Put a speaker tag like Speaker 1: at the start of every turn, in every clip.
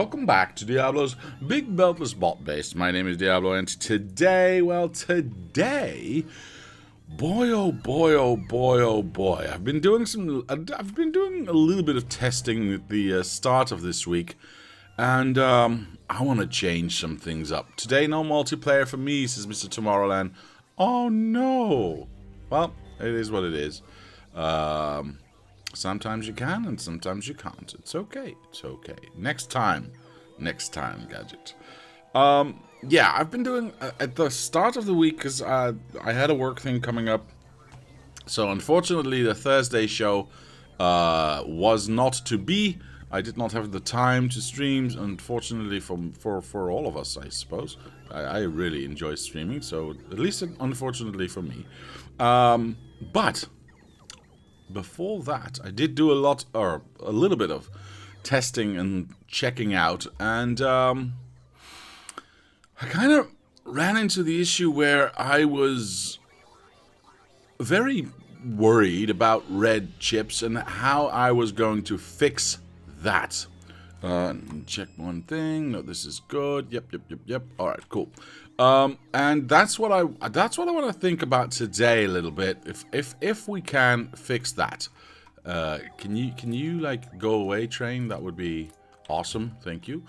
Speaker 1: welcome back to Diablo's Big Beltless Bot Base. My name is Diablo, and today, boy oh boy oh boy oh boy, I've been doing a little bit of testing at the start of this week, and I want to change some things up. Today, no multiplayer for me, says Mr. Tomorrowland. Oh no! Well, it is what it is. Sometimes you can, and sometimes you can't. It's okay. It's okay. Next time, Gadget. Yeah, I've been doing at the start of the week because I had a work thing coming up. So unfortunately, the Thursday show was not to be. I did not have the time to stream. Unfortunately, for all of us, I suppose. I really enjoy streaming. So at least, unfortunately for me, but. Before that, I did do a little bit of testing and checking out, and I kind of ran into the issue where I was very worried about red chips and how I was going to fix that. Check one thing. No, this is good. Yep. All right, cool. And that's what I want to think about today a little bit. If we can fix that, can you like go away, train? That would be awesome. Thank you.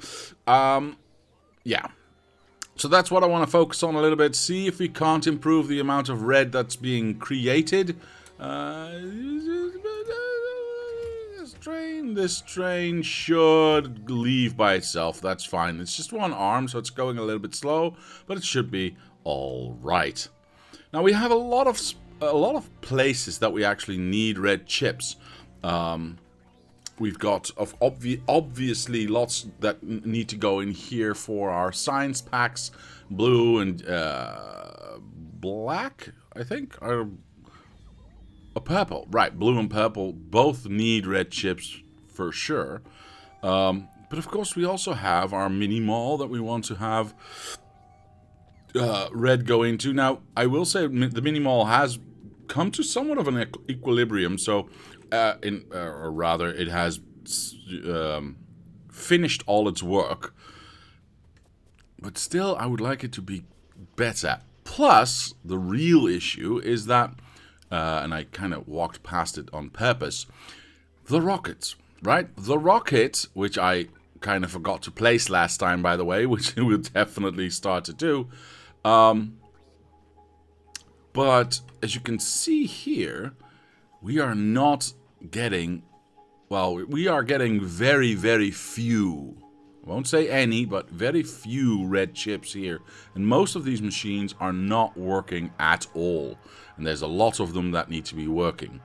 Speaker 1: Yeah. So that's what I want to focus on a little bit. See if we can't improve the amount of red that's being created. This train should leave by itself. That's fine. It's just one arm, so it's going a little bit slow, but it should be all right. Now we have a lot of places that we actually need red chips. We've got obviously lots that need to go in here for our science packs, blue and black, I think, or purple. Right, blue and purple both need red chips for sure. But of course we also have our mini mall that we want to have red go into. Now, I will say the mini mall has come to somewhat of an equilibrium, so or rather it has finished all its work. But still, I would like it to be better. Plus, the real issue is that and I kind of walked past it on purpose. The rockets, right? The rocket, which I kind of forgot to place last time, by the way, which we'll definitely start to do. But as you can see here, we are not getting, well, we are getting very, very few. I won't say any, but very few red chips here. And most of these machines are not working at all. And there's a lot of them that need to be working.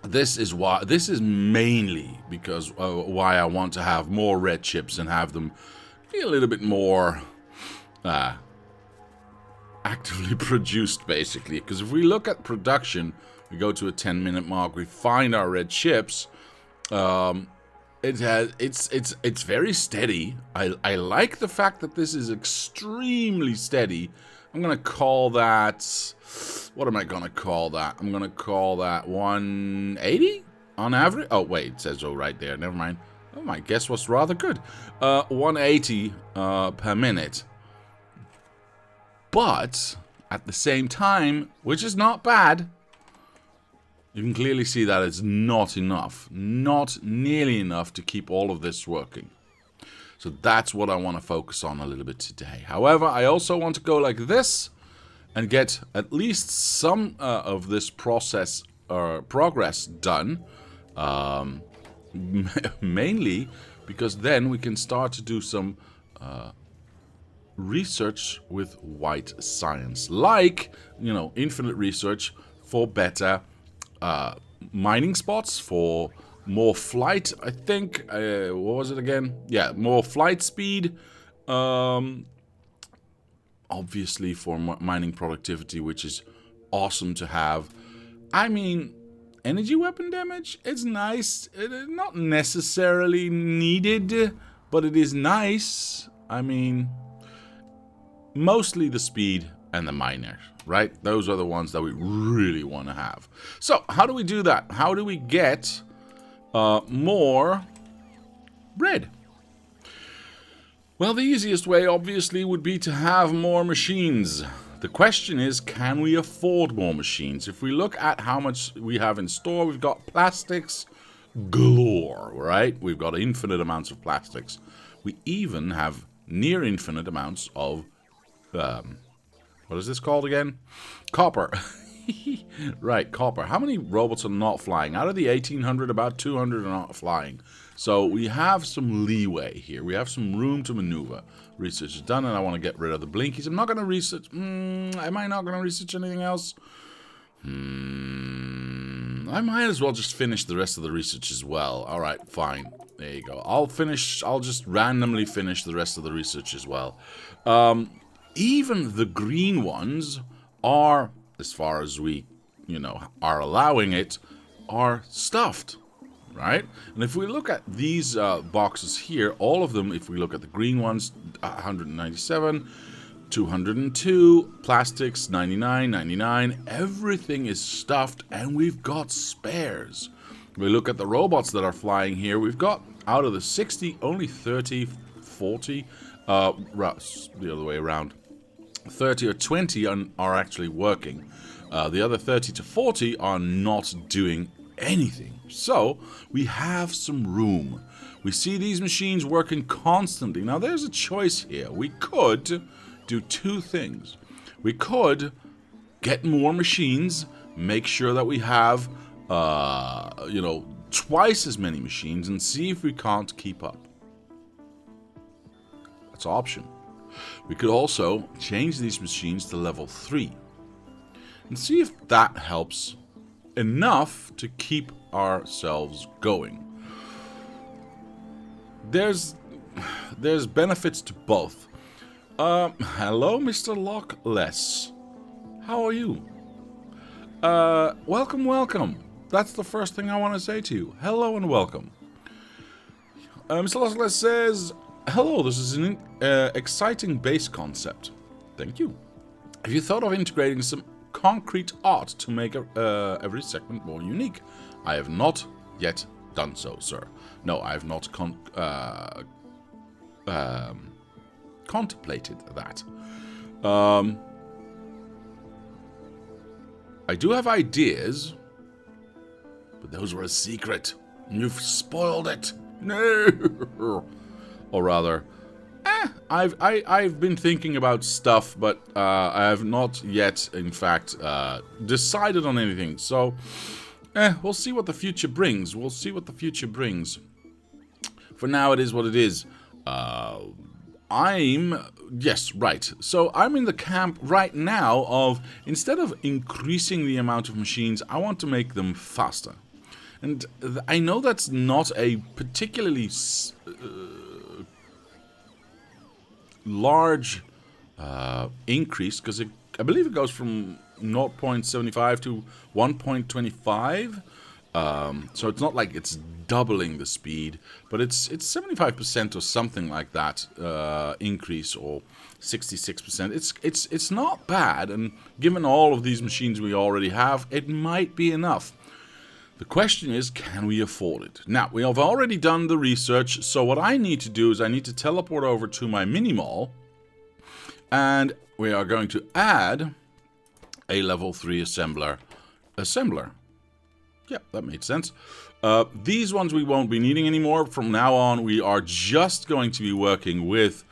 Speaker 1: This is mainly because why I want to have more red chips and have them be a little bit more actively produced, basically. Because if we look at production, we go to a 10-minute mark, we find our red chips. It's very steady. I like the fact that this is extremely steady. I'm gonna call that. What am I gonna call that? I'm gonna call that 180 on average. Oh wait, it says so right there. Never mind. Oh, my guess was rather good. 180 per minute. But at the same time, which is not bad, you can clearly see that it's not enough. Not nearly enough to keep all of this working. So that's what I want to focus on a little bit today. However, I also want to go like this and get at least some of this progress done. Mainly because then we can start to do some research with white science. Like, you know, infinite research for better mining spots, for more flight, I think. What was it again? Yeah, more flight speed. Obviously for mining productivity, which is awesome to have. I mean, energy weapon damage, it's nice. It is not necessarily needed, but it is nice. I mean, mostly the speed and the miner, right? Those are the ones that we really want to have. So, how do we do that? How do we get more red? Well, the easiest way, obviously, would be to have more machines. The question is, can we afford more machines? If we look at how much we have in store, we've got plastics galore, right? We've got infinite amounts of plastics. We even have near infinite amounts of, what is this called again? Copper. Right, copper. How many robots are not flying? Out of the 1,800, about 200 are not flying. So we have some leeway here. We have some room to maneuver. Research is done, and I want to get rid of the blinkies. I'm not going to research... am I not going to research anything else? I might as well just finish the rest of the research as well. Alright, fine. There you go. I'll just randomly finish the rest of the research as well. Even the green ones are, as far as we, are allowing it, are stuffed. Right? And if we look at these boxes here, all of them, if we look at the green ones, 197, 202, plastics, 99, 99, everything is stuffed, and we've got spares. We look at the robots that are flying here, we've got, out of the 60, only 30, 40, the other way around, 30 or 20 are actually working. The other 30 to 40 are not doing anything. So, we have some room. We see these machines working constantly. Now, there's a choice here. We could do two things. We could get more machines, make sure that we have, twice as many machines, and see if we can't keep up. That's an option. We could also change these machines to level 3 and see if that helps enough to keep ourselves going. There's benefits to both. Hello, Mr. Lockless. How are you? Welcome. That's the first thing I want to say to you. Hello and welcome. Mr. Lockless says, hello, this is an exciting base concept. Thank you. Have you thought of integrating some concrete art to make every segment more unique? I have not yet done so, sir. No, I have not contemplated that. I do have ideas, but those were a secret. You've spoiled it. No. Or rather, I've been thinking about stuff, but I have not yet, in fact, decided on anything. So, we'll see what the future brings. For now, it is what it is. Yes, right. So, I'm in the camp right now of, instead of increasing the amount of machines, I want to make them faster. And I know that's not a particularly large increase, because I believe it goes from 0.75 to 1.25. So it's not like it's doubling the speed, but it's 75% or something like that increase, or 66%. It's not bad, and given all of these machines we already have, it might be enough. The question is, can we afford it? Now, we have already done the research, so what I need to do is I need to teleport over to my mini-mall, and we are going to add a level 3 assembler. Yeah, that made sense. These ones we won't be needing anymore. From now on, we are just going to be working with...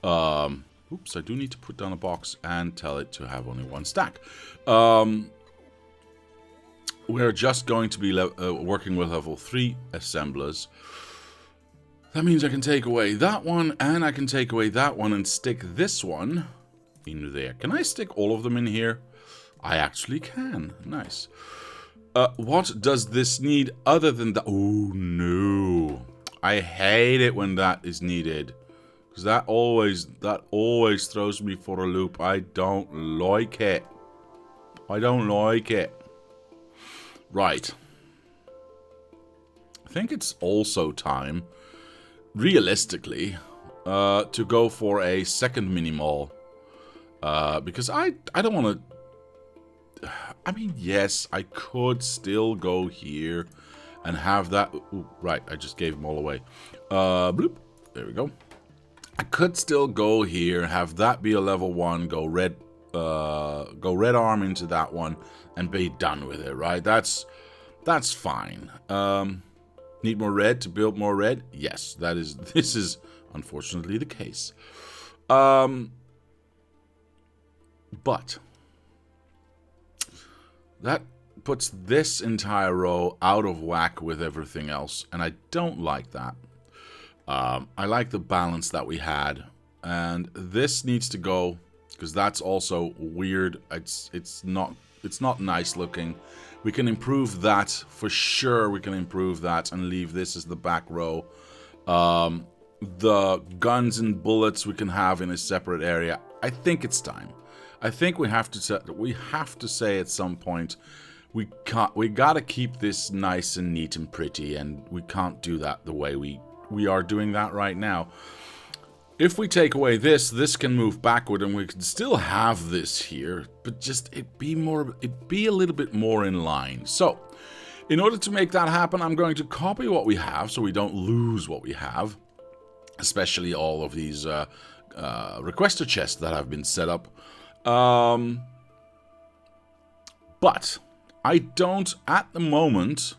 Speaker 1: oops, I do need to put down a box and tell it to have only one stack. We're just going to be working with level 3 assemblers. That means I can take away that one, and I can take away that one and stick this one in there. Can I stick all of them in here? I actually can. Nice. What does this need other than that? Oh, no. I hate it when that is needed. Because that always throws me for a loop. I don't like it. Right. I think it's also time, realistically, to go for a second mini-mall. Because I don't want to... I mean, yes, I could still go here and have that... Ooh, right, I just gave them all away. Bloop. There we go. I could still go here, have that be a level 1, go red arm into that one, and be done with it, right? That's fine. Need more red to build more red? Yes, this is unfortunately the case. But that puts this entire row out of whack with everything else, and I don't like that. I like the balance that we had, and this needs to go because that's also weird. It's not nice looking. We can improve that for sure. We can improve that and leave this as the back row. The guns and bullets we can have in a separate area. I think it's time. I think we have to say at some point we gotta keep this nice and neat and pretty, and we can't do that the way we are doing that right now. If we take away this can move backward, and we can still have this here, but just it'd be a little bit more in line. So, in order to make that happen, I'm going to copy what we have so we don't lose what we have, especially all of these requester chests that have been set up. But I don't, at the moment,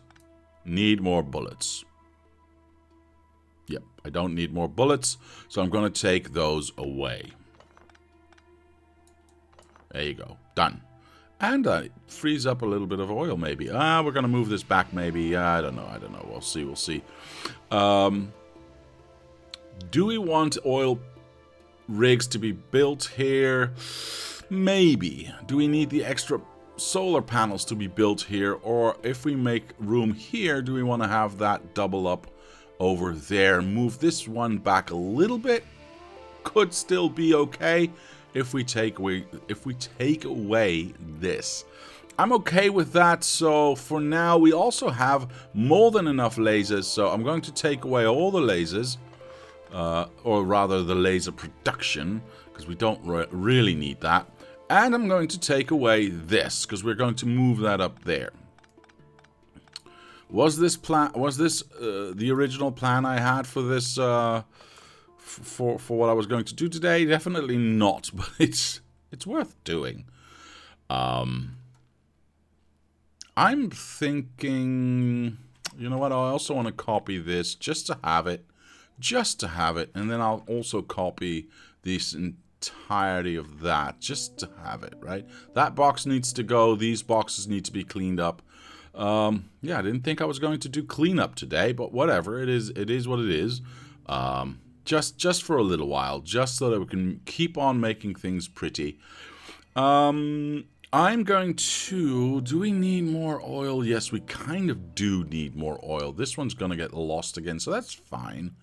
Speaker 1: need more bullets. Yep, I don't need more bullets, so I'm going to take those away. There you go. Done. And frees up a little bit of oil, maybe. We're going to move this back, maybe. I don't know. We'll see. Do we want oil rigs to be built here? Maybe. Do we need the extra solar panels to be built here? Or if we make room here, do we want to have that double up over there? Move this one back a little bit. Could still be okay if we take away this. I'm okay with that. So for now, we also have more than enough lasers. So I'm going to take away all the lasers, or rather the laser production, because we don't really need that. And I'm going to take away this, because we're going to move that up there. Was this the original plan I had for this, for what I was going to do today? Definitely not, but it's worth doing. I'm thinking, you know what, I also want to copy this just to have it, and then I'll also copy this entirety of that just to have it, right? That box needs to go, these boxes need to be cleaned up. Yeah, I didn't think I was going to do cleanup today, but whatever, it is what it is. Just for a little while, just so that we can keep on making things pretty. I'm going to, do we need more oil? Yes, we kind of do need more oil. This one's going to get lost again, so that's fine.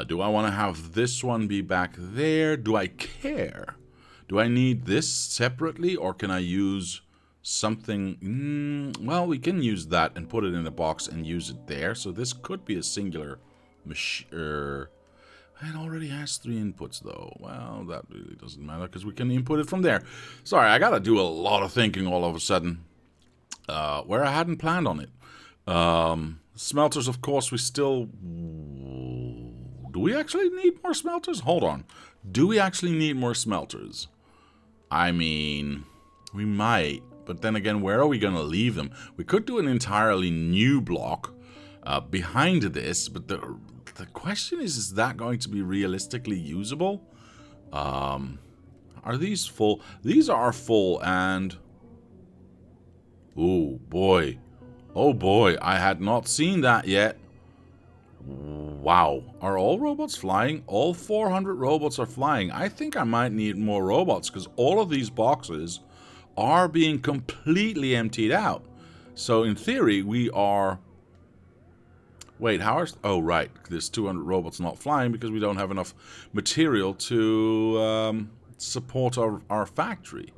Speaker 1: Do I want to have this one be back there? Do I care? Do I need this separately, or can I use something? Well, we can use that and put it in a box and use it there. So this could be a singular machine. It already has 3 inputs, though. Well, that really doesn't matter because we can input it from there. Sorry, I gotta do a lot of thinking all of a sudden, where I hadn't planned on it. Smelters, of course, we still... Do we actually need more smelters? Hold on. Do we actually need more smelters? I mean, we might. But then again, where are we going to leave them? We could do an entirely new block behind this. But the question is that going to be realistically usable? Are these full? These are full and... Oh, boy. Oh, boy. I had not seen that yet. Wow. Are all robots flying? All 400 robots are flying. I think I might need more robots because all of these boxes are being completely emptied out. So in theory, we are... Wait, how are... Oh, right. There's 200 robots not flying because we don't have enough material to support our factory.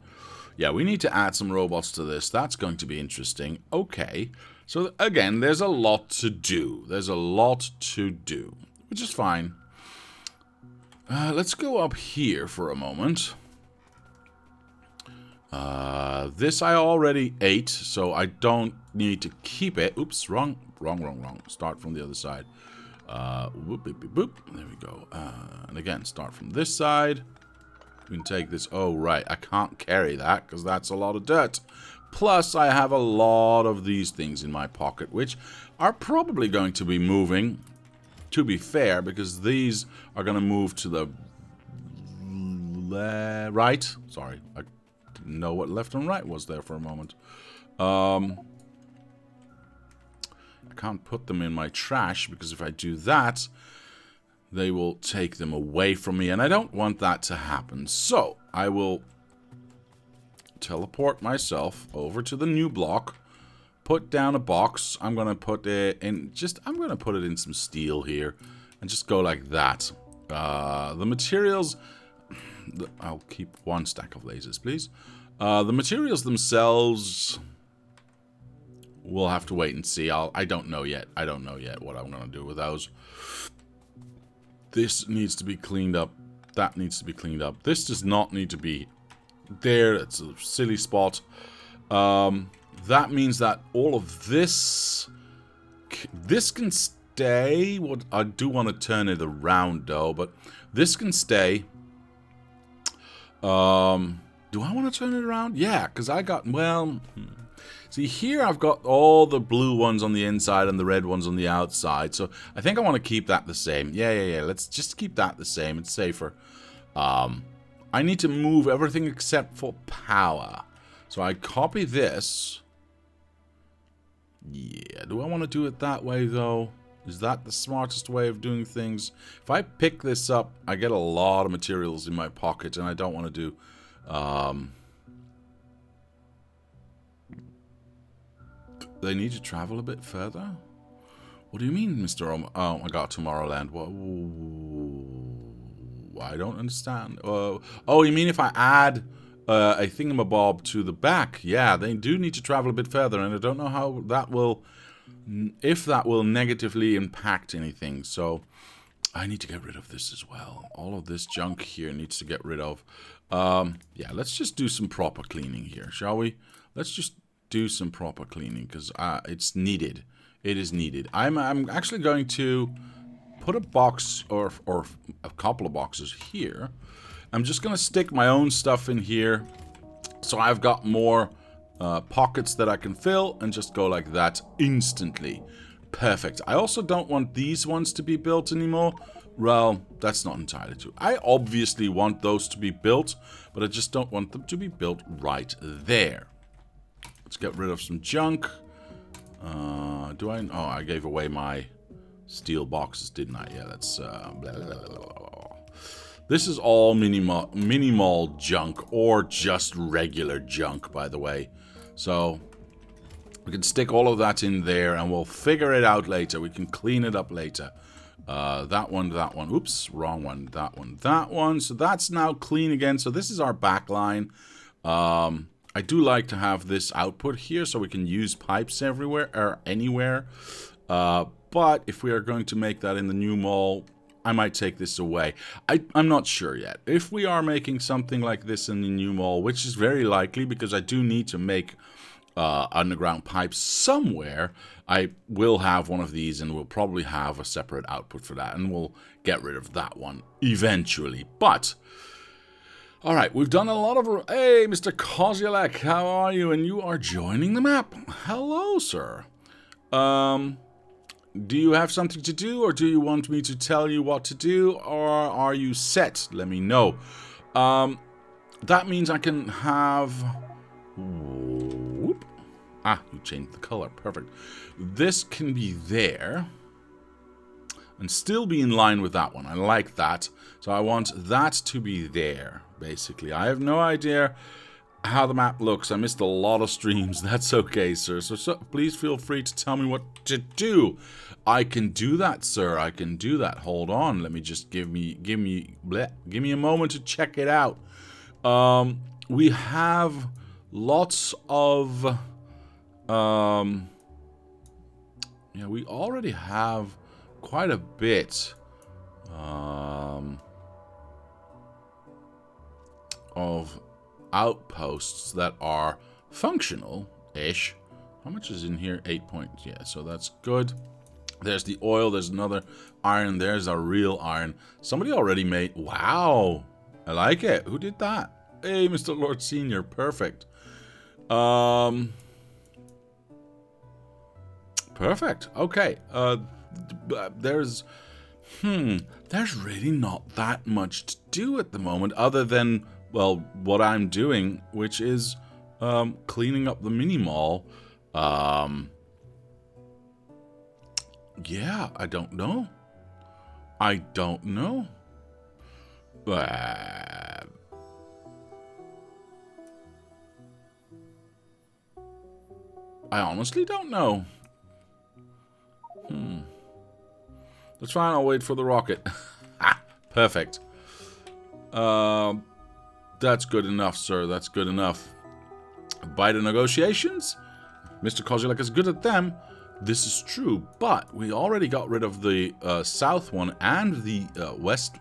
Speaker 1: Yeah, we need to add some robots to this. That's going to be interesting. Okay. So, again, there's a lot to do. There's a lot to do, which is fine. Let's go up here for a moment. This I already ate, so I don't need to keep it. Oops, wrong. Start from the other side. Whoop, beep, beep, boop. There we go. And again, start from this side. We can take this. Oh, right. I can't carry that because that's a lot of dirt. Plus, I have a lot of these things in my pocket, which are probably going to be moving, to be fair, because these are going to move to the right. Sorry, I didn't know what left and right was there for a moment. I can't put them in my trash because if I do that, they will take them away from me, and I don't want that to happen. So I will teleport myself over to the new block, put down a box. I'm going to put it in I'm going to put it in some steel here and just go like that. The materials, I'll keep one stack of lasers, please. The materials themselves, we'll have to wait and see. I don't know yet. I don't know yet what I'm going to do with those. This needs to be cleaned up. That needs to be cleaned up. This does not need to be there. It's a silly spot. That means that all of this can stay. What I do want to turn it around though, but this can stay. Do I want to turn it around? Yeah, because I got, well, see here I've got all the blue ones on the inside and the red ones on the outside. So I think I want to keep that the same. Yeah. Let's just keep that the same. It's safer. I need to move everything except for power. So I copy this. Yeah, do I want to do it that way though? Is that the smartest way of doing things? If I pick this up, I get a lot of materials in my pocket, and I don't want to do... They need to travel a bit further? What do you mean, Mr. Oh my god, Tomorrowland. I don't understand. Oh, you mean if I add a thingamabob to the back? Yeah, they do need to travel a bit further, and I don't know how that will... if that will negatively impact anything. So I need to get rid of this as well. All of this junk here needs to get rid of. Yeah, let's just do some proper cleaning here, shall we? Let's just do some proper cleaning because it's needed. It is needed. I'm actually going to put a box or a couple of boxes here. I'm just going to stick my own stuff in here so I've got more pockets that I can fill and just go like that instantly. Perfect. I also don't want these ones to be built anymore. Well, that's not entirely true. I obviously want those to be built, but I just don't want them to be built right there. Let's get rid of some junk. Do I? Oh, I gave away my steel boxes, didn't I? Yeah, let's... blah, blah, blah, blah. This is all minimal junk, or just regular junk, by the way. So we can stick all of that in there, and we'll figure it out later. We can clean it up later. That one. Oops, wrong one. That one. So that's now clean again. So this is our back line. I do like to have this output here so we can use pipes everywhere or anywhere. But if we are going to make that in the new mall, I might take this away. I'm not sure yet. If we are making something like this in the new mall, which is very likely because I do need to make underground pipes somewhere, I will have one of these and we'll probably have a separate output for that. And we'll get rid of that one eventually. But... alright, we've done a lot of... Hey, Mr. Kozielek, how are you? And you are joining the map. Hello, sir. Do you have something to do, or do you want me to tell you what to do, or are you set? Let me know. That means I can have... whoop. Ah, you changed the color. Perfect. This can be there. And still be in line with that one. I like that. So I want that to be there, basically. I have no idea how the map looks. I missed a lot of streams. That's okay, sir. So please feel free to tell me what to do. I can do that, sir. I can do that. Hold on. Let me just give me a moment to check it out. We have lots of yeah, we already have quite a bit of outposts that are functional-ish. How much is in here? 8 points. Yeah, so that's good. There's the oil. There's another iron. There's a real iron. Somebody already made... Wow. I like it. Who did that? Hey, Mr. Lord Senior. Perfect. Perfect. Okay. There's really not that much to do at the moment other than, well, what I'm doing, which is cleaning up the mini mall. Yeah, I don't know. I don't know. I honestly don't know. Let's try and I'll wait for the rocket. Perfect. That's good enough, sir. That's good enough. Biter negotiations? Mr. Kozulek is good at them. This is true, but we already got rid of the south one and the west...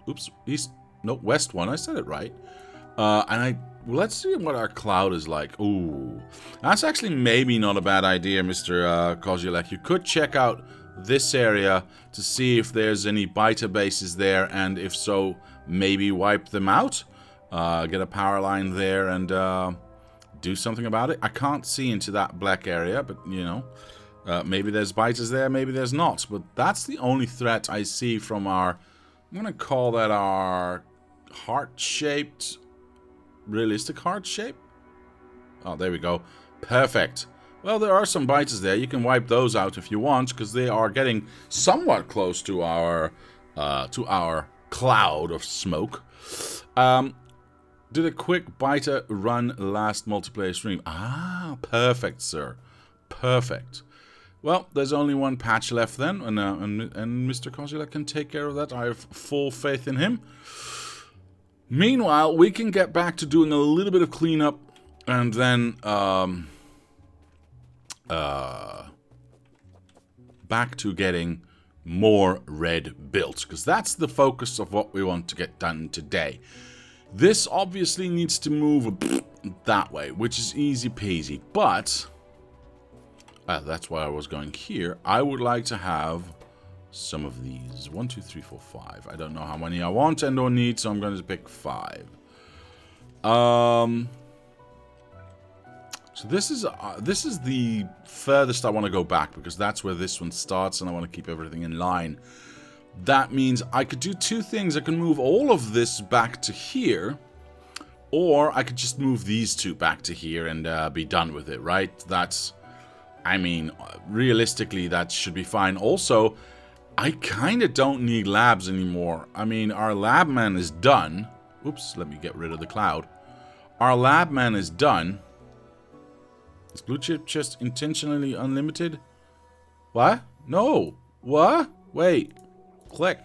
Speaker 1: Oops, east... No, west one. I said it right. Let's see what our cloud is like. Ooh. That's actually maybe not a bad idea, Mr. Kozulek. You could check out this area to see if there's any biter bases there, and if so, maybe wipe them out. Get a power line there and do something about it. I can't see into that black area, but, you know, maybe there's biters there, maybe there's not. But that's the only threat I see from our... I'm going to call that our heart-shaped... Realistic heart shape? Oh, there we go. Perfect. Well, there are some biters there. You can wipe those out if you want, because they are getting somewhat close to our cloud of smoke. Did a quick biter run last multiplayer stream? Ah, perfect, sir. Perfect. Well, there's only one patch left then, and Mr. Kozula can take care of that. I have full faith in him. Meanwhile, we can get back to doing a little bit of cleanup, and then back to getting more red built, because that's the focus of what we want to get done today. This obviously needs to move that way, which is easy peasy, but that's why I was going here. I would like to have some of these. 1, 2, 3, 4, 5. I don't know how many I want and or need, so I'm going to pick 5. So this is the furthest I want to go back, because that's where this one starts, and I want to keep everything in line. That means I could do two things. I can move all of this back to here, or I could just move these two back to here and be done with it, right? That's, I mean, realistically, that should be fine. Also, I kind of don't need labs anymore. I mean, our lab man is done. Oops, let me get rid of the cloud. Our lab man is done. Is blue chip just intentionally unlimited? What? No. What? Wait. Click.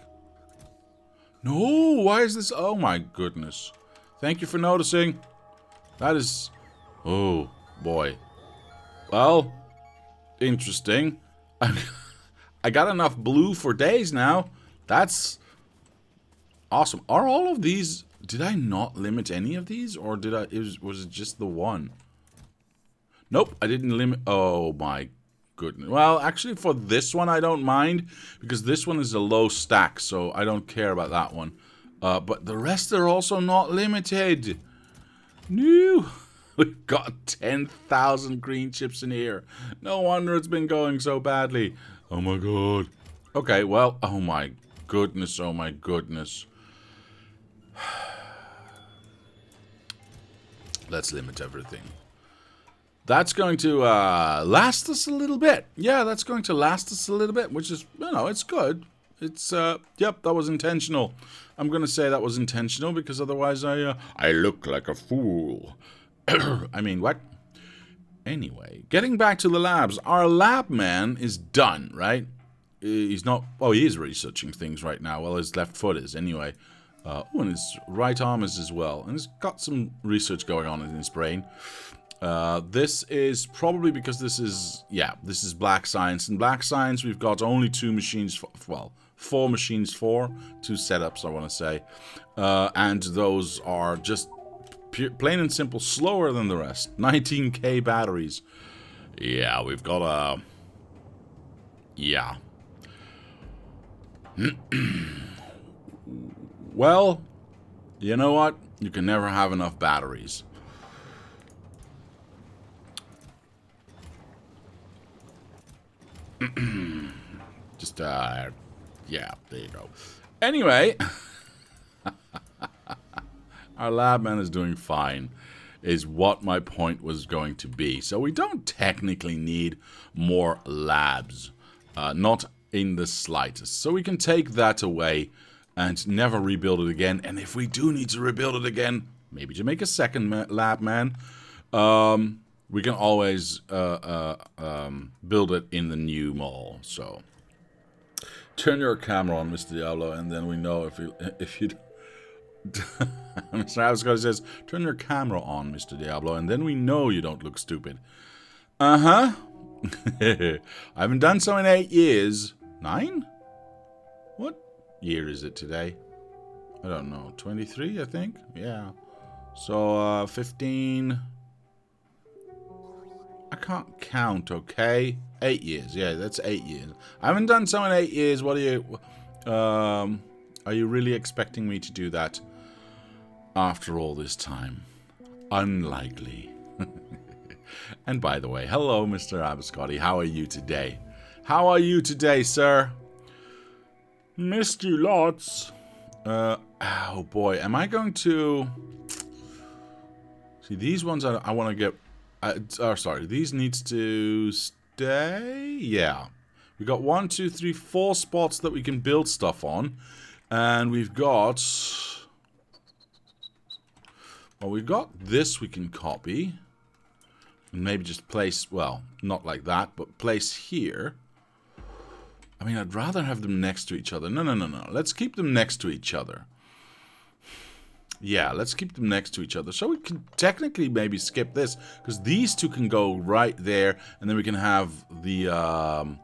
Speaker 1: No, why is this? Oh my goodness. Thank you for noticing. That is... Oh, boy. Well, interesting. I got enough blue for days now. That's awesome. Are all of these... Did I not limit any of these? Or did I... Was it just the one? Nope, I didn't limit... Oh my goodness. Well, actually for this one I don't mind, because this one is a low stack, so I don't care about that one. But the rest are also not limited. No. We've got 10,000 green chips in here. No wonder it's been going so badly. Oh my god. Okay, well, oh my goodness, oh my goodness. Let's limit everything. That's going to last us a little bit. Yeah, that's going to last us a little bit, which is, you know, it's good. It's, yep, that was intentional. I'm going to say that was intentional, because otherwise I look like a fool. I mean, what? Anyway, getting back to the labs. Our lab man is done, right? He's not... Oh, he is researching things right now. Well, his left foot is, anyway. Oh, and his right arm is as well. And he's got some research going on in his brain. This is probably because this is... Yeah, this is black science. In black science, we've got only 2 machines... Well, 4 machines for 2 setups, I want to say. And those are just... plain and simple, slower than the rest. 19k batteries. Yeah, we've got Yeah. Well, you know what? You can never have enough batteries. Just, yeah, there you go. Anyway, our lab man is doing fine, is what my point was going to be. So we don't technically need more labs. Not in the slightest. So we can take that away and never rebuild it again. And if we do need to rebuild it again, maybe to make a second lab man, we can always build it in the new mall. So turn your camera on, Mr. Diablo, and then we know if you Mr. Abscott says, turn your camera on, Mr. Diablo, and then we know you don't look stupid. Uh-huh. I haven't done so in 8 years. 9? What year is it today? I don't know. 23, I think? Yeah. So, 15... I can't count, okay? 8 years. Yeah, that's 8 years. I haven't done so in 8 years. What are you... are you really expecting me to do that after all this time? Unlikely. And by the way, hello, Mr. Abscotty. How are you today? How are you today, sir? Missed you lots. Oh boy, am I going to... See, these ones I want to get... sorry, these needs to stay? Yeah. We got 1, 2, 3, 4 spots that we can build stuff on. And we've got... Well, we've got this we can copy. And maybe just place, well, not like that, but place here. I mean, I'd rather have them next to each other. No. Let's keep them next to each other. Yeah, let's keep them next to each other. So we can technically maybe skip this, because these two can go right there, and then we can have the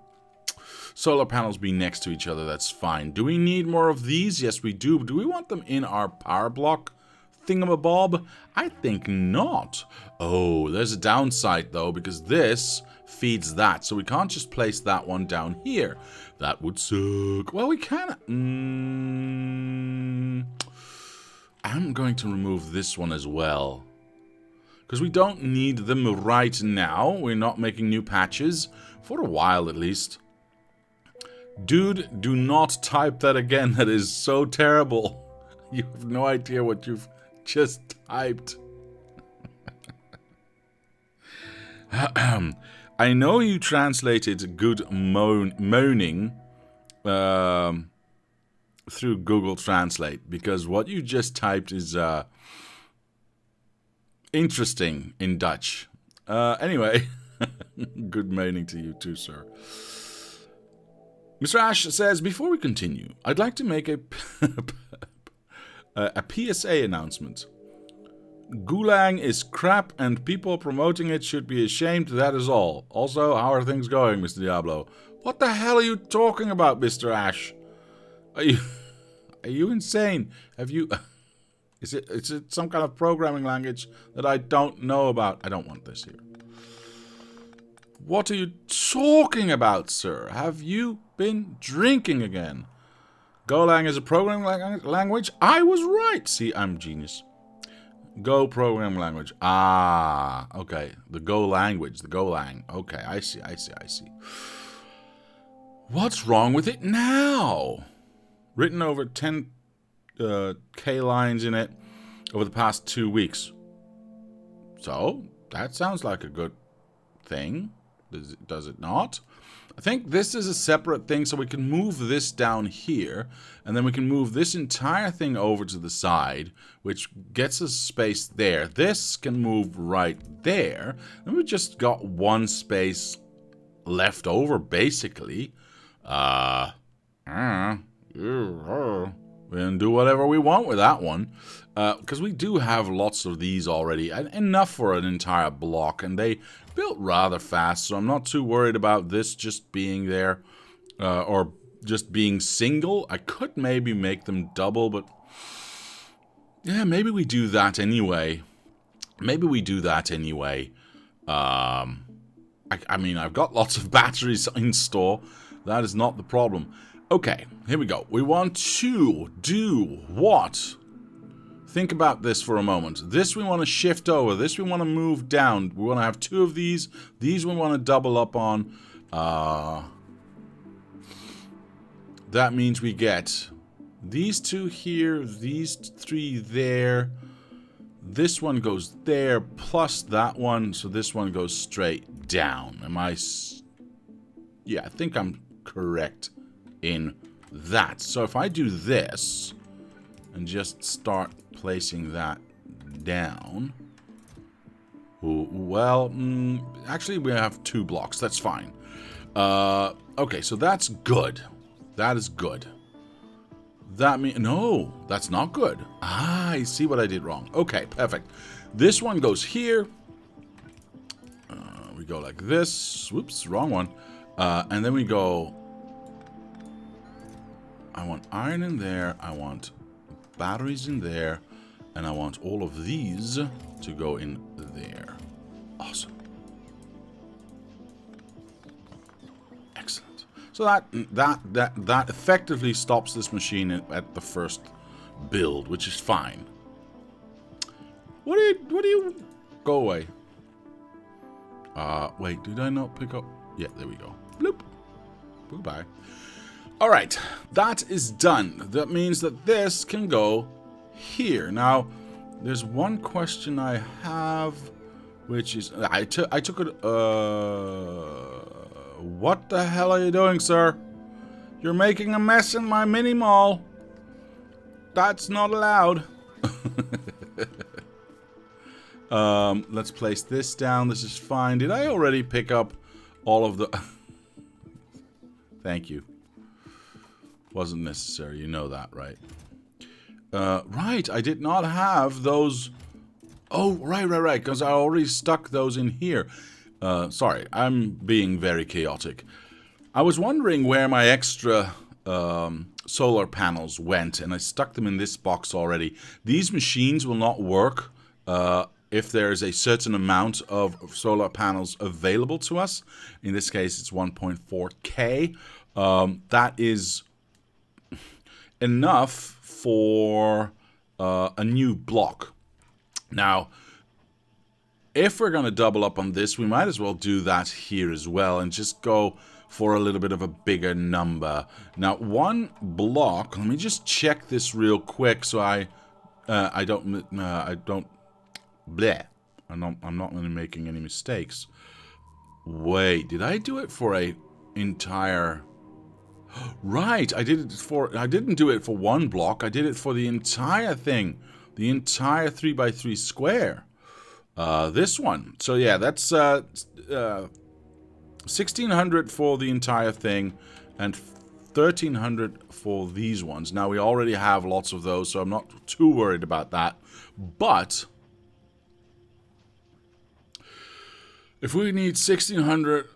Speaker 1: solar panels be next to each other. That's fine. Do we need more of these? Yes, we do. Do we want them in our power block thingamabob? I think not. Oh, there's a downside, though, because this feeds that, so we can't just place that one down here. That would suck. Well, we can... I'm going to remove this one as well, because we don't need them right now. We're not making new patches, for a while at least. Dude, do not type that again. That is so terrible. You have no idea what you've just typed. I know you translated good moaning through Google Translate, because what you just typed is interesting in Dutch. Anyway, good moaning to you too, sir. Mr. Ash says, before we continue, I'd like to make a PSA announcement. Gulang is crap and people promoting it should be ashamed, that is all. Also, how are things going, Mr. Diablo? What the hell are you talking about, Mr. Ash? Are you insane? Have you... Is it some kind of programming language that I don't know about? I don't want this here. What are you talking about, sir? Have you been drinking again? Golang is a programming language? I was right. See, I'm a genius. Go programming language. Ah, okay. The Go language. The Golang. Okay, I see. What's wrong with it now? Written over 10 K lines in it over the past 2 weeks. So, that sounds like a good thing. Does it not? I think this is a separate thing, so we can move this down here, and then we can move this entire thing over to the side, which gets us space there. This can move right there, and we've just got one space left over, basically. We can do whatever we want with that one, because we do have lots of these already, enough for an entire block, and they built rather fast, so I'm not too worried about this just being there, or just being single. I could maybe make them double, but yeah, maybe we do that anyway. I mean, I've got lots of batteries in store. That is not the problem. Okay, here we go. We want to do what? Think about this for a moment. This we want to shift over. This we want to move down. We want to have 2 of these. These we want to double up on. That means we get these 2 here, these 3 there. This one goes there, plus that one. So this one goes straight down. Am I... Yeah, I think I'm correct in that. So if I do this and just start placing that down... Well, actually we have 2 blocks. That's fine. Okay, so that's good. That is good. That means... No, that's not good. Ah, I see what I did wrong. Okay, perfect. This one goes here. We go like this. Whoops, wrong one. And then we go... I want iron in there. I want batteries in there. And I want all of these to go in there. Awesome. Excellent. So that effectively stops this machine at the first build, which is fine. What do you... Go away. Wait, did I not pick up... Yeah, there we go. Bloop. Goodbye. Alright, that is done. That means that this can go here. Now, there's one question I have, which is... I took it... What the hell are you doing, sir? You're making a mess in my mini-mall. That's not allowed. Let's place this down. This is fine. Did I already pick up all of the... Thank you. Wasn't necessary. You know that, right? Right. I did not have those... Oh, right. Because I already stuck those in here. Sorry. I'm being very chaotic. I was wondering where my extra solar panels went, and I stuck them in this box already. These machines will not work if there's a certain amount of solar panels available to us. In this case, it's 1.4K. That is enough for a new block. Now, if we're going to double up on this, we might as well do that here as well and just go for a little bit of a bigger number. Now, 1 block, let me just check this real quick so I don't bleh. I'm not really making any mistakes. Wait, did I do it for a entire... Right, I didn't do it for 1 block. I did it for the entire thing. The entire 3x3 square. This one. So yeah, that's 1,600 for the entire thing and 1,300 for these ones. Now, we already have lots of those, so I'm not too worried about that. But if we need 1,600...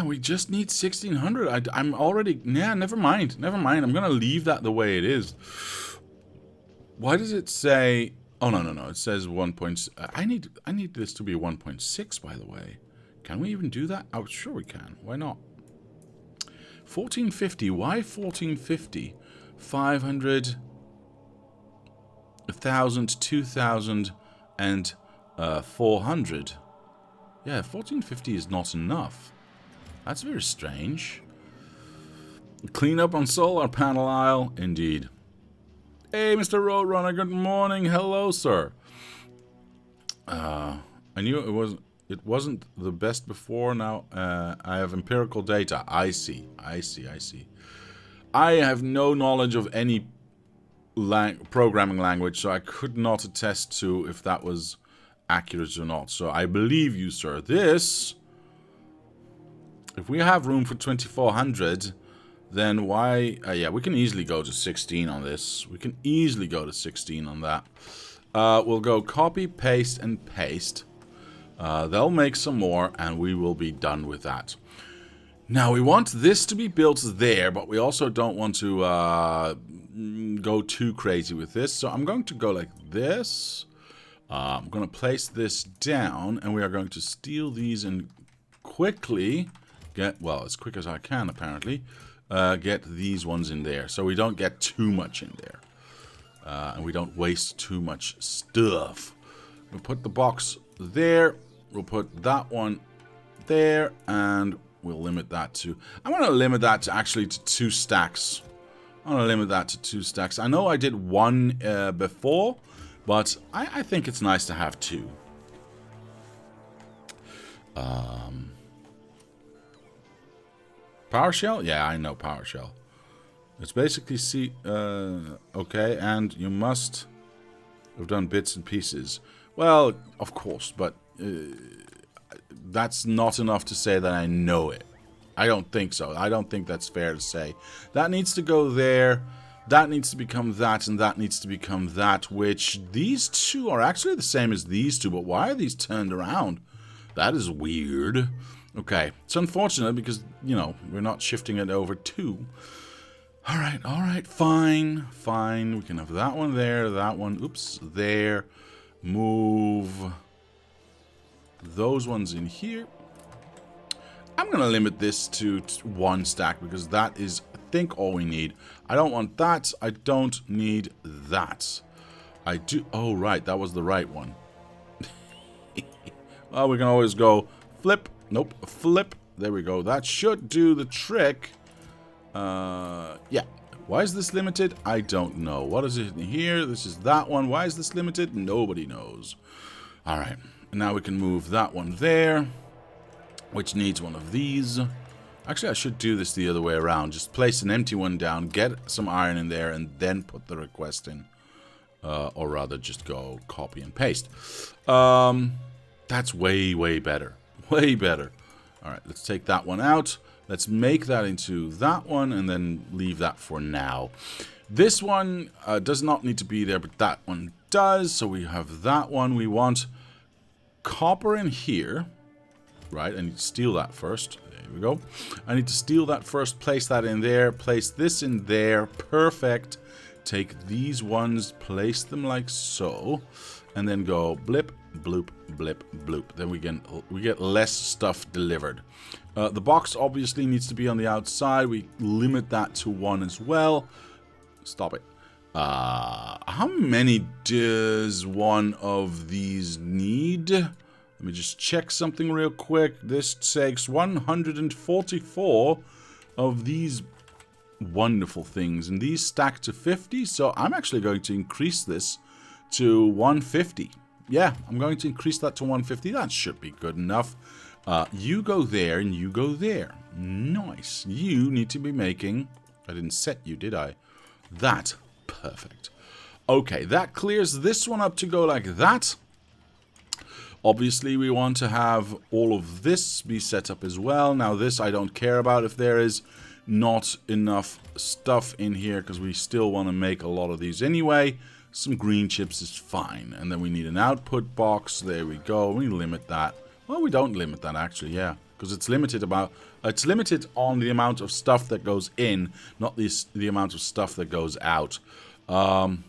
Speaker 1: we just need 1,600. I'm already... Yeah, never mind. I'm going to leave that the way it is. Why does it say... Oh, no. It says 1. I need this to be 1.6, by the way. Can we even do that? Oh, sure we can. Why not? 1450. Why 1450? 500... 1,000, 2,000, and 400. Yeah, 1450 is not enough. That's very strange. Clean up on solar panel aisle. Indeed. Hey, Mr. Roadrunner, good morning. Hello, sir. I knew it wasn't the best before. Now I have empirical data. I see. I have no knowledge of any programming language, so I could not attest to if that was accurate or not. So I believe you, sir. This... If we have room for 2,400, then why... yeah, we can easily go to 16 on this. We can easily go to 16 on that. We'll go copy, paste, and paste. They'll make some more, and we will be done with that. Now, we want this to be built there, but we also don't want to go too crazy with this. So I'm going to go like this. I'm going to place this down, and we are going to steal these and quickly... well, as quick as I can, apparently. get these ones in there. So we don't get too much in there. And we don't waste too much stuff. We'll put the box there. We'll put that one there. And we'll limit that to... I'm going to limit that to actually to 2 stacks. I'm going to limit that to 2 stacks. I know I did 1 before. But I think it's nice to have 2. PowerShell? Yeah, I know PowerShell. It's basically okay, and you must have done bits and pieces. Well, of course, but that's not enough to say that I know it. I don't think so. I don't think that's fair to say. That needs to go there, that needs to become that, and that needs to become that, which these 2 are actually the same as these 2, but why are these turned around? That is weird. Okay, it's unfortunate because, you know, we're not shifting it over 2. Alright, fine. We can have that one there, that one, oops, there. Move those ones in here. I'm going to limit this to 1 stack because that is, I think, all we need. I don't want that. I don't need that. I do... Oh, right, that was the right one. Well, we can always go flip. Nope, flip. There we go. That should do the trick. Yeah. Why is this limited? I don't know. What is it in here? This is that one. Why is this limited? Nobody knows. Alright. Now we can move that one there, which needs one of these. Actually, I should do this the other way around. Just place an empty one down, get some iron in there, and then put the request in. Or rather, just go copy and paste. That's way, way better. Way better. Alright, let's take that one out. Let's make that into that one and then leave that for now. This one does not need to be there, but that one does. So we have that one. We want copper in here. Right, I need to steal that first. There we go. I need to steal that first, place that in there, place this in there. Perfect. Take these ones, place them like so, and then go blip, bloop, blip, bloop. Then we get less stuff delivered. The box obviously needs to be on the outside. We limit that to 1 as well. Stop it. How many does one of these need? Let me just check something real quick. This takes 144 of these wonderful things. And these stack to 50. So I'm actually going to increase this to 150. Yeah, I'm going to increase that to 150. That should be good enough. You go there and you go there. Nice. You need to be making... I didn't set you, did I? That. Perfect. Okay, that clears this one up to go like that. Obviously, we want to have all of this be set up as well. Now, this I don't care about if there is not enough stuff in here, because we still want to make a lot of these anyway. Some green chips is fine. And then we need an output box. There we go. We limit that. Well, we don't limit that, actually, yeah. Because it's limited on the amount of stuff that goes in, not the amount of stuff that goes out. And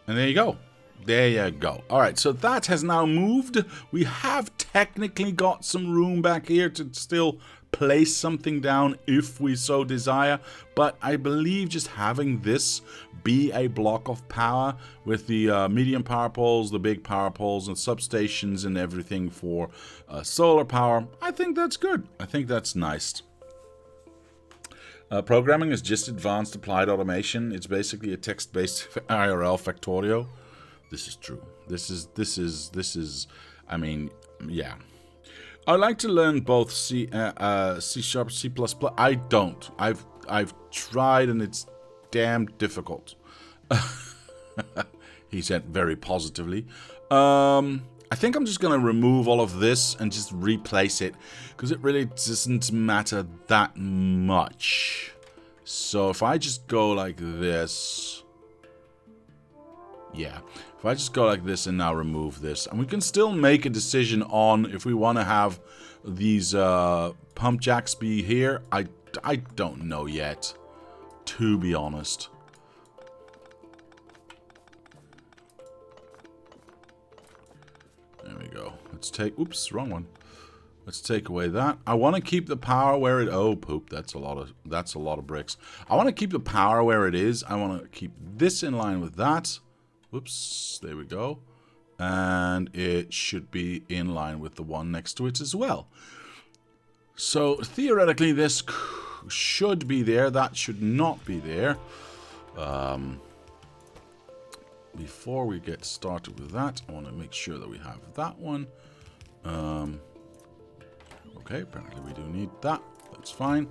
Speaker 1: there you go. There you go. Alright, so that has now moved. We have technically got some room back here to still place something down if we so desire. But I believe just having this be a block of power with the medium power poles, the big power poles, and substations and everything for solar power, I think that's good. I think that's nice. Programming is just advanced applied automation. It's basically a text-based IRL Factorio. This is true. This is, I mean, yeah. I like to learn both C Sharp, C++. I don't. I've tried and it's damn difficult. He said very positively. I think I'm just going to remove all of this and just replace it, because it really doesn't matter that much. So if I just go like this... Yeah, if I just go like this and now remove this, and we can still make a decision on if we want to have these pump jacks be here. I don't know yet, to be honest. There we go. Let's take, oops, wrong one. Let's take away that. I want to keep the power where it... Oh, poop. That's a lot of bricks. I want to keep the power where it is. I want to keep this in line with that. Whoops. There we go. And it should be in line with the one next to it as well. So, theoretically, this should be there. That should not be there. Before we get started with that, I want to make sure that we have that one. Okay, apparently we do need that. That's fine.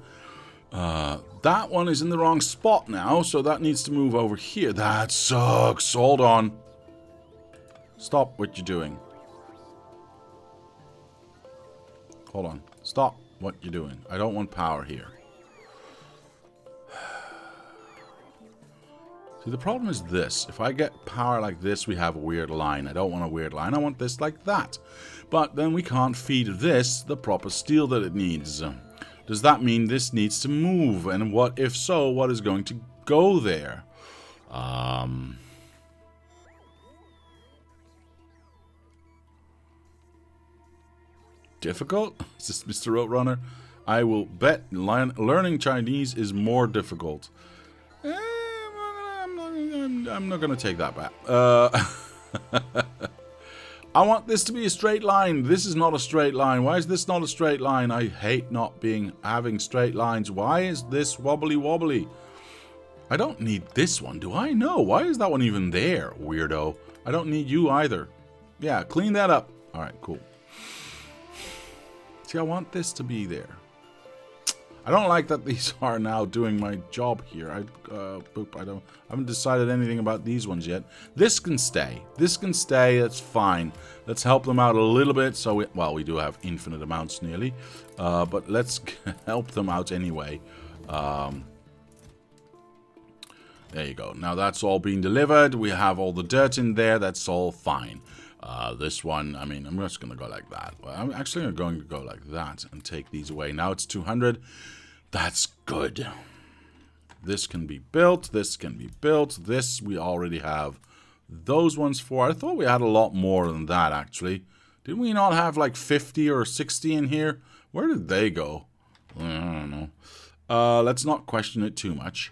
Speaker 1: That one is in the wrong spot now, so that needs to move over here. That sucks. Hold on. Stop what you're doing. Hold on. Stop what you're doing. I don't want power here. See, the problem is this. If I get power like this, we have a weird line. I don't want a weird line. I want this like that. But then we can't feed this the proper steel that it needs. Does that mean this needs to move? And what, if so, what is going to go there? Difficult? Is this Mr. Roadrunner? I will bet learning Chinese is more difficult. I'm not going to take that back. I want this to be a straight line. This is not a straight line. Why is this not a straight line? I hate not having straight lines. Why is this wobbly wobbly? I don't need this one, do I? No. Why is that one even there, weirdo? I don't need you either. Yeah, clean that up. All right, cool. See, I want this to be there. I don't like that these are now doing my job here. I haven't decided anything about these ones yet. This can stay. This can stay. That's fine. Let's help them out a little bit. So, we do have infinite amounts nearly. But let's help them out anyway. There you go. Now that's all being delivered. We have all the dirt in there. That's all fine. This one, I mean, I'm just going to go like that. Well, I'm actually going to go like that and take these away. Now it's 200. That's good. This can be built. This can be built. This we already have those ones for. I thought we had a lot more than that, actually. Didn't we not have like 50 or 60 in here? Where did they go? I don't know. Let's not question it too much.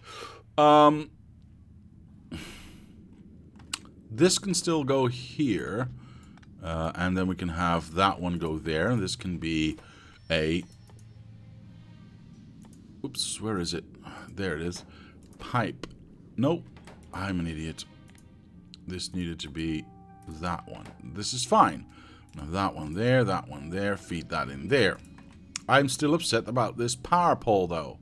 Speaker 1: This can still go here. And then we can have that one go there. This can be a... Oops, where is it? There it is. Pipe. Nope. I'm an idiot. This needed to be that one. This is fine. Now that one there. Feed that in there. I'm still upset about this power pole, though.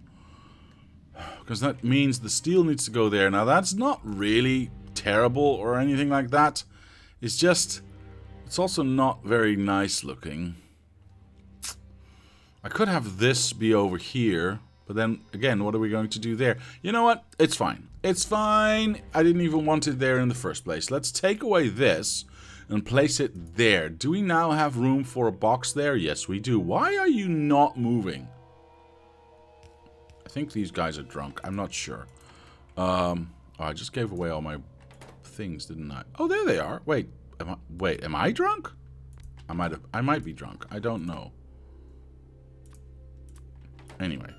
Speaker 1: Because that means the steel needs to go there. Now, that's not really terrible or anything like that. It's just... It's also not very nice looking. I could have this be over here. But then, again, what are we going to do there? You know what? It's fine. It's fine. I didn't even want it there in the first place. Let's take away this and place it there. Do we now have room for a box there? Yes, we do. Why are you not moving? I think these guys are drunk. I'm not sure. Oh, I just gave away all my things, didn't I? Oh, there they are. Wait, am I drunk? I might be drunk. I don't know. Anyway.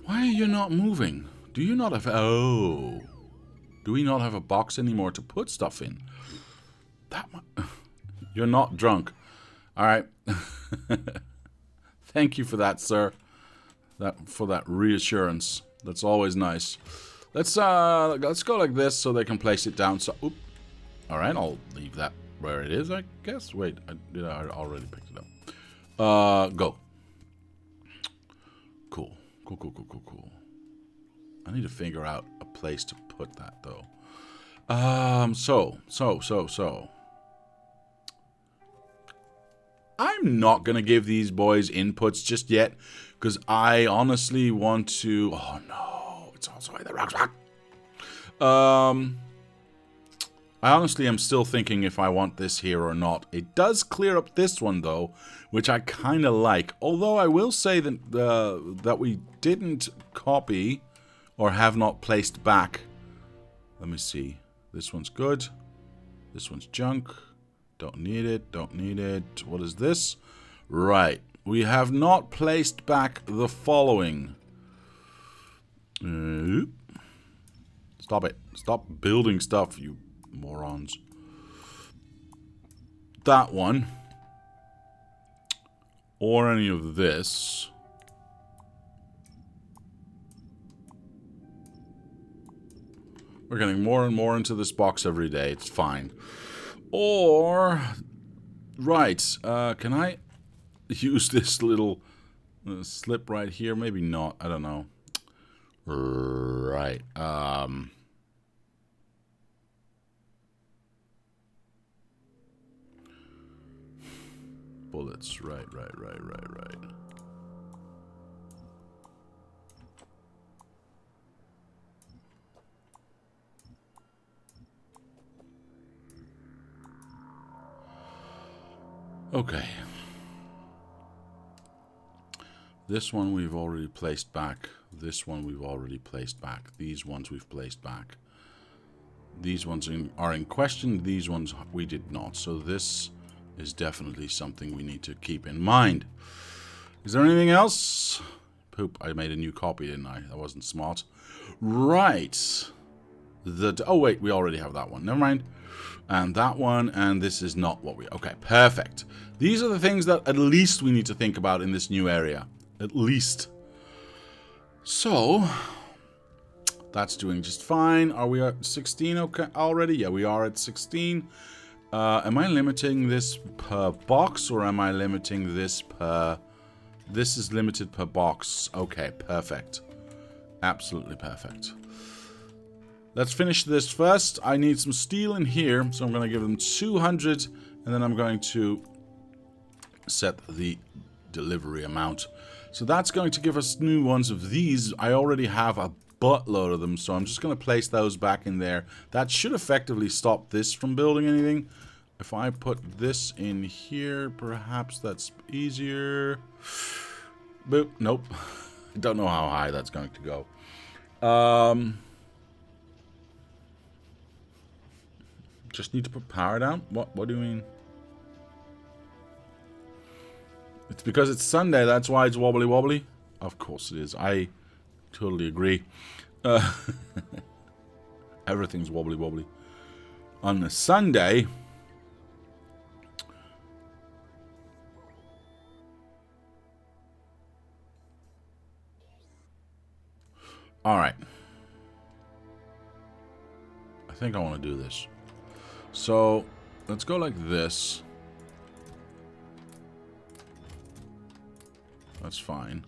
Speaker 1: Why are you not moving? Do you not have... Oh. Do we not have a box anymore to put stuff in? You're not drunk. Alright. Thank you for that, sir. For that reassurance. That's always nice. Let's go like this so they can place it down. So, alright, I'll leave that where it is, I guess. Wait, I already picked it up. Go. Cool. Cool. I need to figure out a place to put that, though. So. I'm not going to give these boys inputs just yet, because I honestly want to... Oh, no. It's also in the rocks. I honestly am still thinking if I want this here or not. It does clear up this one, though, which I kind of like. Although I will say that that we didn't copy or have not placed back. Let me see. This one's good. This one's junk. Don't need it. Don't need it. What is this? Right. We have not placed back the following. Stop it. Stop building stuff, you morons. That one. Or any of this. We're getting more and more into this box every day. It's fine. Or... Right. Can I use this little slip right here? Maybe not. I don't know. Right. Bullets. Right. Okay. This one we've already placed back. This one we've already placed back. These ones we've placed back. These ones are in question. These ones we did not. So this is definitely something we need to keep in mind. Is there anything else? Poop, I made a new copy, didn't I? That wasn't smart. Right. Oh, wait, we already have that one. Never mind. And that one, and this is not what we... Okay, perfect. These are the things that at least we need to think about in this new area. At least. So, that's doing just fine. Are we at 16 okay already? Yeah, we are at 16. Am I limiting this per box, or am I limiting this per... This is limited per box. Okay, perfect. Absolutely perfect. Let's finish this first. I need some steel in here, so I'm going to give them 200, and then I'm going to set the delivery amount. So that's going to give us new ones of these. I already have a buttload of them, so I'm just going to place those back in there. That should effectively stop this from building anything. If I put this in here, perhaps that's easier. Boop. Nope. I don't know how high that's going to go. Just need to put power down? What do you mean? It's because it's Sunday, that's why it's wobbly wobbly? Of course it is. I totally agree. Everything's wobbly wobbly. On a Sunday... Alright. I think I want to do this. So, let's go like this. That's fine.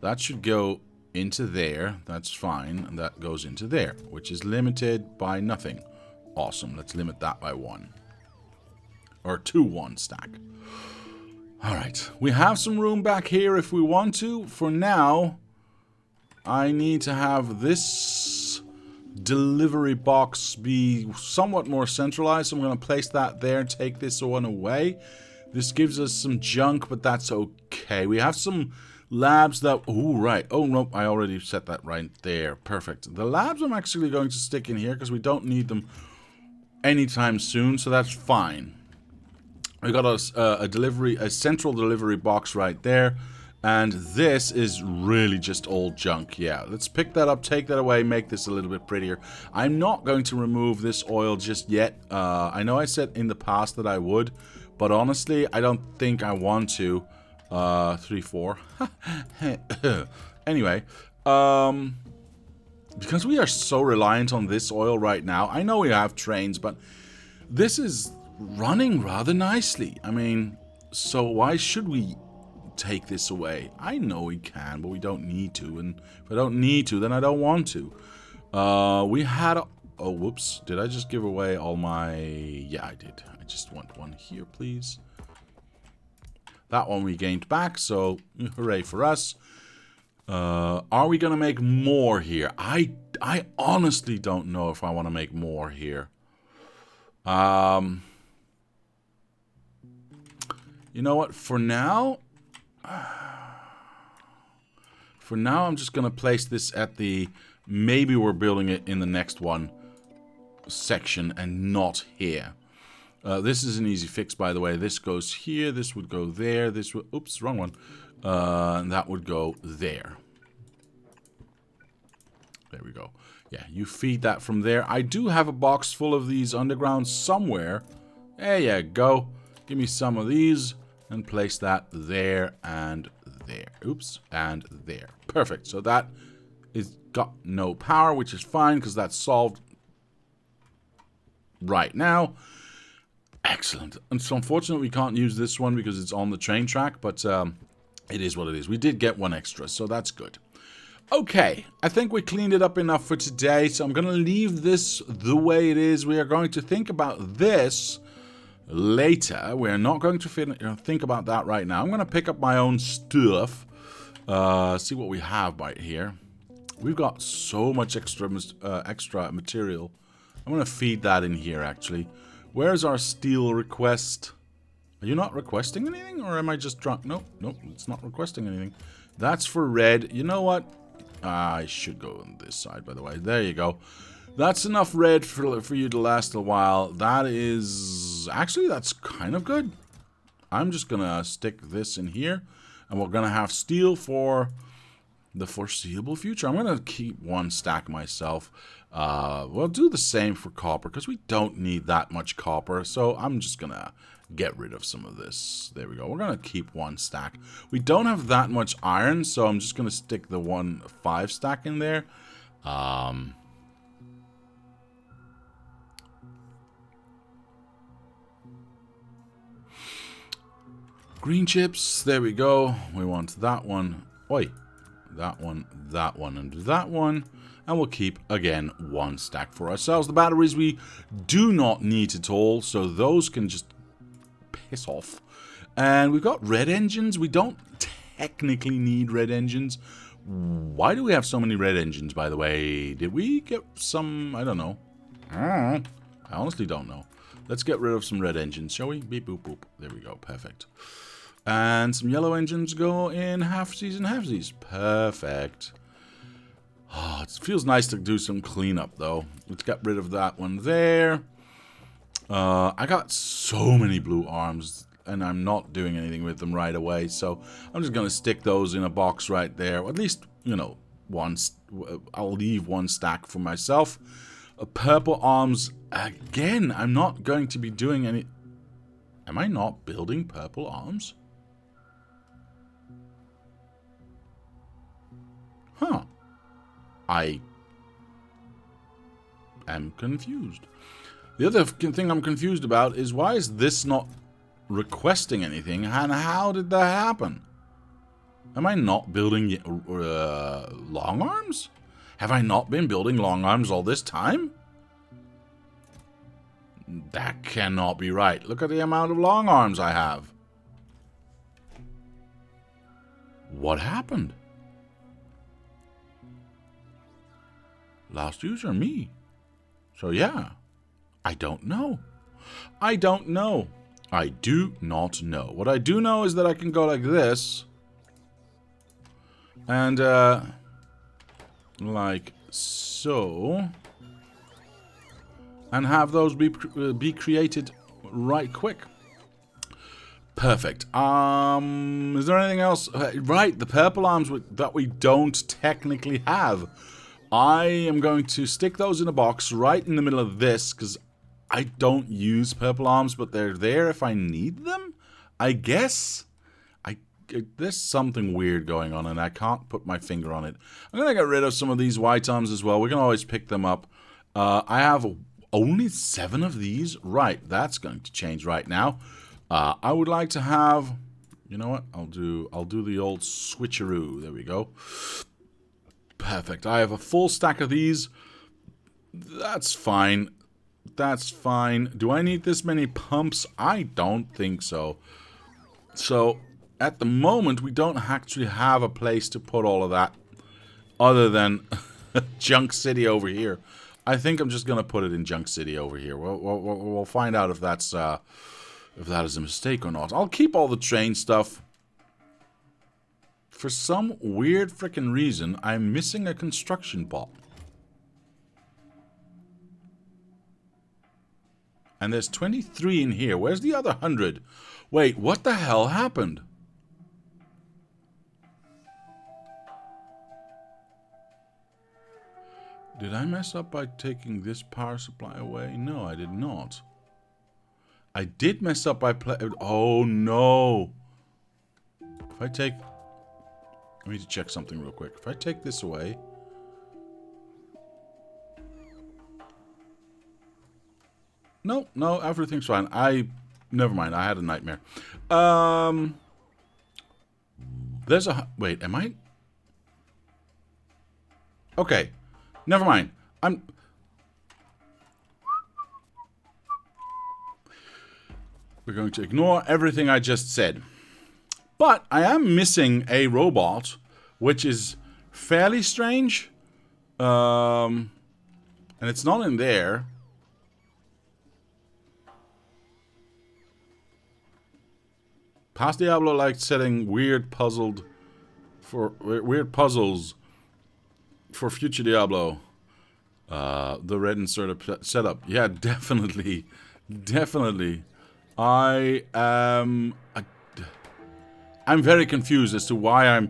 Speaker 1: That should go into there. That's fine. And that goes into there, which is limited by nothing. Awesome. Let's limit that by 1. Or 2 1 stack. Alright. We have some room back here if we want to. For now, I need to have this delivery box be somewhat more centralized. So I'm going to place that there, take this one away. This gives us some junk, but that's okay. We have some labs that... Oh, right. Oh, no, I already set that right there. Perfect. The labs I'm actually going to stick in here because we don't need them anytime soon, so that's fine. We got a central delivery box right there. And this is really just old junk. Yeah, let's pick that up, take that away, make this a little bit prettier. I'm not going to remove this oil just yet. I know I said in the past that I would, but honestly, I don't think I want to. 3, 4. Anyway, because we are so reliant on this oil right now, I know we have trains, but this is running rather nicely. I mean, so why should we take this away? I know we can, but we don't need to, and if I don't need to, then I don't want to. We had a... Oh, whoops. Did I just give away all my... Yeah, I did. I just want one here, please. That one we gained back, so hooray for us. Are we going to make more here? I honestly don't know if I want to make more here. You know what? For now, I'm just going to place this at the... Maybe we're building it in the next one section and not here. This is an easy fix, by the way. This goes here. This would go there. This would... Oops, wrong one. And that would go there. There we go. Yeah, you feed that from there. I do have a box full of these underground somewhere. There you go. Give me some of these and place that there and there. Oops, and there. Perfect. So that is got no power, which is fine because that's solved right now. Excellent. And so unfortunately we can't use this one because it's on the train track, but it is what it is. We did get one extra, so that's good. Okay, I think we cleaned it up enough for today, so I'm going to leave this the way it is. We are going to think about this later. We're not going to think about that right now. I'm going to pick up my own stuff. See what we have right here. We've got so much extra material. I'm going to feed that in here, actually. Where's our steel request? Are you not requesting anything, or am I just drunk? Nope, nope, it's not requesting anything. That's for red. You know what? I should go on this side, by the way. There you go. That's enough red for you to last a while. That is... Actually, that's kind of good. I'm just going to stick this in here. And we're going to have steel for the foreseeable future. I'm going to keep one stack myself. We'll do the same for copper because we don't need that much copper. So I'm just going to get rid of some of this. There we go. We're going to keep one stack. We don't have that much iron, so I'm just going to stick the 5 stack in there. Green chips. There we go. We want that one. Oi. That one, and that one. And we'll keep, again, 1 stack for ourselves. The batteries we do not need at all, so those can just piss off. And we've got red engines. We don't technically need red engines. Why do we have so many red engines, by the way? Did we get some... I don't know. I honestly don't know. Let's get rid of some red engines, shall we? Beep, boop, boop. There we go. Perfect. And some yellow engines go in half-sies and half-sies. Perfect. Oh, it feels nice to do some cleanup, though. Let's get rid of that one there. I got so many blue arms, and I'm not doing anything with them right away, so I'm just going to stick those in a box right there. Or at least, you know, I'll leave 1 stack for myself. Purple arms, again, I'm not going to be doing any... Am I not building purple arms? Huh. I am confused. The other thing I'm confused about is why is this not requesting anything, and how did that happen? Am I not building long arms? Have I not been building long arms all this time? That cannot be right. Look at the amount of long arms I have. What happened? Last user, me. So yeah, I don't know. I don't know. I do not know. What I do know is that I can go like this. And, like so. And have those be created right quick. Perfect. Is there anything else? Right, the purple arms that we don't technically have. I am going to stick those in a box right in the middle of this, because I don't use purple arms, but they're there if I need them, I guess. There's something weird going on, and I can't put my finger on it. I'm going to get rid of some of these white arms as well. We can always pick them up. I have only 7 of these. Right, that's going to change right now. I would like to have... You know what? I'll do the old switcheroo. There we go. Perfect. I have a full stack of these. That's fine. That's fine. Do I need this many pumps? I don't think so. So, at the moment, we don't actually have a place to put all of that other than Junk City over here. I think I'm just going to put it in Junk City over here. We'll find out if that is a mistake or not. I'll keep all the train stuff. For some weird frickin' reason, I'm missing a construction bot. And there's 23 in here. Where's the other 100? Wait, what the hell happened? Did I mess up by taking this power supply away? No, I did not. I did mess up by oh no. If I take... I need to check something real quick. If I take this away... No, no, everything's fine. Never mind, I had a nightmare. There's a... Wait, am I... Okay. Never mind. We're going to ignore everything I just said. But I am missing a robot, which is fairly strange. And it's not in there. Past Diablo liked setting weird puzzles for future Diablo. The red insert setup. Yeah, definitely. Definitely. I'm very confused as to why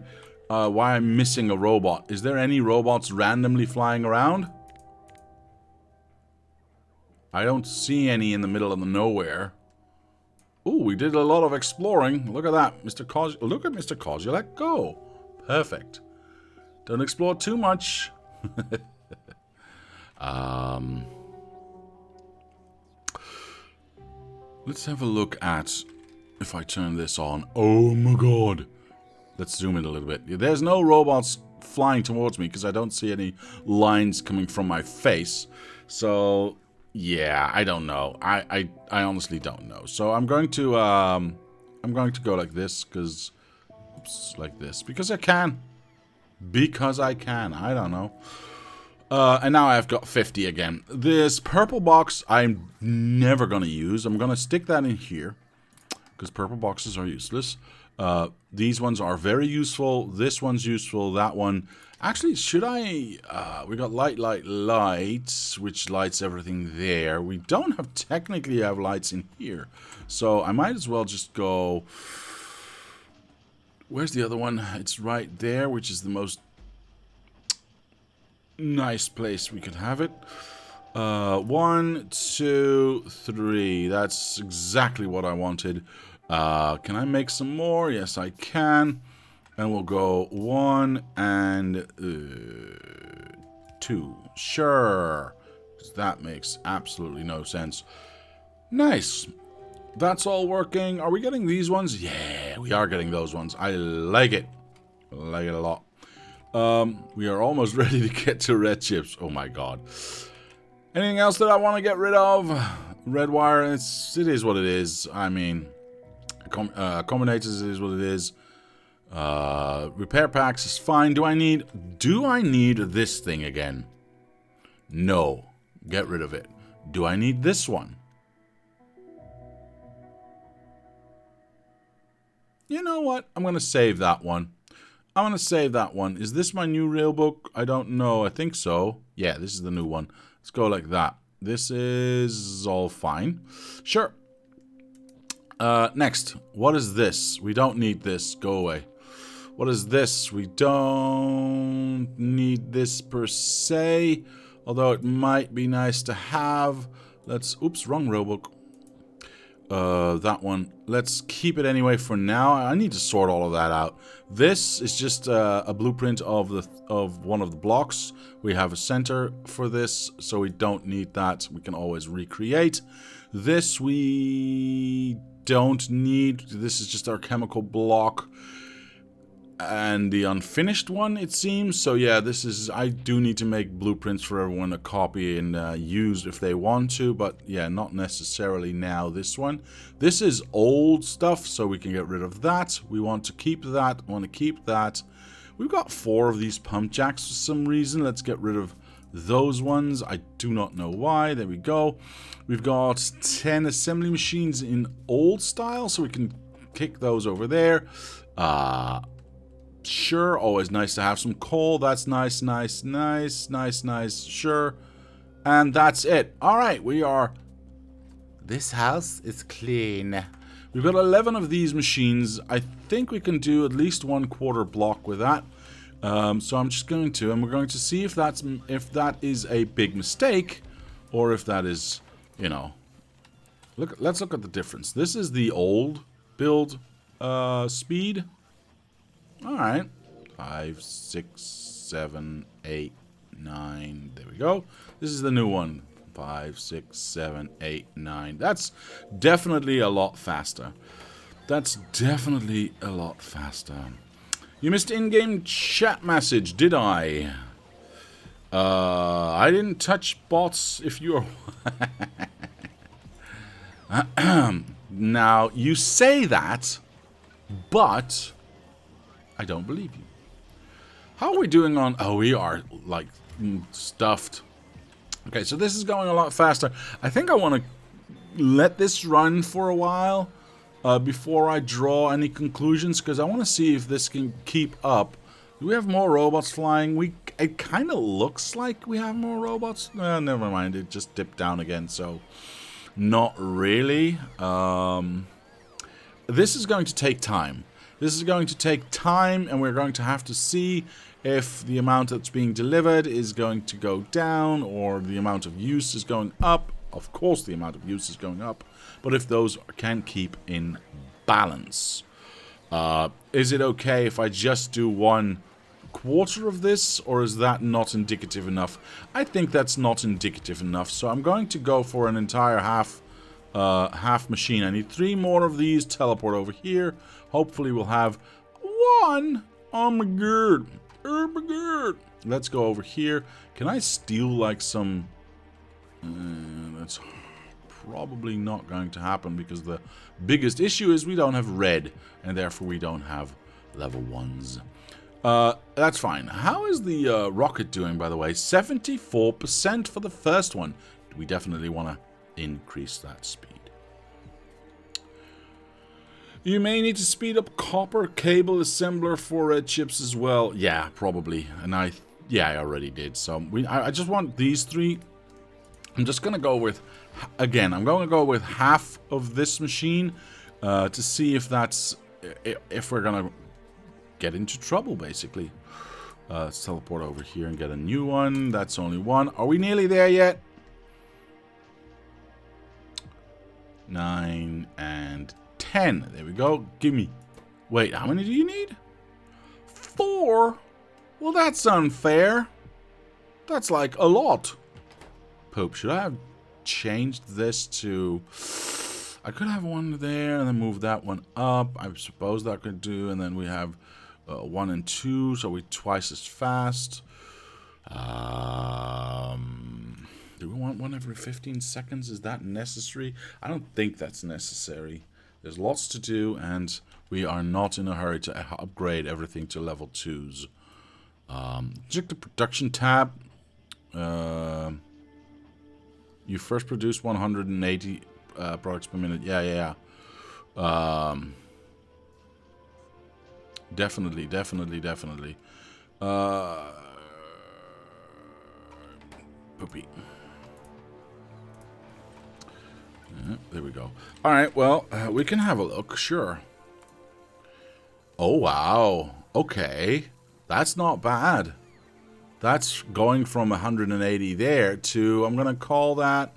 Speaker 1: I'm missing a robot. Is there any robots randomly flying around? I don't see any in the middle of the nowhere. Ooh, we did a lot of exploring. Look at that, Mr. Look at Mr. Kozulek go. Perfect. Don't explore too much. Let's have a look at if I turn this on. Oh my god. Let's zoom in a little bit. There's no robots flying towards me because I don't see any lines coming from my face. So, yeah, I don't know. I honestly don't know. So I'm going to go like this because like this because I can. Because I can. I don't know. And now I've got 50 again. This purple box I'm never going to use. I'm going to stick that in here. Because purple boxes are useless. These ones are very useful. This one's useful. That one... Actually, should I... we got lights, which lights everything there. We don't technically have lights in here. So I might as well just go... Where's the other one? It's right there, which is the most... nice place we could have it. 1, 2, 3. That's exactly what I wanted. Can I make some more? Yes, I can. And we'll go 1 and 2. Sure. That makes absolutely no sense. Nice. That's all working. Are we getting these ones? Yeah, we are getting those ones. I like it. I like it a lot. We are almost ready to get to red chips. Oh my god. Anything else that I want to get rid of? Red wire, it is what it is. I mean, combinators is what it is. Repair packs is fine. Do I need this thing again? No. Get rid of it. Do I need this one? You know what? I'm going to save that one. I'm going to save that one. Is this my new rail book? I don't know. I think so. Yeah, this is the new one. Let's go like that. This is all fine. Sure. Next. What is this? We don't need this. Go away. What is this? We don't need this per se. Although it might be nice to have. Let's... Oops, wrong rail book. That one. Let's keep it anyway for now. I need to sort all of that out. This is just a blueprint of one of the blocks. We have a center for this, so we don't need that. We can always recreate. This we don't need. This is just our chemical block. And the unfinished one, it seems. So yeah, this is... I do need to make blueprints for everyone to copy and use if they want to. But yeah, not necessarily now this one. This is old stuff, so we can get rid of that. We want to keep that. Want to keep that. We've got 4 of these pump jacks for some reason. Let's get rid of those ones. I do not know why. There we go. We've got 10 assembly machines in old style, so we can kick those over there. Sure, always nice to have some coal. That's nice, nice, nice, nice, nice. Sure. And that's it. All right, we are This house is clean. We've got 11 of these machines. I think we can do at least 1/4 block with that. So I'm just going to, and we're going to see if that is a big mistake, or if that is, you know. Let's look at the difference. This is the old build speed. All right, 5, 6, 7, 8, 9. There we go. This is the new one. 5, 6, 7, 8, 9. That's definitely a lot faster. That's definitely a lot faster. You missed in-game chat message, did I? I didn't touch bots if you're... Now, you say that, but I don't believe you. How are we doing on... Oh, we are, like, stuffed. Okay, so this is going a lot faster. I think I want to let this run for a while before I draw any conclusions, because I want to see if this can keep up. Do we have more robots flying? It kind of looks like we have more robots. Never mind, it just dipped down again, so not really. This is going to take time. This is going to take time, and we're going to have to see if the amount that's being delivered is going to go down or the amount of use is going up. Of course the amount of use is going up, but if those can keep in balance. Is it okay if I just do 1/4 of this, or is that not indicative enough? I think that's not indicative enough, so I'm going to go for an entire half machine. I need 3 more of these. Teleport over here. Hopefully we'll have 1. Oh my god. Oh my god. Let's go over here. Can I steal like some... that's probably not going to happen, because the biggest issue is we don't have red, and therefore we don't have level 1s. That's fine. How is the rocket doing, by the way? 74% for the first one. We definitely want to increase that speed. You may need to speed up copper cable assembler for chips as well. Yeah, probably. And I already did. So I just want these 3. I'm just gonna go with, again, I'm going to go with half of this machine to see if we're gonna get into trouble, basically. Let's teleport over here and get a new one. That's only 1. Are we nearly there yet? 9 and 10. There we go. Give me. Wait, how many do you need? 4? Well, that's unfair. That's like a lot. Poop. Should I have changed this to... I could have one there and then move that one up. I suppose that could do. And then we have 1 and 2, so we're twice as fast. Do we want one every 15 seconds? Is that necessary? I don't think that's necessary. There's lots to do, and we are not in a hurry to upgrade everything to level 2s. Check the production tab. You first produce 180 products per minute. Yeah. Definitely. Poopy. There we go. Alright, well, we can have a look, sure. Oh, wow. Okay. That's not bad. That's going from 180 there to, I'm going to call that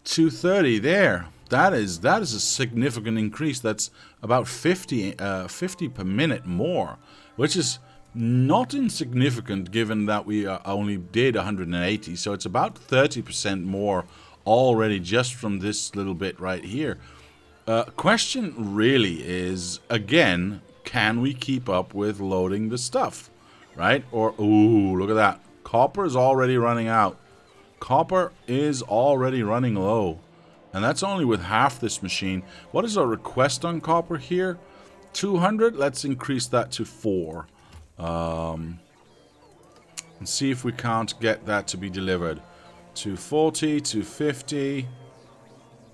Speaker 1: 230 there. That is a significant increase. That's about 50 per minute more, which is not insignificant given that we only did 180. So it's about 30% more already just from this little bit right here. Question really is, again, can we keep up with loading the stuff? Right? Or, ooh, look at that. Copper is already running out. Copper is already running low. And that's only with half this machine. What is our request on copper here? 200? Let's increase that to 4. And see if we can't get that to be delivered. 240, 250,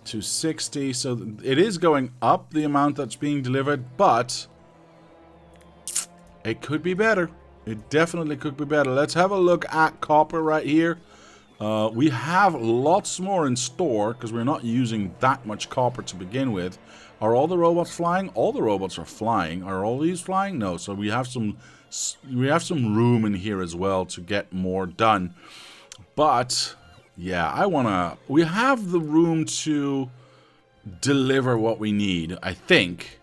Speaker 1: 260. So it is going up, the amount that's being delivered, but it could be better. It definitely could be better. Let's have a look at copper right here. We have lots more in store because we're not using that much copper to begin with. Are all the robots flying? All the robots are flying. Are all these flying? No. So we have some room in here as well to get more done. But yeah, we have the room to deliver what we need, I think.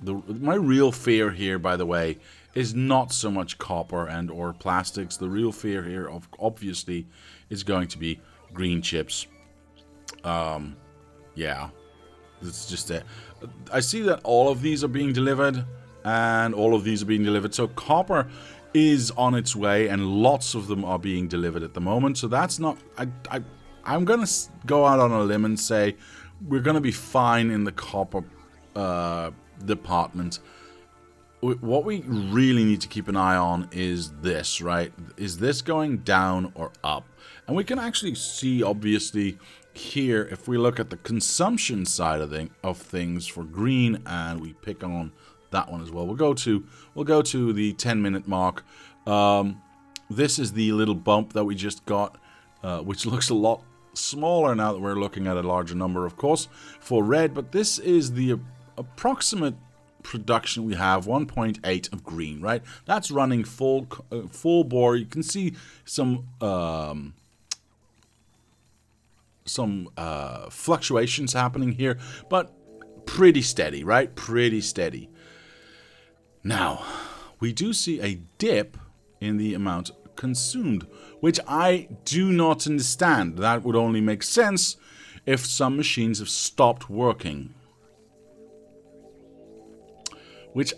Speaker 1: My real fear here, by the way, is not so much copper and or plastics. The real fear here, obviously, is going to be green chips. Yeah, that's just it. I see that all of these are being delivered, and all of these are being delivered. So copper is on its way, and lots of them are being delivered at the moment. So that's not... I'm going to go out on a limb and say we're going to be fine in the copper department. What we really need to keep an eye on is this, right? Is this going down or up? And we can actually see, obviously, here, if we look at the consumption side of things for green, and we pick on that one as well. We'll go to the 10-minute mark. This is the little bump that we just got, which looks a lot smaller now that we're looking at a larger number, of course, for red. But this is the approximate production we have, 1.8 of green, right? That's running full bore. You can see some fluctuations happening here, but pretty steady, right? Pretty steady. Now, we do see a dip in the amount consumed, which I do not understand. That would only make sense if some machines have stopped working. Which,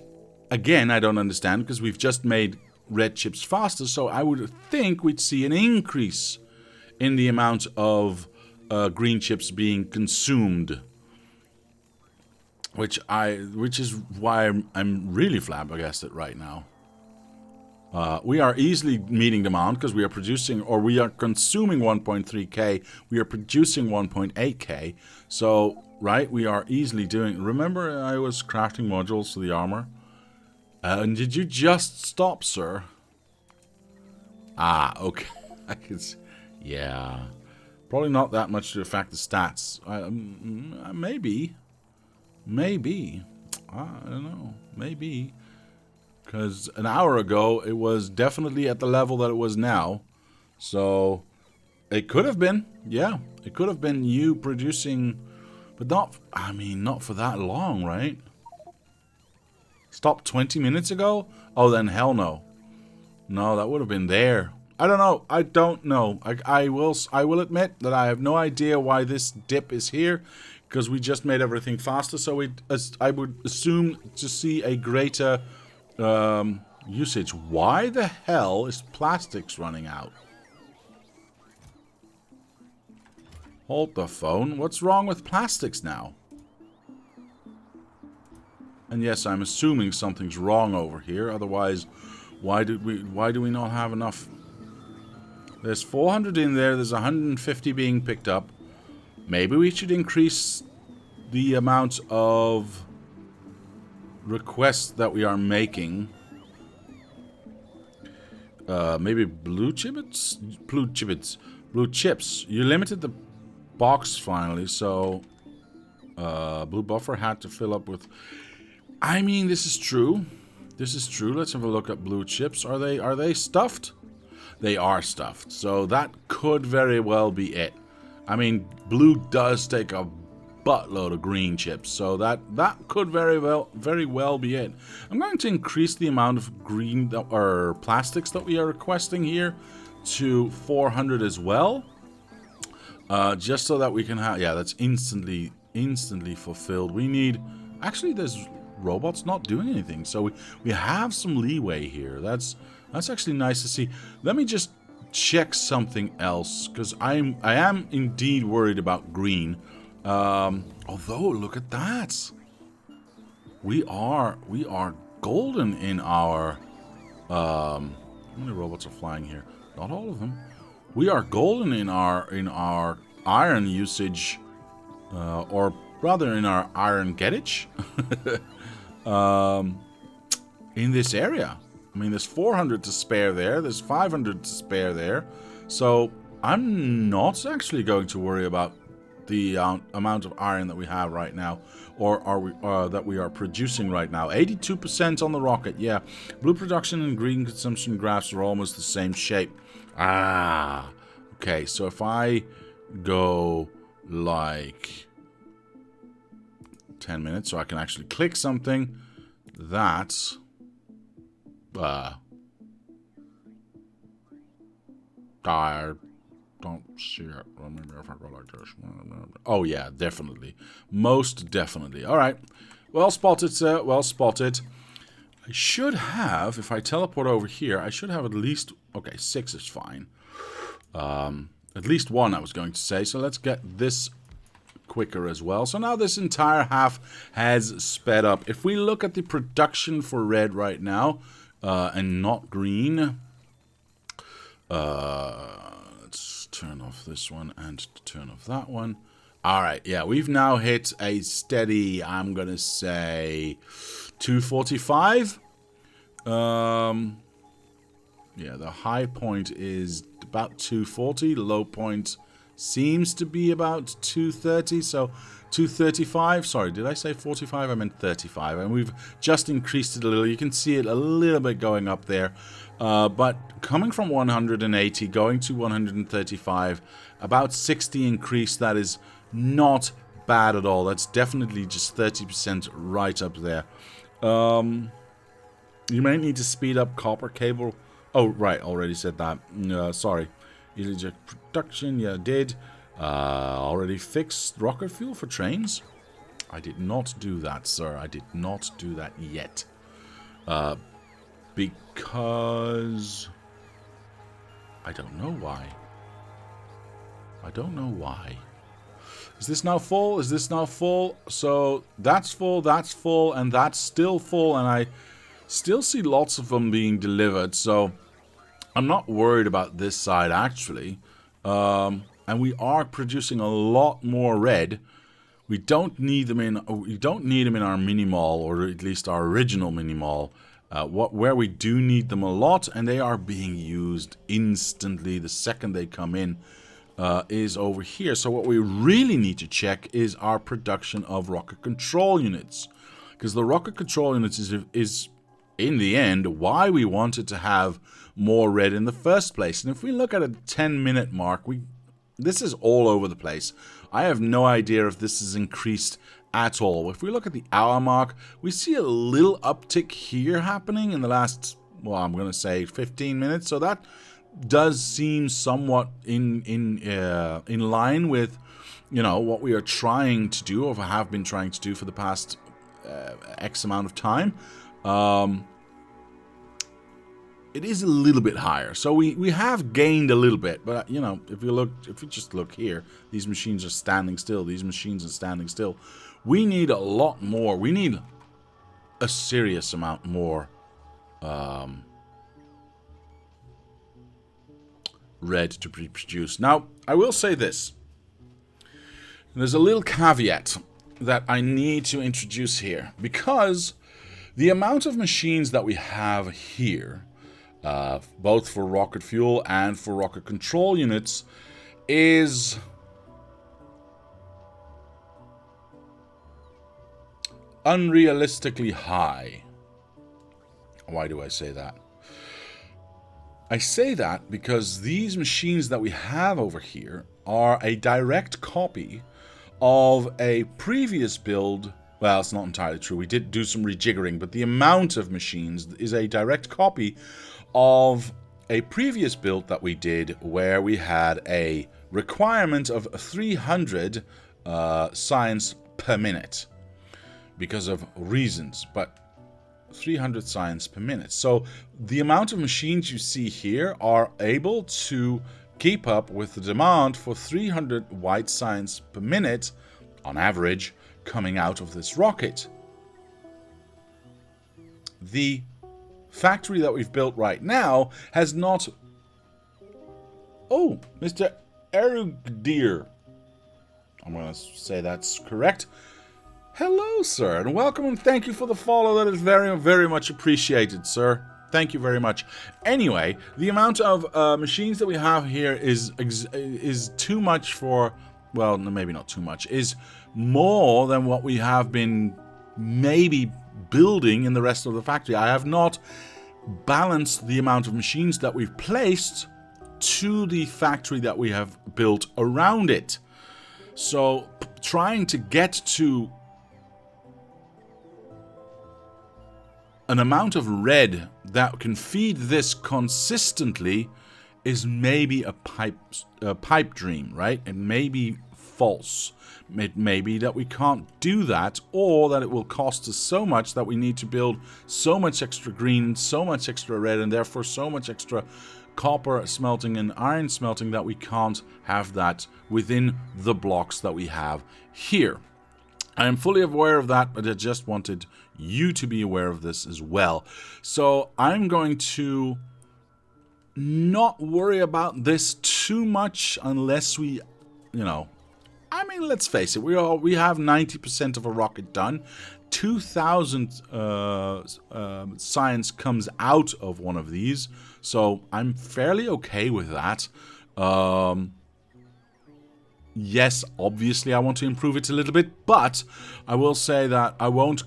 Speaker 1: again, I don't understand, because we've just made red chips faster, so I would think we'd see an increase in the amount of green chips being consumed. Which is why I'm really flabbergasted right now. We are easily meeting demand because we are producing, or we are consuming 1.3k. We are producing 1.8k. So, right, we are easily doing... Remember I was crafting modules for the armor? And did you just stop, sir? Ah, okay. I can see. Yeah. Probably not that much to affect the stats. Maybe. Maybe. I don't know. Maybe. Because an hour ago, it was definitely at the level that it was now. So, it could have been. Yeah. It could have been you producing... But not... I mean, not for that long, right? Stopped 20 minutes ago? Oh, then hell no. No, that would have been there. I don't know. I don't know. I will admit that I have no idea why this dip is here. Because we just made everything faster. So I would assume to see a greater... usage. Why the hell is plastics running out? Hold the phone. What's wrong with plastics now? And yes, I'm assuming something's wrong over here. Otherwise, why do we not have enough? There's 400 in there. There's 150 being picked up. Maybe we should increase the amount of requests that we are making. Maybe blue chips. You limited the box finally, so blue buffer had to fill up with... I mean, this is true. This is true. Let's have a look at blue chips. Are they stuffed? They are stuffed. So that could very well be it. I mean, blue does take a buttload of green chips, so that could very well be it. I'm going to increase the amount of green or plastics that we are requesting here to 400 as well, just so that we can have... Yeah, that's instantly fulfilled. We need... Actually, there's robots not doing anything, so we have some leeway here. That's actually nice to see. Let me just check something else, because I am indeed worried about green. Although, look at that. We are golden in our... how many robots are flying here? Not all of them. We are golden in our iron usage, or rather in our iron gettage. In this area. I mean, there's 400 to spare there. There's 500 to spare there. So I'm not actually going to worry about the amount of iron that we have right now, or are we that we are producing right now. 82% on the rocket. Yeah, blue production and green consumption graphs are almost the same shape. Ah, okay. So if I go like 10 minutes, so I can actually click something, that's I don't see it. Maybe if I go like this. Oh yeah, definitely. Most definitely. Alright. Well spotted, sir. Well spotted. I should have, if I teleport over here, I should have at least... Okay, 6 is fine. At least 1, I was going to say. So let's get this quicker as well. So now this entire half has sped up. If we look at the production for red right now, and not green... let's turn off this one and turn off that one. Alright, yeah, we've now hit a steady, I'm gonna say, 245. Yeah, the high point is about 240. The low point seems to be about 230, so 235. Sorry, did I say 45? I meant 35. And we've just increased it a little. You can see it a little bit going up there. But coming from 180, going to 135, about 60 increase, that is not bad at all. That's definitely just 30% right up there. You may need to speed up copper cable. Oh, right, already said that. Sorry. Eject production, yeah, did. Already fixed rocket fuel for trains. I did not do that, sir. I did not do that yet. Because... I don't know why. I don't know why. Is this now full? Is this now full? So, that's full, and that's still full, and I still see lots of them being delivered, so I'm not worried about this side, actually. And we are producing a lot more red. We don't need them in our mini mall, or at least our original mini mall. Where we do need them a lot, and they are being used instantly the second they come in, is over here. So what we really need to check is our production of rocket control units, because the rocket control units is in the end why we wanted to have more red in the first place. And if we look at a 10-minute mark, this is all over the place. I have no idea if this is increased at all. If we look at the hour mark, we see a little uptick here happening in the last, well, I'm going to say 15 minutes. So that does seem somewhat in line with, you know, what we are trying to do, or have been trying to do for the past X amount of time. It is a little bit higher, so we have gained a little bit, but you know, if you just look here, these machines are standing still. These machines are standing still. We need a lot more. We need a serious amount more red to be produced. Now, I will say this. There's a little caveat that I need to introduce here, because the amount of machines that we have here, both for rocket fuel and for rocket control units, is unrealistically high. Why do I say that? I say that because these machines that we have over here are a direct copy of a previous build. Well, it's not entirely true. We did do some rejiggering, but the amount of machines is a direct copy of a previous build that we did, where we had a requirement of 300 science per minute because of reasons, but 300 science per minute. So the amount of machines you see here are able to keep up with the demand for 300 white science per minute on average coming out of this rocket. The factory that we've built right now has not... Oh, Mr. Erugdir. I'm going to say that's correct. Hello, sir, and welcome, and thank you for the follow. That is very, very much appreciated, sir. Thank you very much. Anyway, the amount of machines that we have here is too much for... Well, maybe not too much. Is more than what we have been maybe building in the rest of the factory. I have not balanced the amount of machines that we've placed to the factory that we have built around it. So, trying to get to an amount of red that can feed this consistently is maybe a pipe dream, right? It may be false. It may be that we can't do that, or that it will cost us so much that we need to build so much extra green, so much extra red, and therefore so much extra copper smelting and iron smelting that we can't have that within the blocks that we have here. I am fully aware of that, but I just wanted you to be aware of this as well. So I'm going to not worry about this too much unless we, you know, I mean, let's face it, we have 90% of a rocket done. 2,000 science comes out of one of these, so I'm fairly okay with that. Yes, obviously I want to improve it a little bit, but I will say that I won't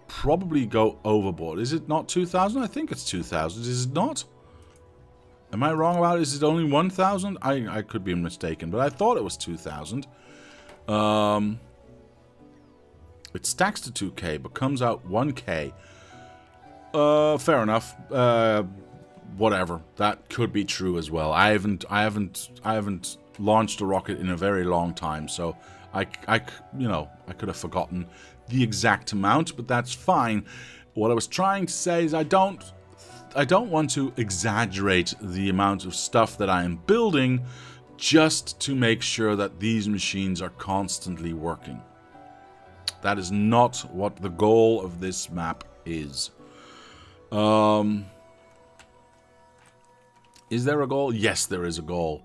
Speaker 1: probably go overboard. Is it not 2,000? I think it's 2,000. Is it not? Am I wrong about it? Is it only 1,000? I could be mistaken, but I thought it was 2,000. It stacks to 2k, but comes out 1k. Fair enough. Whatever. That could be true as well. I haven't launched a rocket in a very long time, so I could have forgotten the exact amount, but that's fine. What I was trying to say is I don't want to exaggerate the amount of stuff that I am building just to make sure that these machines are constantly working. That is not what the goal of this map is. Is there a goal? Yes, there is a goal.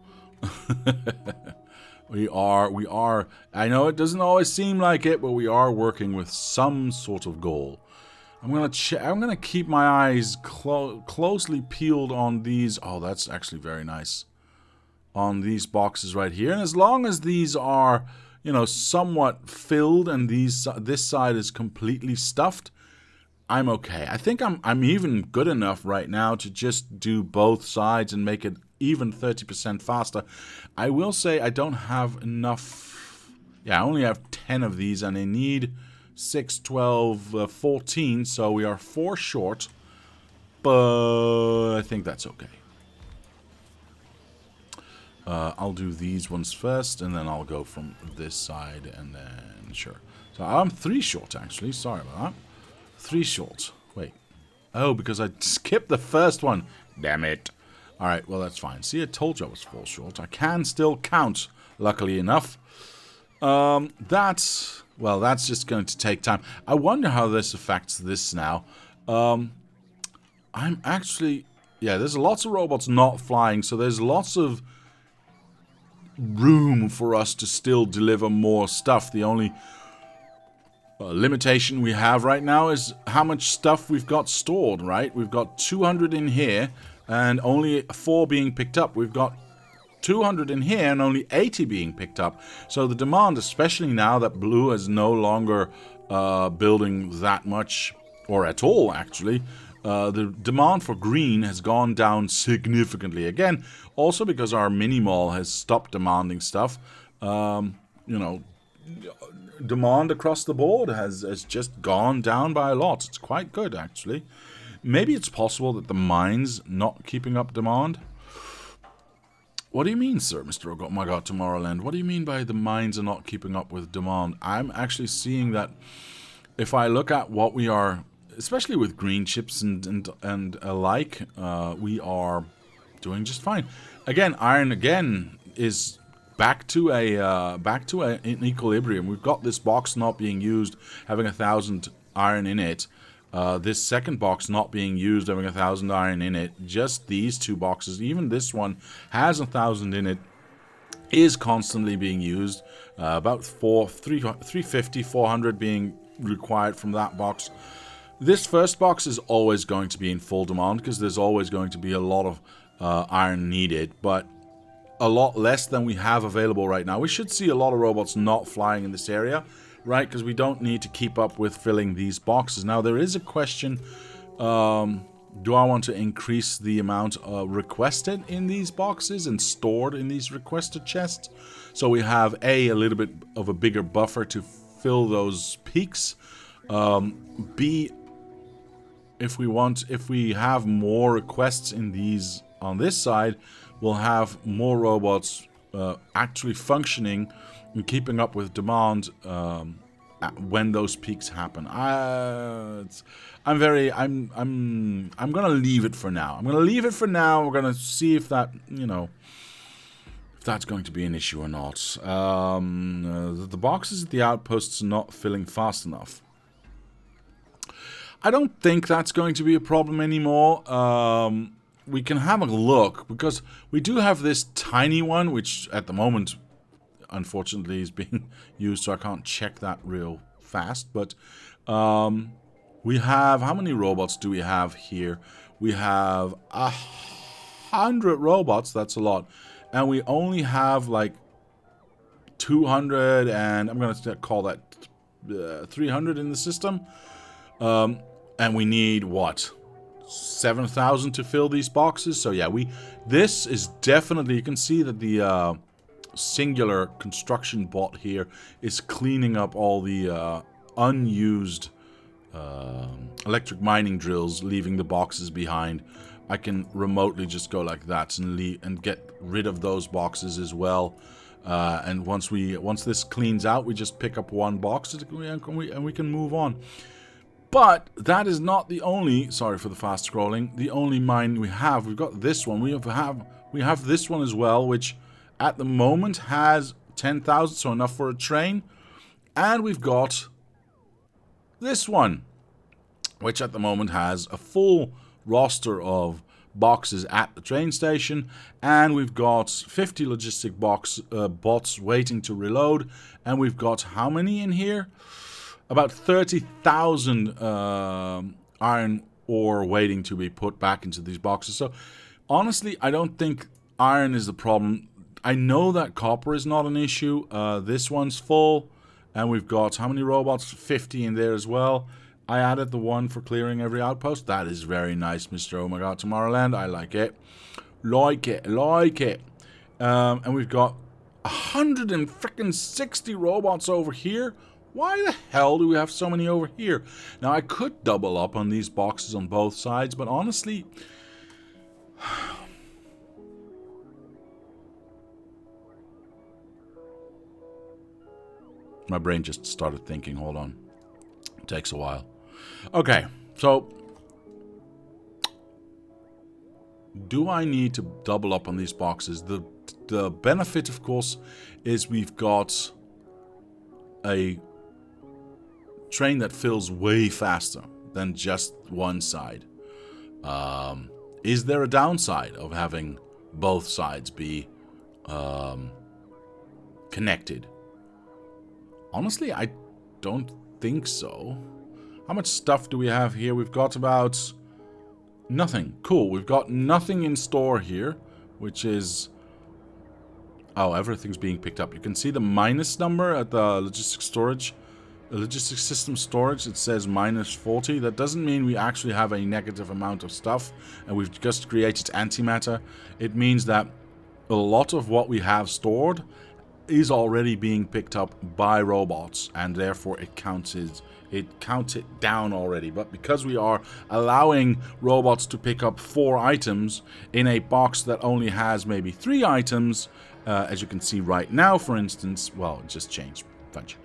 Speaker 1: We are. I know it doesn't always seem like it, but we are working with some sort of goal. I'm gonna keep my eyes closely peeled on these. Oh, that's actually very nice. On these boxes right here, and as long as these are, you know, somewhat filled, and this side is completely stuffed, I'm okay. I think I'm even good enough right now to just do both sides and make it even 30% faster. I will say I don't have enough. Yeah, I only have 10 of these, and I need 6, 12, 14, so we are 4 short, but I think that's okay. I'll do these ones first, and then I'll go from this side, and then sure. So I'm 3 short, actually. Sorry about that. 3 short. Wait. Oh, because I skipped the first one. Damn it. Alright, well, that's fine. See, I told you I was 4 short. I can still count, luckily enough. That's just going to take time. I wonder how this affects this now. I'm actually... Yeah, there's lots of robots not flying, so there's lots of room for us to still deliver more stuff. The only limitation we have right now is how much stuff we've got stored, right? We've got 200 in here, and only 4 being picked up. We've got 200 in here and only 80 being picked up. So the demand, especially now that blue is no longer building that much, or at all actually, the demand for green has gone down significantly. Again, also because our mini-mall has stopped demanding stuff. You know, demand across the board has just gone down by a lot. It's quite good, actually. Maybe it's possible that the mine's not keeping up demand. What do you mean, sir, Mr. Oh my god, Tomorrowland? What do you mean by the mines are not keeping up with demand? I'm actually seeing that if I look at what we are, especially with green chips and alike, we are doing just fine. Again, iron again is back to an equilibrium. We've got this box not being used, having 1,000 iron in it. This second box not being used, having 1,000 iron in it. Just these 2 boxes, even this one has 1,000 in it, is constantly being used. About 350, 400 being required from that box. This first box is always going to be in full demand because there's always going to be a lot of iron needed, but a lot less than we have available right now. We should see a lot of robots not flying in this area, right? Because we don't need to keep up with filling these boxes. Now, there is a question, do I want to increase the amount requested in these boxes and stored in these requested chests? So we have a little bit of a bigger buffer to fill those peaks. B, if we have more requests in these on this side, we'll have more robots actually functioning and keeping up with demand when those peaks happen. I'm gonna leave it for now. We're gonna see if that, if that's going to be an issue or not. The boxes at the outposts are not filling fast enough. I don't think that's going to be a problem anymore. We can have a look, because we do have this tiny one, which at the moment, unfortunately, is being used, so I can't check that real fast. But we have, how many robots do we have here? We have 100 robots, that's a lot. And we only have like 200, and I'm going to call that 300 in the system. And we need, what, 7,000 to fill these boxes? So yeah, this is definitely, you can see that the singular construction bot here is cleaning up all the unused electric mining drills, leaving the boxes behind. I can remotely just go like that and get rid of those boxes as well. And once this cleans out, we just pick up one box and we can move on. But that is not the only, sorry for the fast scrolling, the only mine we have. We've got this one. We have this one as well, which at the moment has 10,000, so enough for a train. And we've got this one, which at the moment has a full roster of boxes at the train station. And we've got 50 logistic bots waiting to reload. And we've got how many in here? About 30,000 iron ore waiting to be put back into these boxes. So, honestly, I don't think iron is the problem. I know that copper is not an issue. This one's full. And we've got how many robots? 50 in there as well. I added the one for clearing every outpost. That is very nice, Mr. Oh My God Tomorrowland. I like it. Like it. And we've got 160 robots over here. Why the hell do we have so many over here? Now, I could double up on these boxes on both sides, but honestly, my brain just started thinking. Hold on. It takes a while. Okay, so do I need to double up on these boxes? The benefit, of course, is we've got a train that fills way faster than just one side. Is there a downside of having both sides be connected? Honestly, I don't think so. How much stuff do we have here? We've got about nothing. Cool. We've got nothing in store here, which is... Oh, everything's being picked up. You can see the minus number at the logistics storage. The logistics system storage, it says minus 40. That doesn't mean we actually have a negative amount of stuff and we've just created antimatter. It means that a lot of what we have stored is already being picked up by robots, and therefore it counted down already. But because we are allowing robots to pick up 4 items in a box that only has maybe 3 items, as you can see right now, for instance, well, it just changed. Fudge.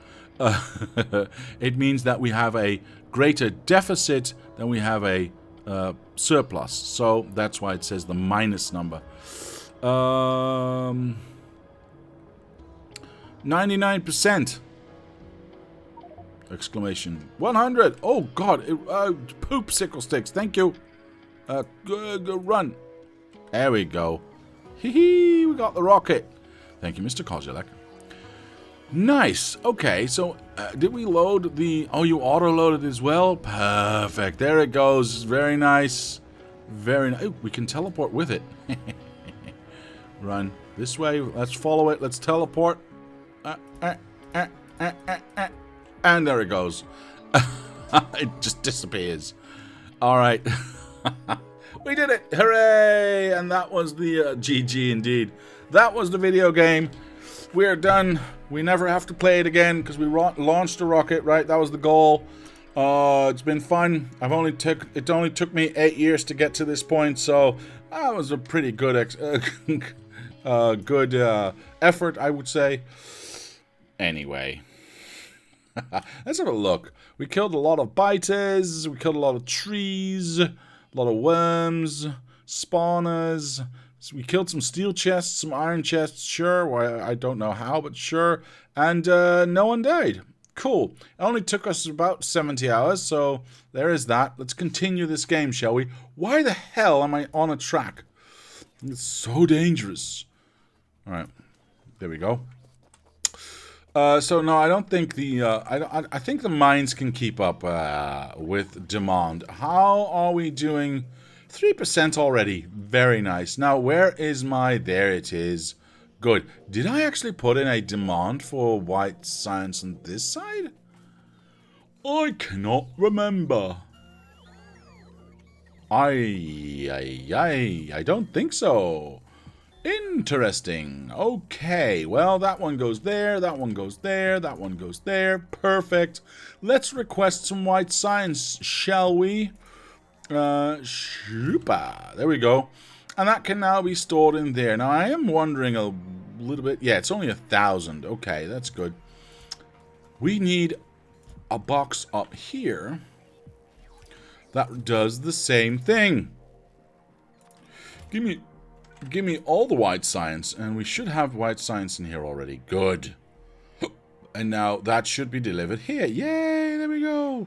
Speaker 1: It means that we have a greater deficit than we have a surplus. So that's why it says the minus number. 99%! Exclamation. 100! Oh god! Poop sickle sticks, thank you! Go run! There we go. Hee hee! We got the rocket! Thank you, Mr. Kozilek. Nice! Okay, so Did we load the... Oh, you auto-loaded as well? Perfect. There it goes. Very nice. Very nice. We can teleport with it. Run this way. Let's follow it. Let's teleport. And there it goes. It just disappears. Alright. We did it. Hooray! And that was the GG indeed. That was the video game. We're done. We never have to play it again because we launched a rocket, right? That was the goal. It's been fun. It only took me 8 years to get to this point, so that was a pretty good effort, I would say. Anyway, let's have a look. We killed a lot of biters. We killed a lot of trees, a lot of worms, spawners. So we killed some steel chests, some iron chests, sure. Why, I don't know how, but sure. And no one died. Cool. It only took us about 70 hours, so there is that. Let's continue this game, shall we? Why the hell am I on a track? It's so dangerous. Alright. There we go. So no, I don't think the... I think the mines can keep up with demand. How are we doing... 3% already. Very nice. Now, where is my... There it is. Good. Did I actually put in a demand for white science on this side? I cannot remember. I don't think so. Interesting. Okay. Well, that one goes there. That one goes there. That one goes there. Perfect. Let's request some white science, shall we? Shoopa. There we go. And that can now be stored in there. Now, I am wondering a little bit. Yeah, it's only 1,000. Okay, that's good. We need a box up here that does the same thing. Give me all the white science, and we should have white science in here already. Good. And now that should be delivered here. Yay, there we go.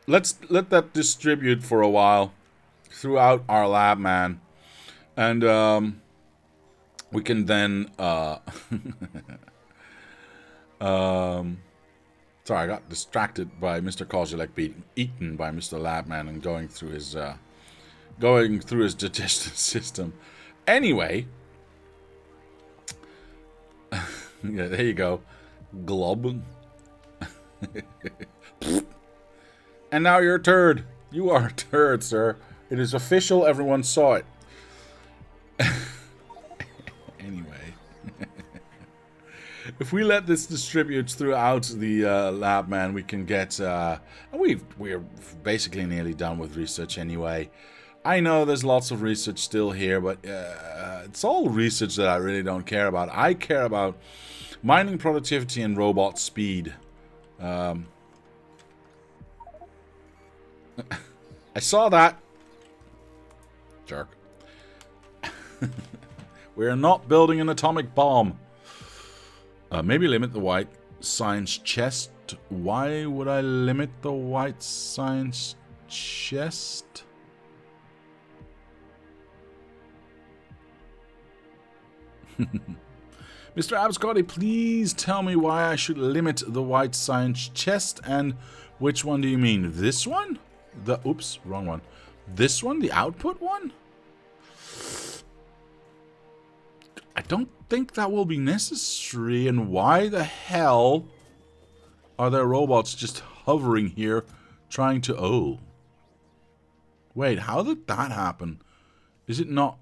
Speaker 1: Let that distribute for a while throughout our lab, man. And we can then sorry, I got distracted by Mr. Kozilek being eaten by Mr. Labman and going through his digestive system. Anyway, yeah, there you go, glob. And now you're a turd. You are a turd, sir. It is official. Everyone saw it. Anyway. If we let this distribute throughout the lab, man, we can get... we're basically nearly done with research anyway. I know there's lots of research still here, but it's all research that I really don't care about. I care about mining productivity and robot speed. I saw that. Jerk. We're not building an atomic bomb. Maybe limit the white science chest. Why would I limit the white science chest? Mr. Abscotty, please tell me why I should limit the white science chest, and which one do you mean? This one? Oops, wrong one. This one? The output one? I don't think that will be necessary, and why the hell are there robots just hovering here trying to... Oh. Wait, how did that happen? Is it not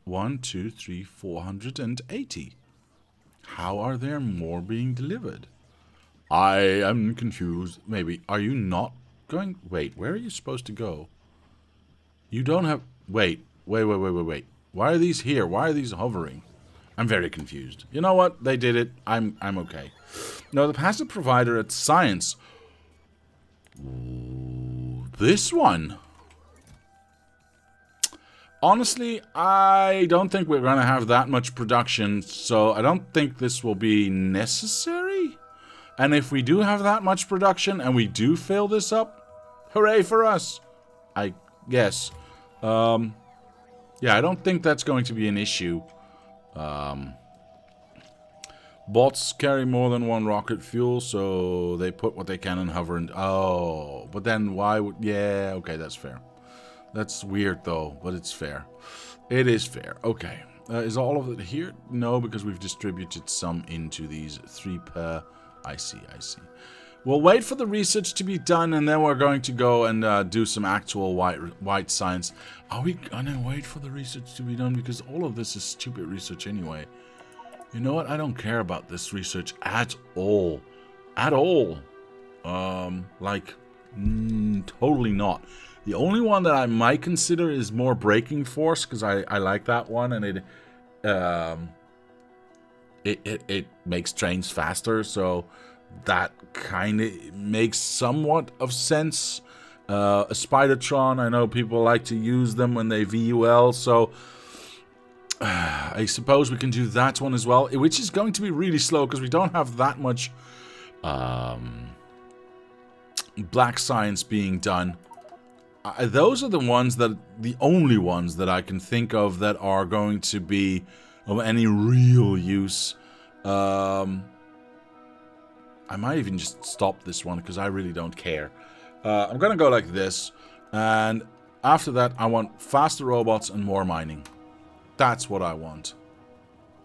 Speaker 1: 1, 2, 3, 480? How are there more being delivered? I am confused. Maybe. Are you not going... Wait, where are you supposed to go? You don't have... Wait. Why are these here? Why are these hovering? I'm very confused. You know what? They did it. I'm okay. No, the passive provider at science. Ooh, this one. Honestly, I don't think we're going to have that much production, so I don't think this will be necessary. And if we do have that much production and we do fill this up, hooray for us, I guess. Yeah, I don't think that's going to be an issue. Bots carry more than one rocket fuel, so they put what they can in hover and... Oh, but then why would... Yeah, okay, that's fair. That's weird, though, but it's fair. It is fair. Okay. Is all of it here? No, because we've distributed some into these 3 per... I see, I see. We'll wait for the research to be done, and then we're going to go and do some actual white science. Are we gonna wait for the research to be done? Because all of this is stupid research anyway. You know what? I don't care about this research at all. At all. Totally not. The only one that I might consider is more braking force, because I like that one, and it makes trains faster, so that kind of makes somewhat of sense. A Spidertron, I know people like to use them when they VUL, so I suppose we can do that one as well, which is going to be really slow because we don't have that much black science being done. Those are the only ones that I can think of that are going to be of any real use. I might even just stop this one because I really don't care. I'm gonna go like this, and after that I want faster robots and more mining. That's what I want.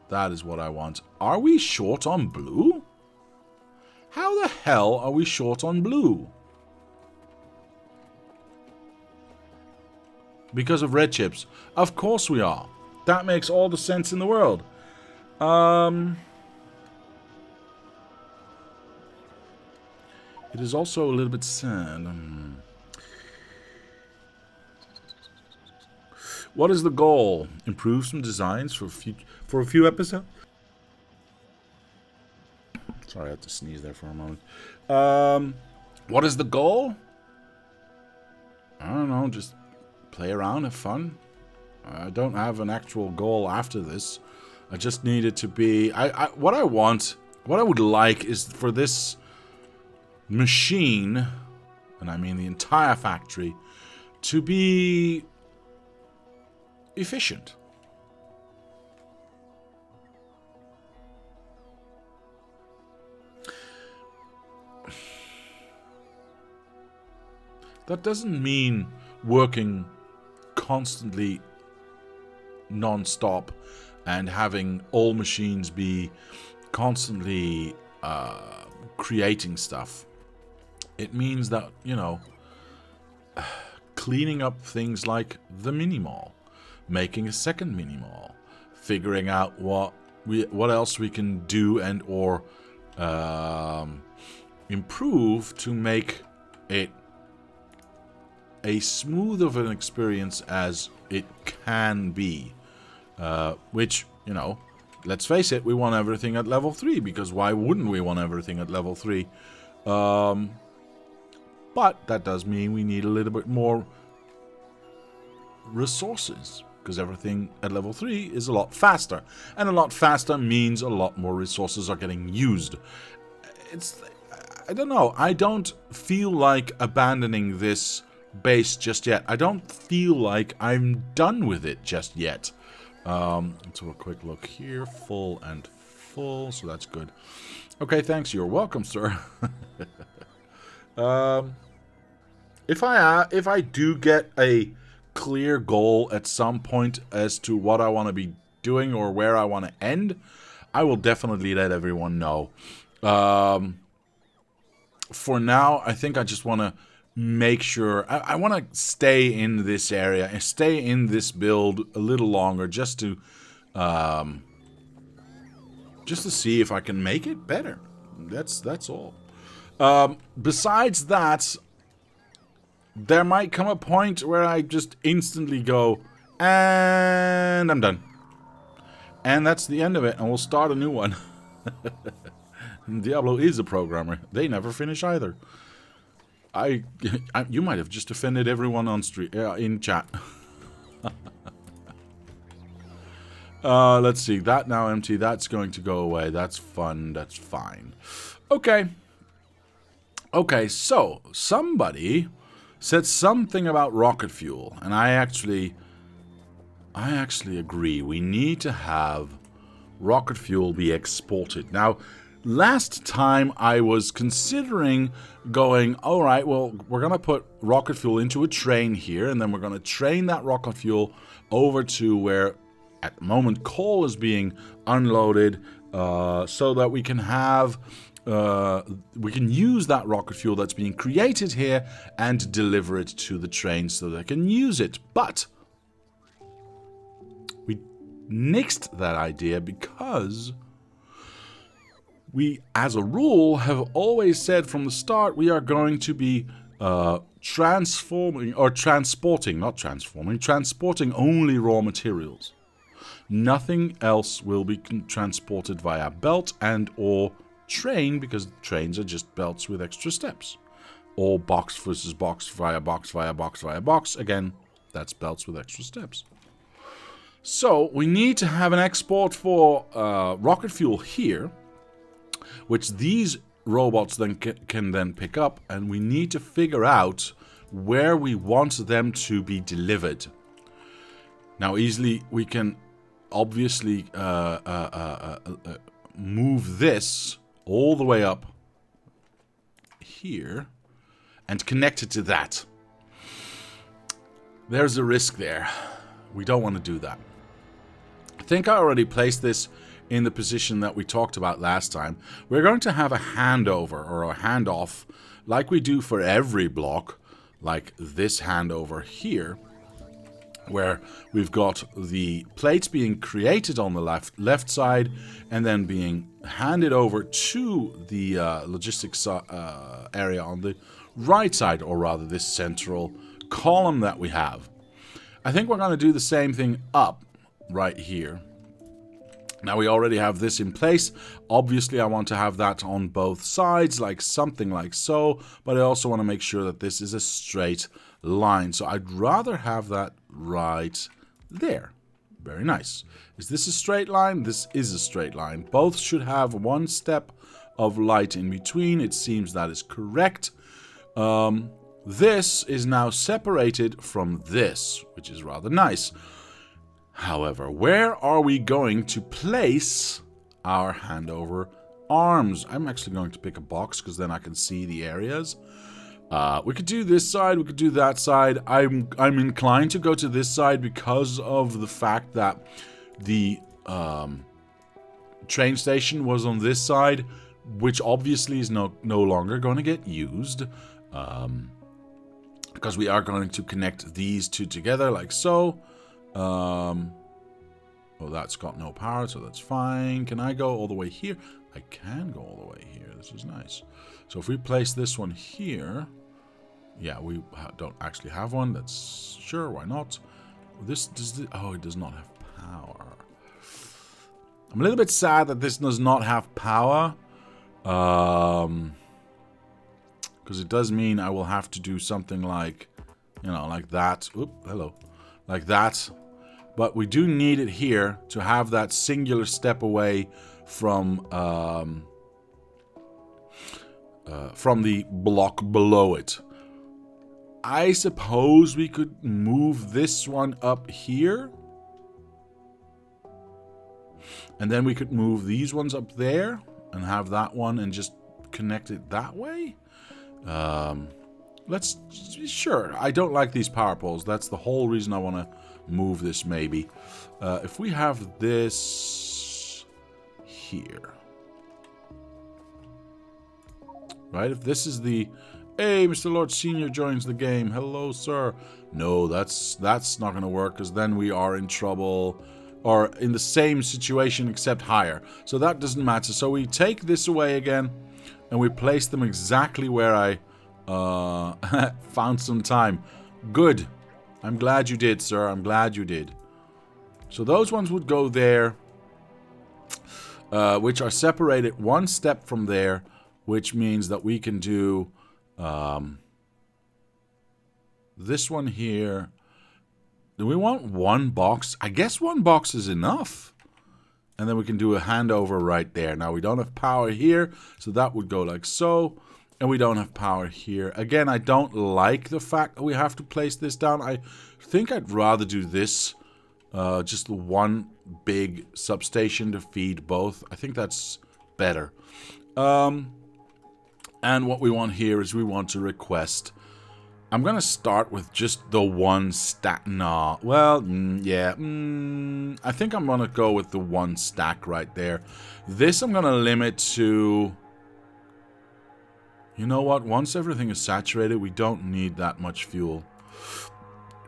Speaker 1: That is what I want. Are we short on blue? How the hell are we short on blue? Because of red chips. Of course we are. That makes all the sense in the world. It is also a little bit sad. What is the goal? Improve some designs for a few episodes? Sorry, I had to sneeze there for a moment. What is the goal? I don't know, just play around, have fun. I don't have an actual goal after this. I just need it to be... what I would like is for this machine, and I mean the entire factory, to be efficient. That doesn't mean working constantly non-stop and having all machines be constantly creating stuff. It means that, you know, cleaning up things like the mini-mall, making a second mini-mall, figuring out what else we can do and or improve to make it a smooth of an experience as it can be. Which, you know, let's face it, we want everything at level 3, because why wouldn't we want everything at level 3? But that does mean we need a little bit more resources, because everything at level 3 is a lot faster. And a lot faster means a lot more resources are getting used. I don't know, I don't feel like abandoning this base just yet. I don't feel like I'm done with it just yet. Let's have a quick look here. Full and full, so that's good. Okay, thanks. You're welcome, sir. If I do get a clear goal at some point as to what I want to be doing or where I want to end, I will definitely let everyone know. For now, I think I just want to make sure... I want to stay in this area and stay in this build a little longer just to see if I can make it better. That's all. Besides that, there might come a point where I just instantly go, and I'm done. And that's the end of it, and we'll start a new one. Diablo is a programmer. They never finish either. You might have just offended everyone on in chat. Let's see. That now empty. That's going to go away. That's fun. That's fine. Okay. Okay, so somebody said something about rocket fuel, and I actually agree. We need to have rocket fuel be exported. Now, last time I was considering going, all right, well, we're going to put rocket fuel into a train here, and then we're going to train that rocket fuel over to where, at the moment, coal is being unloaded, so that we can have... we can use that rocket fuel that's being created here and deliver it to the train so they can use it. But we nixed that idea because we, as a rule, have always said from the start we are going to be transporting only raw materials. Nothing else will be transported via belt and or train, because trains are just belts with extra steps. Or box versus box via box via box via box. Again, that's belts with extra steps. So we need to have an export for rocket fuel here, which these robots then can then pick up, and we need to figure out where we want them to be delivered. Now, easily we can obviously move this all the way up here and connect it to that. There's a risk there. We don't want to do that. I think I already placed this in the position that we talked about last time. We're going to have a handover or a handoff like we do for every block, like this handover here, where we've got the plates being created on the left side and then being handed over to the logistics area on the right side, or rather this central column that we have. I think we're going to do the same thing up right here. Now we already have this in place. Obviously I want to have that on both sides, like something like so, but I also want to make sure that this is a straight line. So I'd rather have that right there. Very nice. Is this a straight line? This is a straight line. Both should have one step of light in between. It seems that is correct. This is now separated from this, which is rather nice. However, where are we going to place our handover arms? I'm actually going to pick a box because then I can see the areas. We could do this side, we could do that side. I'm inclined to go to this side because of the fact that the train station was on this side, which obviously is no longer going to get used. Because we are going to connect these two together like so. Well, that's got no power, so that's fine. Can I go all the way here? I can go all the way here. This is nice. So if we place this one here... Yeah, we don't actually have one. That's... Sure, why not? Oh, it does not have power. I'm a little bit sad that this does not have power. Because it does mean I will have to do something like... You know, like that. Oop, hello. Like that. But we do need it here to have that singular step away from the block below it. I suppose we could move this one up here. And then we could move these ones up there and have that one and just connect it that way. Sure, I don't like these power poles. That's the whole reason I want to move this maybe. If we have this here. Right, if this is the... Hey, Mr. Lord Senior joins the game. Hello, sir. No, that's not going to work, because then we are in trouble, or in the same situation except higher. So that doesn't matter. So we take this away again, and we place them exactly where I found some time. Good. I'm glad you did, sir. I'm glad you did. So those ones would go there, which are separated one step from there, which means that we can do... this one here. Do we want one box? I guess one box is enough. And then we can do a handover right there. Now we don't have power here, so that would go like so. And we don't have power here. Again, I don't like the fact that we have to place this down. I think I'd rather do this Just the one big substation to feed both. I think that's better. And what we want here is we want to request... I'm going to start with just the one stack. Nah, well, yeah. I think I'm going to go with the one stack right there. This I'm going to limit to... You know what? Once everything is saturated, we don't need that much fuel.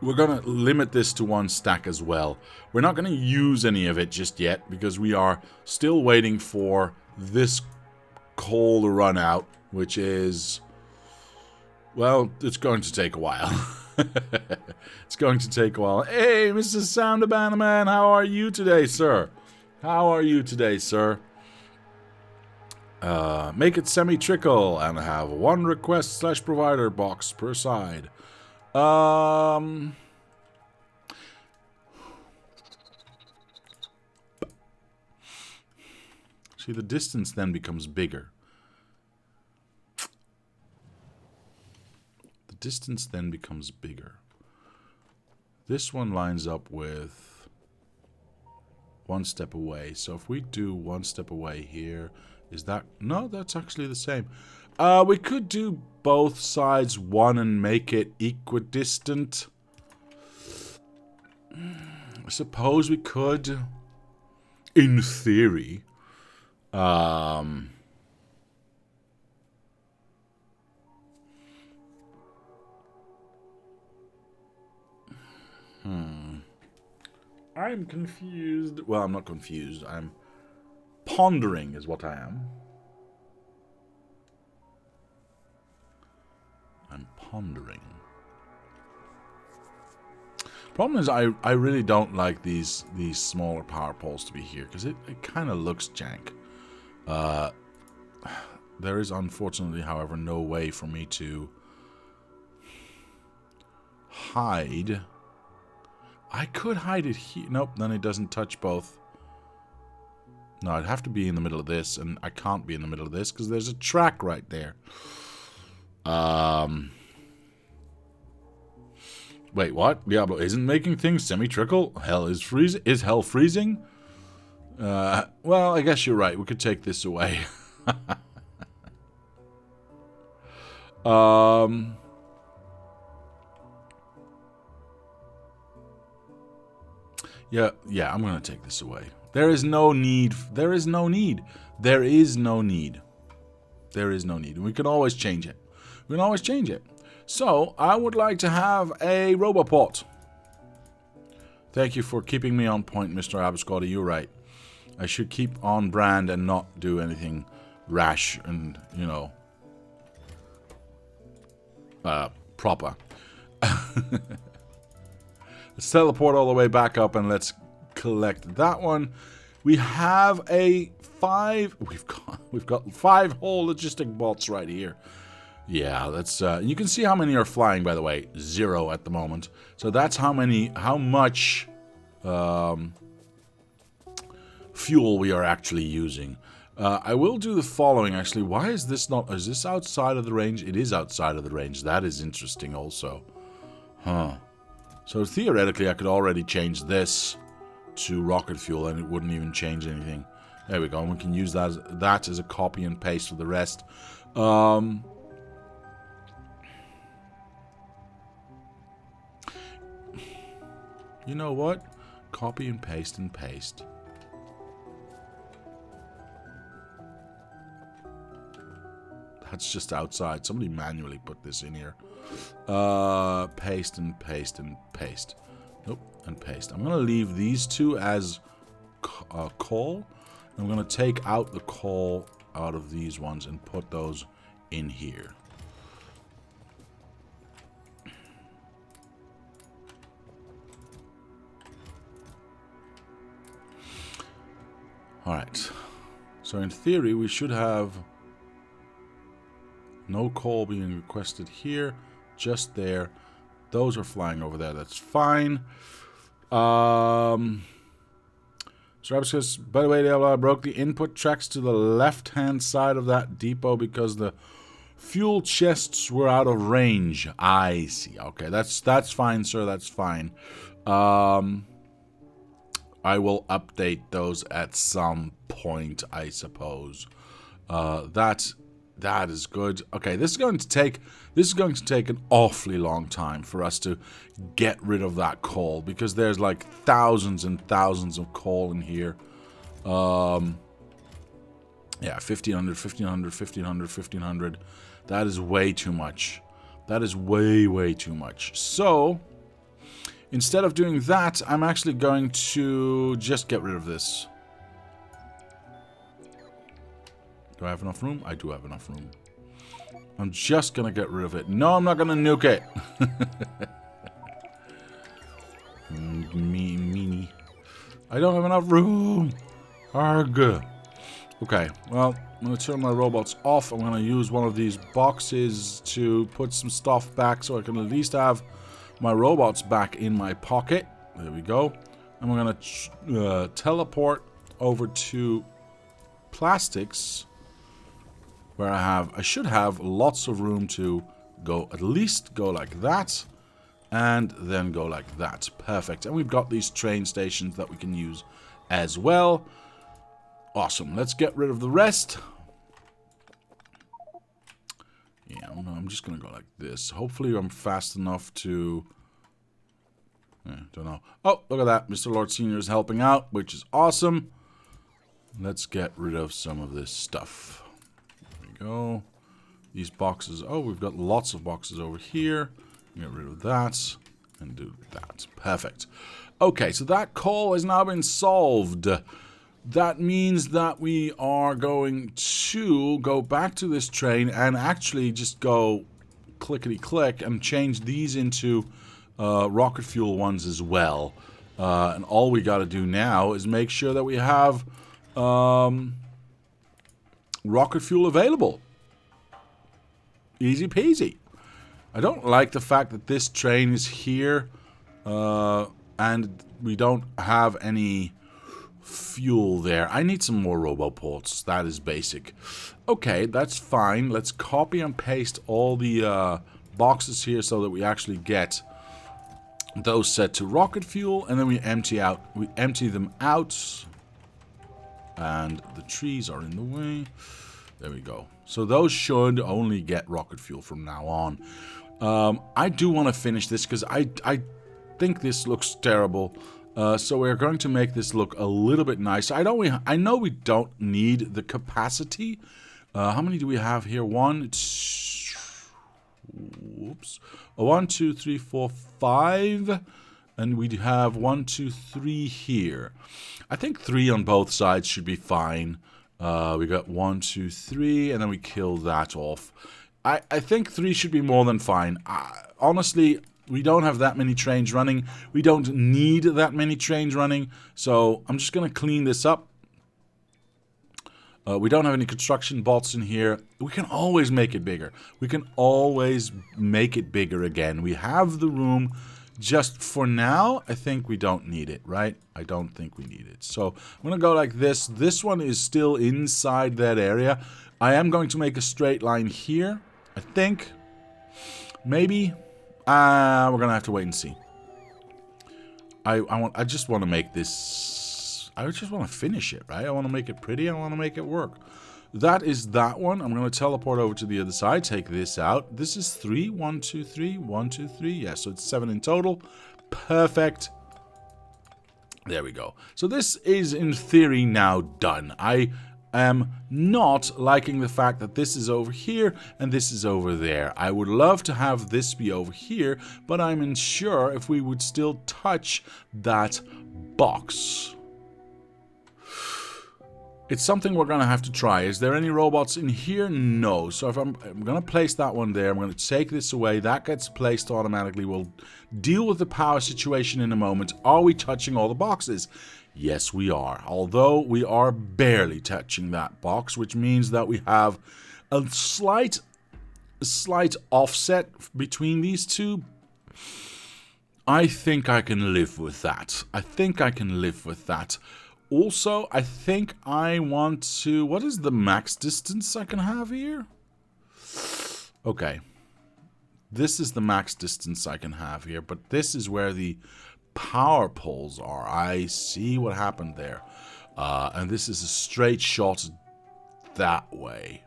Speaker 1: We're going to limit this to one stack as well. We're not going to use any of it just yet because we are still waiting for this coal to run out, which is... Well, it's going to take a while. It's going to take a while. Hey, Mr. Soundaband Man, how are you today, sir? How are you today, sir? Make it semi-trickle and have one request/provider box per side. See, the distance then becomes bigger. Distance then becomes bigger. This one lines up with one step away. So if we do one step away here, is that... No, that's actually the same. We could do both sides one and make it equidistant. I suppose we could. In theory. I'm confused. Well, I'm not confused. I'm pondering is what I am. I'm pondering. Problem is, I really don't like these smaller power poles to be here because it kind of looks jank. There is unfortunately, however, no way for me to hide. I could hide it here. Nope, then it doesn't touch both. No, I'd have to be in the middle of this, and I can't be in the middle of this because there's a track right there. Wait, what? Diablo isn't making things semi-trickle? Hell is freezing? Is hell freezing? Well, I guess you're right. We could take this away. Yeah, I'm gonna take this away. There is no need. There is no need. There is no need. There is no need. We can always change it. We can always change it. So, I would like to have a Roboport. Thank you for keeping me on point, Mr. Abscotty. You're right. I should keep on brand and not do anything rash and, you know, proper. Let's teleport all the way back up and let's collect that one. We have a 5. We've got 5 whole logistic bots right here. Yeah, that's you can see how many are flying, by the way. 0 at the moment. So that's how much fuel we are actually using. I will do the following actually. Why is this not... Is this outside of the range? It is outside of the range. That is interesting also. Huh. So theoretically, I could already change this to rocket fuel and it wouldn't even change anything. There we go. And we can use that as a copy and paste for the rest. You know what? Copy and paste and paste. That's just outside. Somebody manually put this in here. Paste and paste and paste. Nope, and paste. I'm going to leave these two as coal. I'm going to take out the coal out of these ones and put those in here. Alright. So in theory, we should have no coal being requested here. Just there. Those are flying over there. That's fine. So Rabbit says, by the way, I broke the input tracks to the left-hand side of that depot because the fuel chests were out of range. I see. Okay, that's fine, sir. That's fine. I will update those at some point, I suppose. That is good. Okay, this is going to take an awfully long time for us to get rid of that coal, because there's like thousands and thousands of coal in here. Yeah, 1500, 1500, 1500, 1500. That is way too much. That is way too much. So, instead of doing that, I'm actually going to just get rid of this. Do I have enough room? I do have enough room. I'm just going to get rid of it. No, I'm not going to nuke it. Meanie. I don't have enough room. Arg. Okay, well, I'm going to turn my robots off. I'm going to use one of these boxes to put some stuff back so I can at least have my robots back in my pocket. There we go. And we're going to teleport over to plastics, where I should have lots of room to go, at least go like that, and then go like that. Perfect. And we've got these train stations that we can use as well. Awesome. Let's get rid of the rest. Yeah, I'm just going to go like this. Hopefully I'm fast enough to... don't know. Oh, look at that. Mr. Lord Senior is helping out, which is awesome. Let's get rid of some of this stuff. There we go. These boxes. Oh, we've got lots of boxes over here. Get rid of that and do that. Perfect. Okay, so that call has now been solved. That means that we are going to go back to this train and actually just go clickety-click and change these into rocket fuel ones as well. And all we got to do now is make sure that we have rocket fuel available. Easy peasy. I don't like the fact that this train is here and we don't have any fuel there. I need some more roboports. That is basic. Okay, that's fine. Let's copy and paste all the boxes here so that we actually get those set to rocket fuel, and then we empty them out. And the trees are in the way. There we go. So those should only get rocket fuel from now on. I do want to finish this because I think this looks terrible. So we're going to make this look a little bit nicer. I know we don't need the capacity. How many do we have here? 1, 2, 3, 4, 5. And we have 1, 2, 3 here. I think 3 on both sides should be fine. We got 1, 2, 3, and then we kill that off. I think 3 should be more than fine. Honestly, we don't have that many trains running. We don't need that many trains running. So I'm just going to clean this up. We don't have any construction bots in here. We can always make it bigger. We can always make it bigger again. We have the room. Just for now, I think we don't need it, right? I don't think we need it. So I'm going to go like this. This one is still inside that area. I am going to make a straight line here. I think. Maybe. We're going to have to wait and see. I just want to make this... I just want to finish it, right? I want to make it pretty. I want to make it work. That is that one. I'm going to teleport over to the other side. Take this out. This is 3. 1, 2, 3. 1, 2, 3. Yeah, so it's 7 in total. Perfect. There we go. So this is, in theory, now done. I am not liking the fact that this is over here and this is over there. I would love to have this be over here, but I'm unsure if we would still touch that box. It's something we're going to have to try. Is there any robots in here? No. So if I'm going to place that one there. I'm going to take this away. That gets placed automatically. We'll deal with the power situation in a moment. Are we touching all the boxes? Yes, we are. Although we are barely touching that box, which means that we have a slight offset between these two. I think I can live with that. I think I can live with that. Also, I think I want to... What is the max distance I can have here? Okay. This is the max distance I can have here, but this is where the power poles are. I see what happened there. And this is a straight shot that way,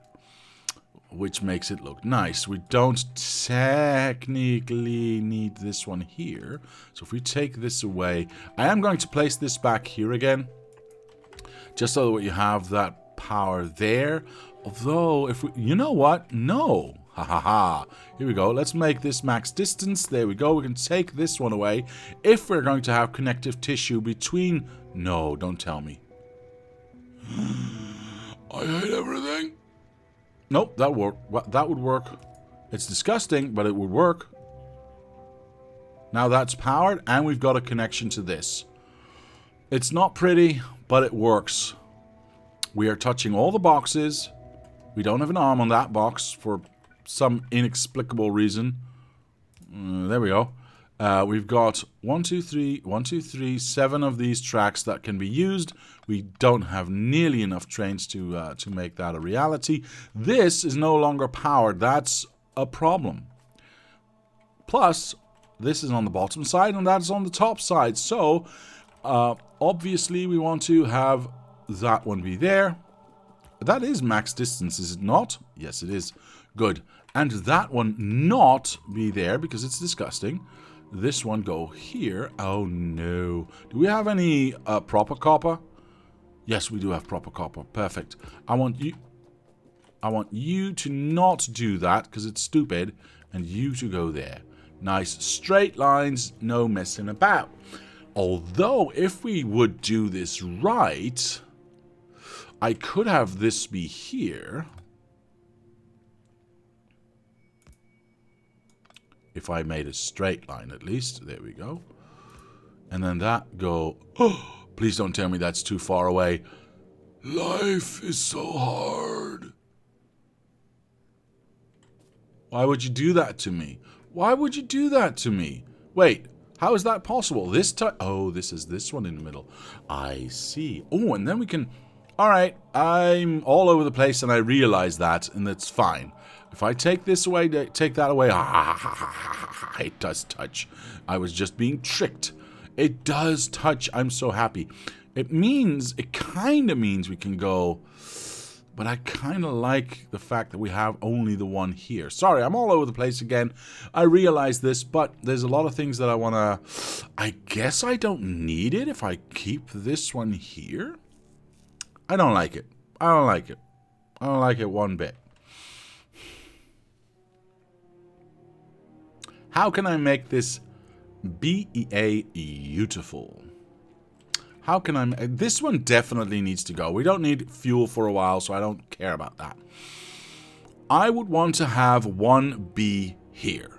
Speaker 1: which makes it look nice. We don't technically need this one here. So if we take this away, I am going to place this back here again, just so that you have that power there. Although, if we, you know what? No. Ha ha ha. Here we go. Let's make this max distance. There we go. We can take this one away if we're going to have connective tissue between... No, don't tell me. I hate everything. Nope, that would work. It's disgusting, but it would work. Now that's powered, and we've got a connection to this. It's not pretty, but it works. We are touching all the boxes. We don't have an arm on that box for some inexplicable reason. There we go. We've got 7 of these tracks that can be used. We don't have nearly enough trains to make that a reality. This is no longer powered. That's a problem. Plus, this is on the bottom side and that's on the top side. So, obviously we want to have that one be there. That is max distance, is it not? Yes, it is. Good. And that one not be there because it's disgusting. This one go here. Oh no. Do we have any proper copper? Yes, we do have proper copper. Perfect. I want you to not do that because it's stupid, and you to go there. Nice straight lines, no messing about. Although if we would do this right, I could have this be here. If I made a straight line at least. There we go. And then that go... Oh, please don't tell me that's too far away. Life is so hard. Why would you do that to me? Why would you do that to me? Wait, how is that possible? This time... Oh, this is this one in the middle. I see. Oh, and then we can... Alright, I'm all over the place and I realize that, and that's fine. If I take this away, take that away, it does touch. I was just being tricked. It does touch. I'm so happy. It kind of means we can go, but I kind of like the fact that we have only the one here. Sorry, I'm all over the place again. I realize this, but there's a lot of things that I want to... I guess I don't need it if I keep this one here. I don't like it. I don't like it. I don't like it one bit. How can I make this BEA beautiful? How can I... This one definitely needs to go. We don't need fuel for a while, so I don't care about that. I would want to have 1B here.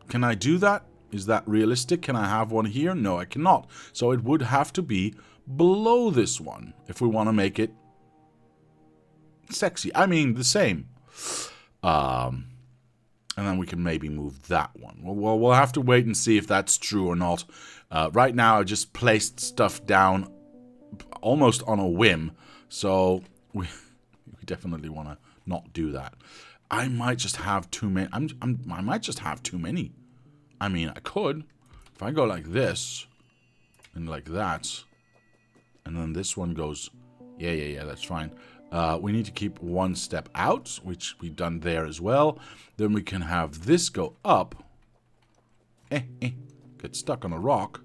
Speaker 1: Can I do that? Is that realistic? Can I have one here? No, I cannot. So it would have to be below this one if we want to make it sexy. I mean, the same. And then we can maybe move that one. Well, we'll have to wait and see if that's true or not. Right now, I just placed stuff down almost on a whim. So we definitely want to not do that. I might just have too many. I might just have too many. I mean, I could. If I go like this and like that, and then this one goes, yeah, that's fine. We need to keep one step out, which we've done there as well. Then we can have this go up. Get stuck on a rock.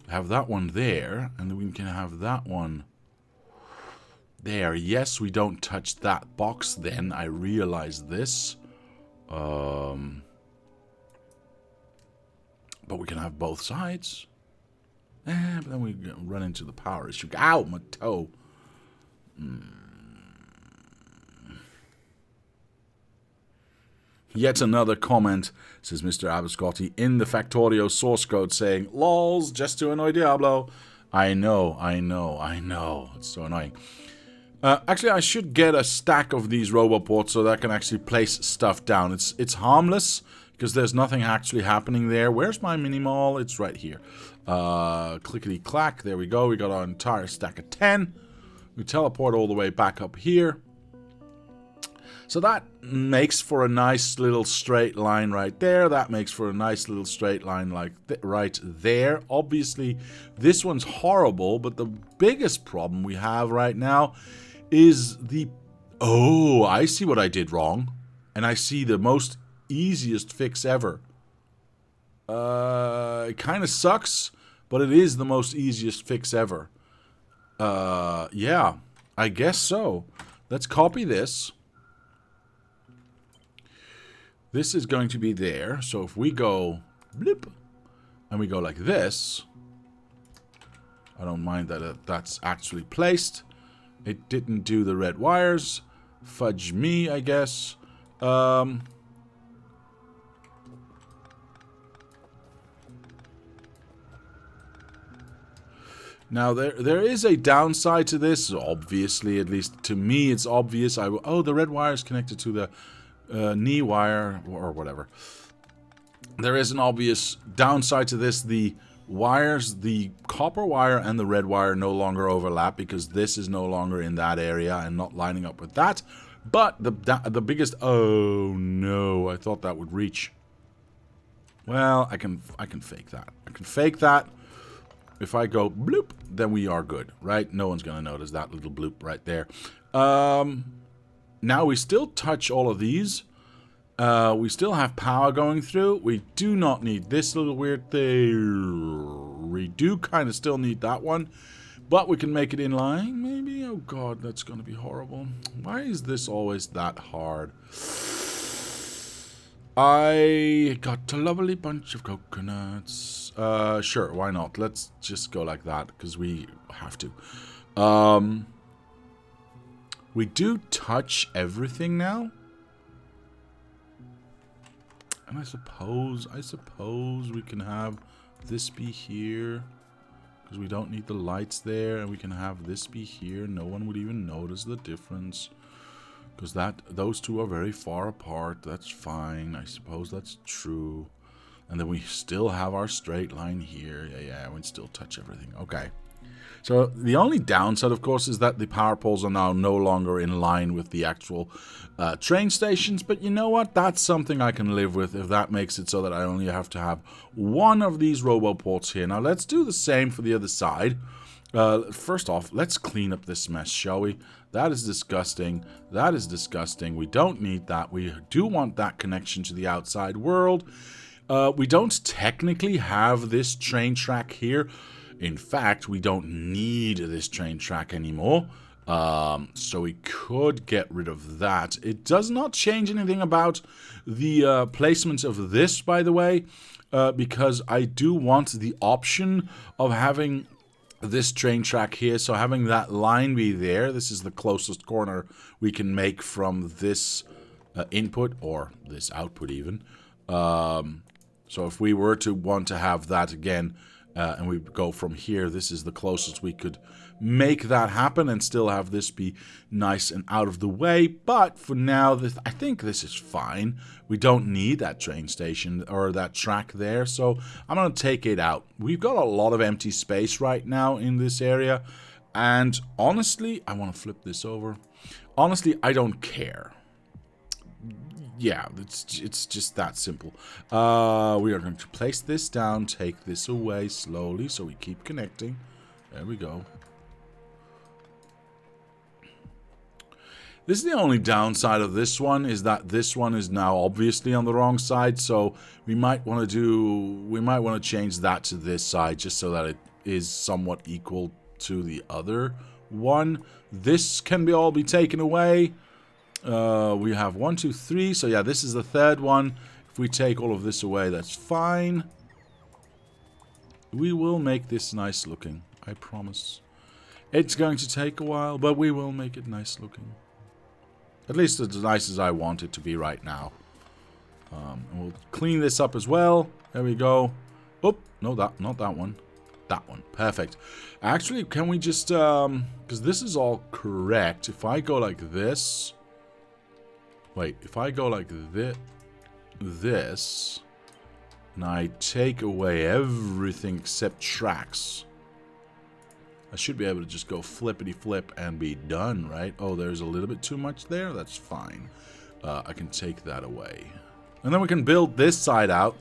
Speaker 1: Have that one there, and then we can have that one there. Yes, we don't touch that box then. I realize this. But we can have both sides. But then we run into the power issue. Ow, my toe. Yet another comment, says Mr. Abiscotti, in the Factorio source code saying, LOLs, just to annoy Diablo. I know. It's so annoying. Actually, I should get a stack of these RoboPorts so that I can actually place stuff down. It's harmless, because there's nothing actually happening there. Where's my mini-mall? It's right here. Clickety-clack, there we go. We got our entire stack of 10. We teleport all the way back up here. So that makes for a nice little straight line right there. That makes for a nice little straight line like right there. Obviously, this one's horrible, but the biggest problem we have right now is the... Oh, I see what I did wrong. And I see the most easiest fix ever. It kind of sucks, but it is the most easiest fix ever. Yeah, I guess so. Let's copy this. This is going to be there. So if we go blip and we go like this, I don't mind that that's actually placed. It didn't do the red wires. Fudge me, I guess. Now, there is a downside to this, obviously, at least to me it's obvious. Oh, the red wire is connected to the knee wire, or whatever. There is an obvious downside to this. The wires, the copper wire and the red wire no longer overlap because this is no longer in that area and not lining up with that. But the biggest... Oh, no, I thought that would reach. Well, I can fake that. I can fake that. If I go bloop, then we are good, right? No one's going to notice that little bloop right there. Now we still touch all of these. We still have power going through. We do not need this little weird thing. We do kind of still need that one. But we can make it in line, maybe? Oh god, that's going to be horrible. Why is this always that hard? I got a lovely bunch of coconuts. Sure, why not? Let's just go like that, because we have to. We do touch everything now. And I suppose we can have this be here. Because we don't need the lights there. And we can have this be here. No one would even notice the difference. Because those two are very far apart. That's fine. I suppose that's true. And then we still have our straight line here. Yeah, we still touch everything. Okay. So the only downside, of course, is that the power poles are now no longer in line with the actual train stations. But you know what? That's something I can live with if that makes it so that I only have to have one of these roboports here. Now let's do the same for the other side. First off, let's clean up this mess, shall we? That is disgusting. That is disgusting. We don't need that. We do want that connection to the outside world. We don't technically have this train track here. In fact, we don't need this train track anymore. So we could get rid of that. It does not change anything about the placement of this, by the way, because I do want the option of having this train track here. So having that line be there, this is the closest corner we can make from this input, or this output even. So if we were to want to have that again, and we go from here, this is the closest we could make that happen and still have this be nice and out of the way. But for now, I think this is fine. We don't need that train station or that track there, so I'm going to take it out. We've got a lot of empty space right now in this area, and honestly, I want to flip this over. Honestly, I don't care. Yeah, it's just that simple. We are going to place this down, take this away slowly so we keep connecting. There we go. This is the only downside of this one, is that this one is now obviously on the wrong side, so we might want to change that to this side just so that it is somewhat equal to the other one. This can all be taken away. We have 1, 2, 3. So yeah, this is the third one. If we take all of this away, that's fine. We will make this nice looking. I promise. It's going to take a while, but we will make it nice looking. At least as nice as I want it to be right now. And we'll clean this up as well. There we go. Oh, no, not that one. That one. Perfect. Actually, can we just... because this is all correct. If I go like this... Wait, if I go like this, and I take away everything except tracks, I should be able to just go flippity flip and be done, right? Oh, there's a little bit too much there. That's fine. I can take that away. And then we can build this side out.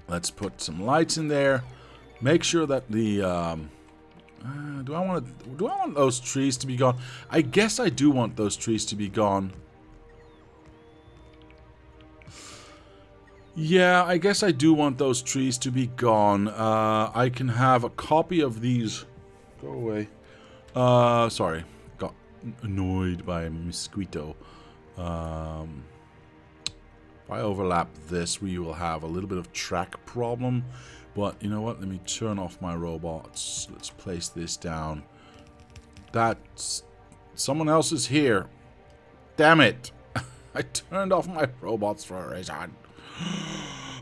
Speaker 1: Let's put some lights in there. Make sure that the... do I want those trees to be gone? I guess I do want those trees to be gone. Yeah, I guess I do want those trees to be gone. I can have a copy of these. Go away. Sorry. Got annoyed by a mosquito. If I overlap this, we will have a little bit of track problem. But you know what? Let me turn off my robots. Let's place this down. That's... Someone else is here. Damn it. I turned off my robots for a reason.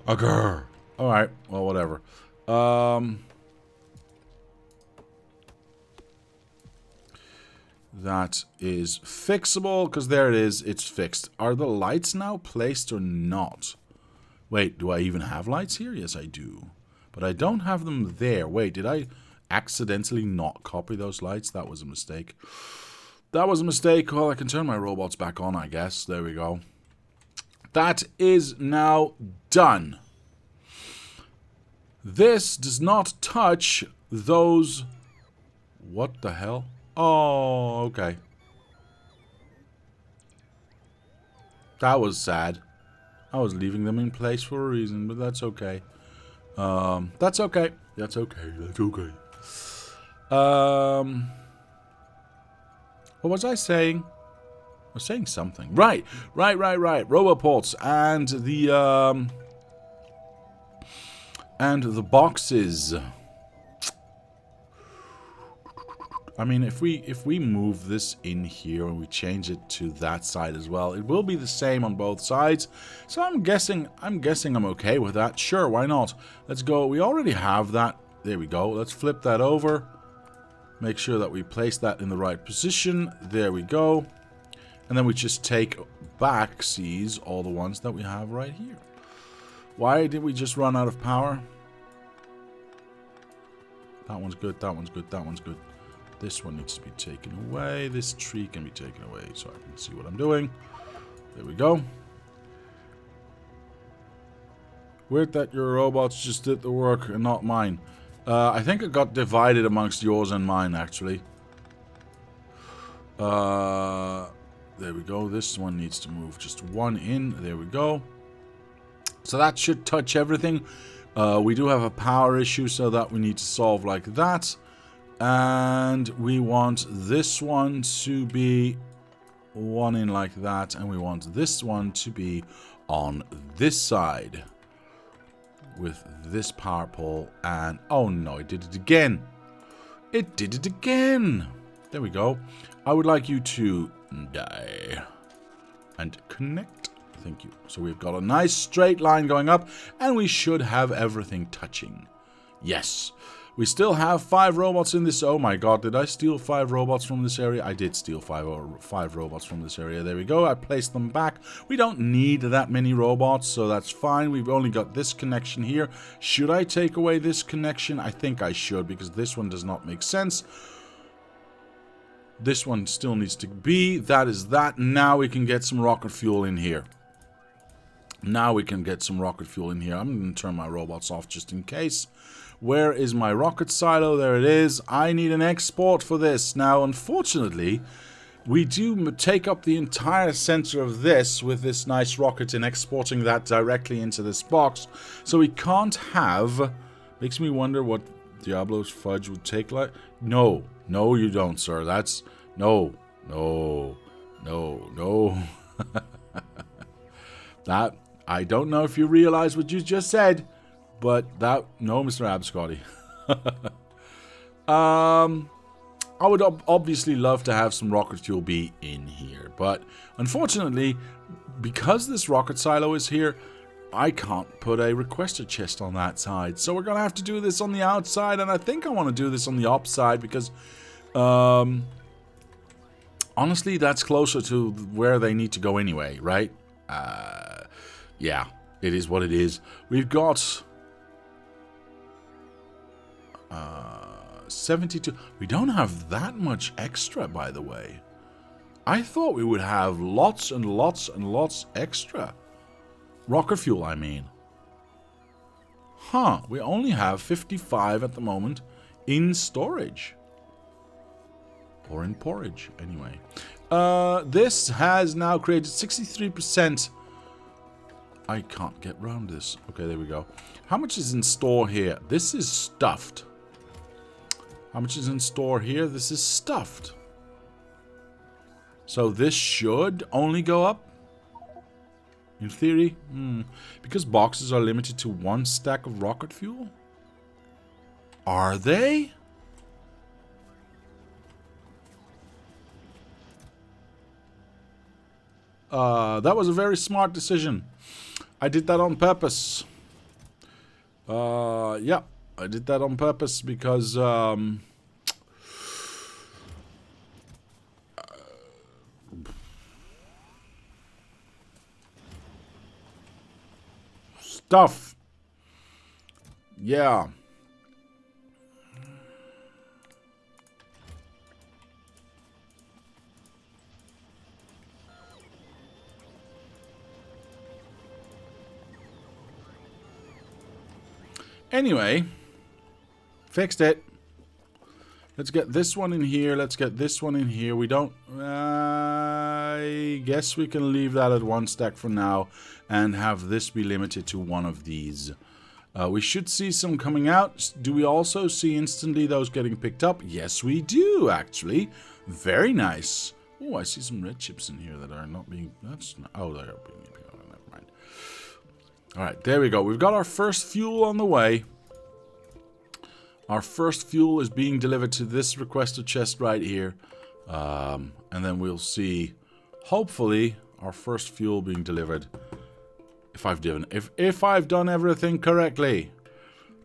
Speaker 1: Aggrr. Alright, well, whatever. That is fixable, because there it is. It's fixed. Are the lights now placed or not? Wait, do I even have lights here? Yes, I do. But I don't have them there. Wait, did I accidentally not copy those lights? That was a mistake. That was a mistake. Well, I can turn my robots back on, I guess. There we go. That is now done. This does not touch those... What the hell? Oh, okay. That was sad. I was leaving them in place for a reason, but that's okay. That's okay. That's okay. That's okay. What was I saying? I was saying something. Right. Roboports and the boxes. I mean, if we move this in here and we change it to that side as well, it will be the same on both sides. So I'm guessing I'm okay with that. Sure, why not? Let's go. We already have that. There we go. Let's flip that over. Make sure that we place that in the right position. There we go. And then we just take back, seize all the ones that we have right here. Why did we just run out of power? That one's good, that one's good, that one's good. This one needs to be taken away. This tree can be taken away so I can see what I'm doing. There we go. Weird that your robots just did the work and not mine. I think it got divided amongst yours and mine, actually. There we go. This one needs to move just one in. There we go. So that should touch everything. We do have a power issue, so that we need to solve like that. And we want this one to be one in like that. And we want this one to be on this side. With this power pole. And, oh no, it did it again. It did it again. There we go. I would like you to die. And connect. Thank you. So we've got a nice straight line going up. And we should have everything touching. Yes. We still have 5 robots in this. Oh my god, did I steal 5 robots from this area? I did steal 5 robots from this area. There we go. I placed them back. We don't need that many robots, so that's fine. We've only got this connection here. Should I take away this connection? I think I should, because this one does not make sense. This one still needs to be. That is that. Now we can get some rocket fuel in here. Now we can get some rocket fuel in here. I'm going to turn my robots off just in case. Where is my rocket silo? There it is. I need an export for this. Now, unfortunately, we do take up the entire center of this with this nice rocket and exporting that directly into this box. So we can't have... Makes me wonder what Diablo's fudge would take like... No. No, you don't, sir. That's... No. No. No. No. That... I don't know if you realize what you just said. But that... No, Mr. Abscotty. I would obviously love to have some rocket fuel be in here. But unfortunately, because this rocket silo is here, I can't put a requester chest on that side. So we're going to have to do this on the outside. And I think I want to do this on the up side because... honestly, that's closer to where they need to go anyway, right? Yeah, it is what it is. We've got... 72. We don't have that much extra, by the way. I thought we would have lots and lots and lots extra. Rocket fuel, I mean. Huh, we only have 55 at the moment in storage. Or in porridge, anyway. This has now created 63%. I can't get around this. Okay, there we go. How much is in store here? This is stuffed. How much is in store here? This is stuffed. So this should only go up? In theory? Because boxes are limited to 1 stack of rocket fuel? Are they? That was a very smart decision. I did that on purpose. Yeah, I did that on purpose because, stuff. Yeah. Anyway, fixed it. Let's get this one in here. Let's get this one in here. We don't... I guess we can leave that at 1 stack for now and have this be limited to 1 of these. We should see some coming out. Do we also see instantly those getting picked up? Yes, we do, actually. Very nice. Oh, I see some red chips in here that are not being... That's not, oh, they're being... Oh, never mind. Alright, there we go. We've got our first fuel on the way. Our first fuel is being delivered to this requested chest right here. And then we'll see, hopefully, our first fuel being delivered. If I've done everything correctly.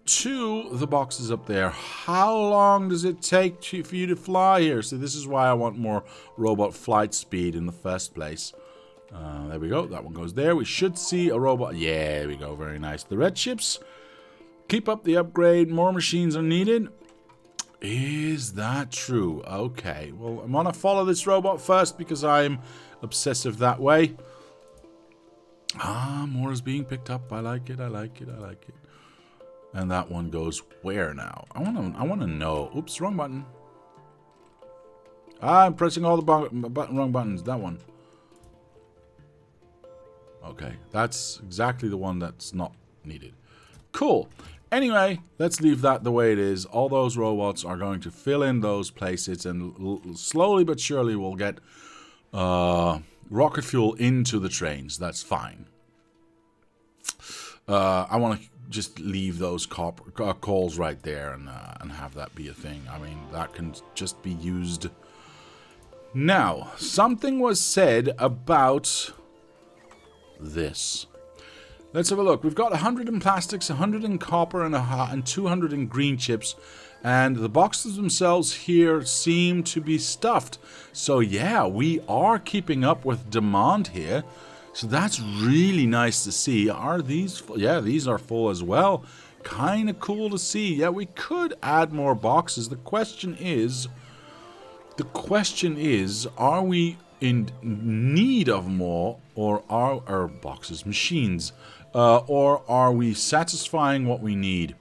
Speaker 1: To the boxes up there. How long does it take for you to fly here? So this is why I want more robot flight speed in the first place. There we go. That one goes there. We should see a robot. Yeah, there we go. Very nice. The red ships. Keep up the upgrade. More machines are needed. Is that true? Okay. Well, I'm going to follow this robot first because I'm obsessive that way. Ah, more is being picked up. I like it. I like it. I like it. And that one goes where now? I want to know. Oops, wrong button. Ah, I'm pressing all the wrong buttons. That one. Okay, that's exactly the one that's not needed. Cool. Anyway, let's leave that the way it is. All those robots are going to fill in those places, and slowly but surely we'll get rocket fuel into the trains. That's fine. I want to just leave those coals right there and have that be a thing. I mean, that can just be used. Now, something was said about this. Let's have a look. We've got 100 in plastics, 100 in copper, and 200 in green chips. And the boxes themselves here seem to be stuffed. So yeah, we are keeping up with demand here. So that's really nice to see. Are these full? Yeah, these are full as well. Kind of cool to see. Yeah, we could add more boxes. The question is, are we in need of more, or are our boxes machines? Or are we satisfying what we need?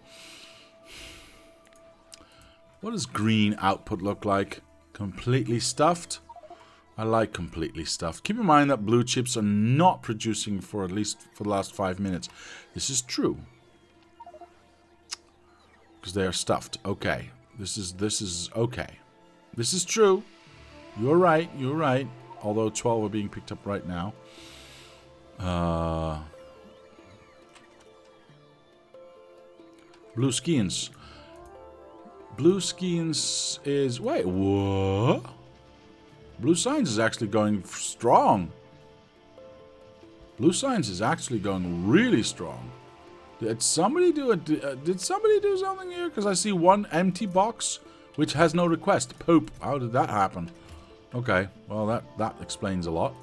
Speaker 1: What does green output look like? Completely stuffed? I like completely stuffed. Keep in mind that blue chips are not producing for at least for the last 5 minutes. This is true. Because they are stuffed. Okay. This is okay. This is true. You're right. You're right. Although 12 are being picked up right now. Blue Skians. Blue Skians is... Wait, what? Blue Signs is actually going strong. Blue Signs is actually going really strong. Did somebody do did somebody do something here? Because I see one empty box which has no request. Poop. How did that happen? Okay, well that explains a lot.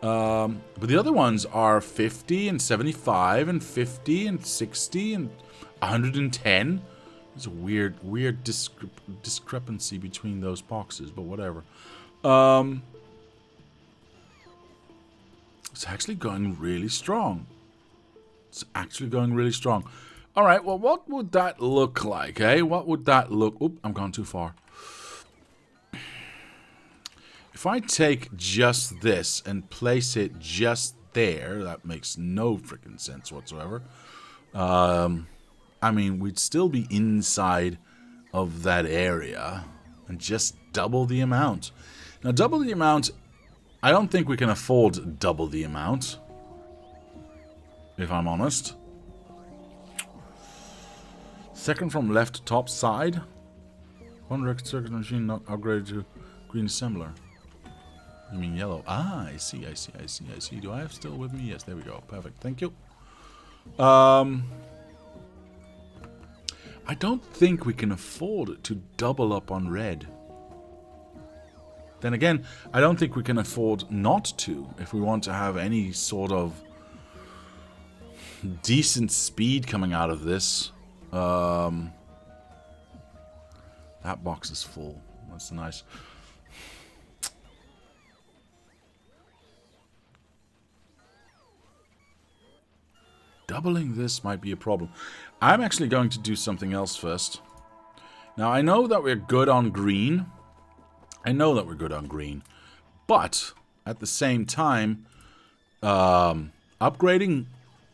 Speaker 1: But the other ones are 50 and 75 and 50 and 60 and 110. There's a weird discrepancy between those boxes, but whatever. It's actually going really strong. It's actually going really strong. All right, well, what would that look like, eh? What would that look... Oop, I'm gone too far. If I take just this and place it just there, that makes no freaking sense whatsoever. I mean, we'd still be inside of that area and just double the amount. Now, double the amount, I don't think we can afford double the amount, if I'm honest. Second from left top side. One record circuit machine not upgraded to green assembler. You mean yellow? Ah, I see. Do I have still with me? Yes, there we go. Perfect. Thank you. I don't think we can afford to double up on red. Then again, I don't think we can afford not to if we want to have any sort of decent speed coming out of this. That box is full. That's nice. Doubling this might be a problem. I'm actually going to do something else first. Now, I know that we're good on green. But, at the same time, upgrading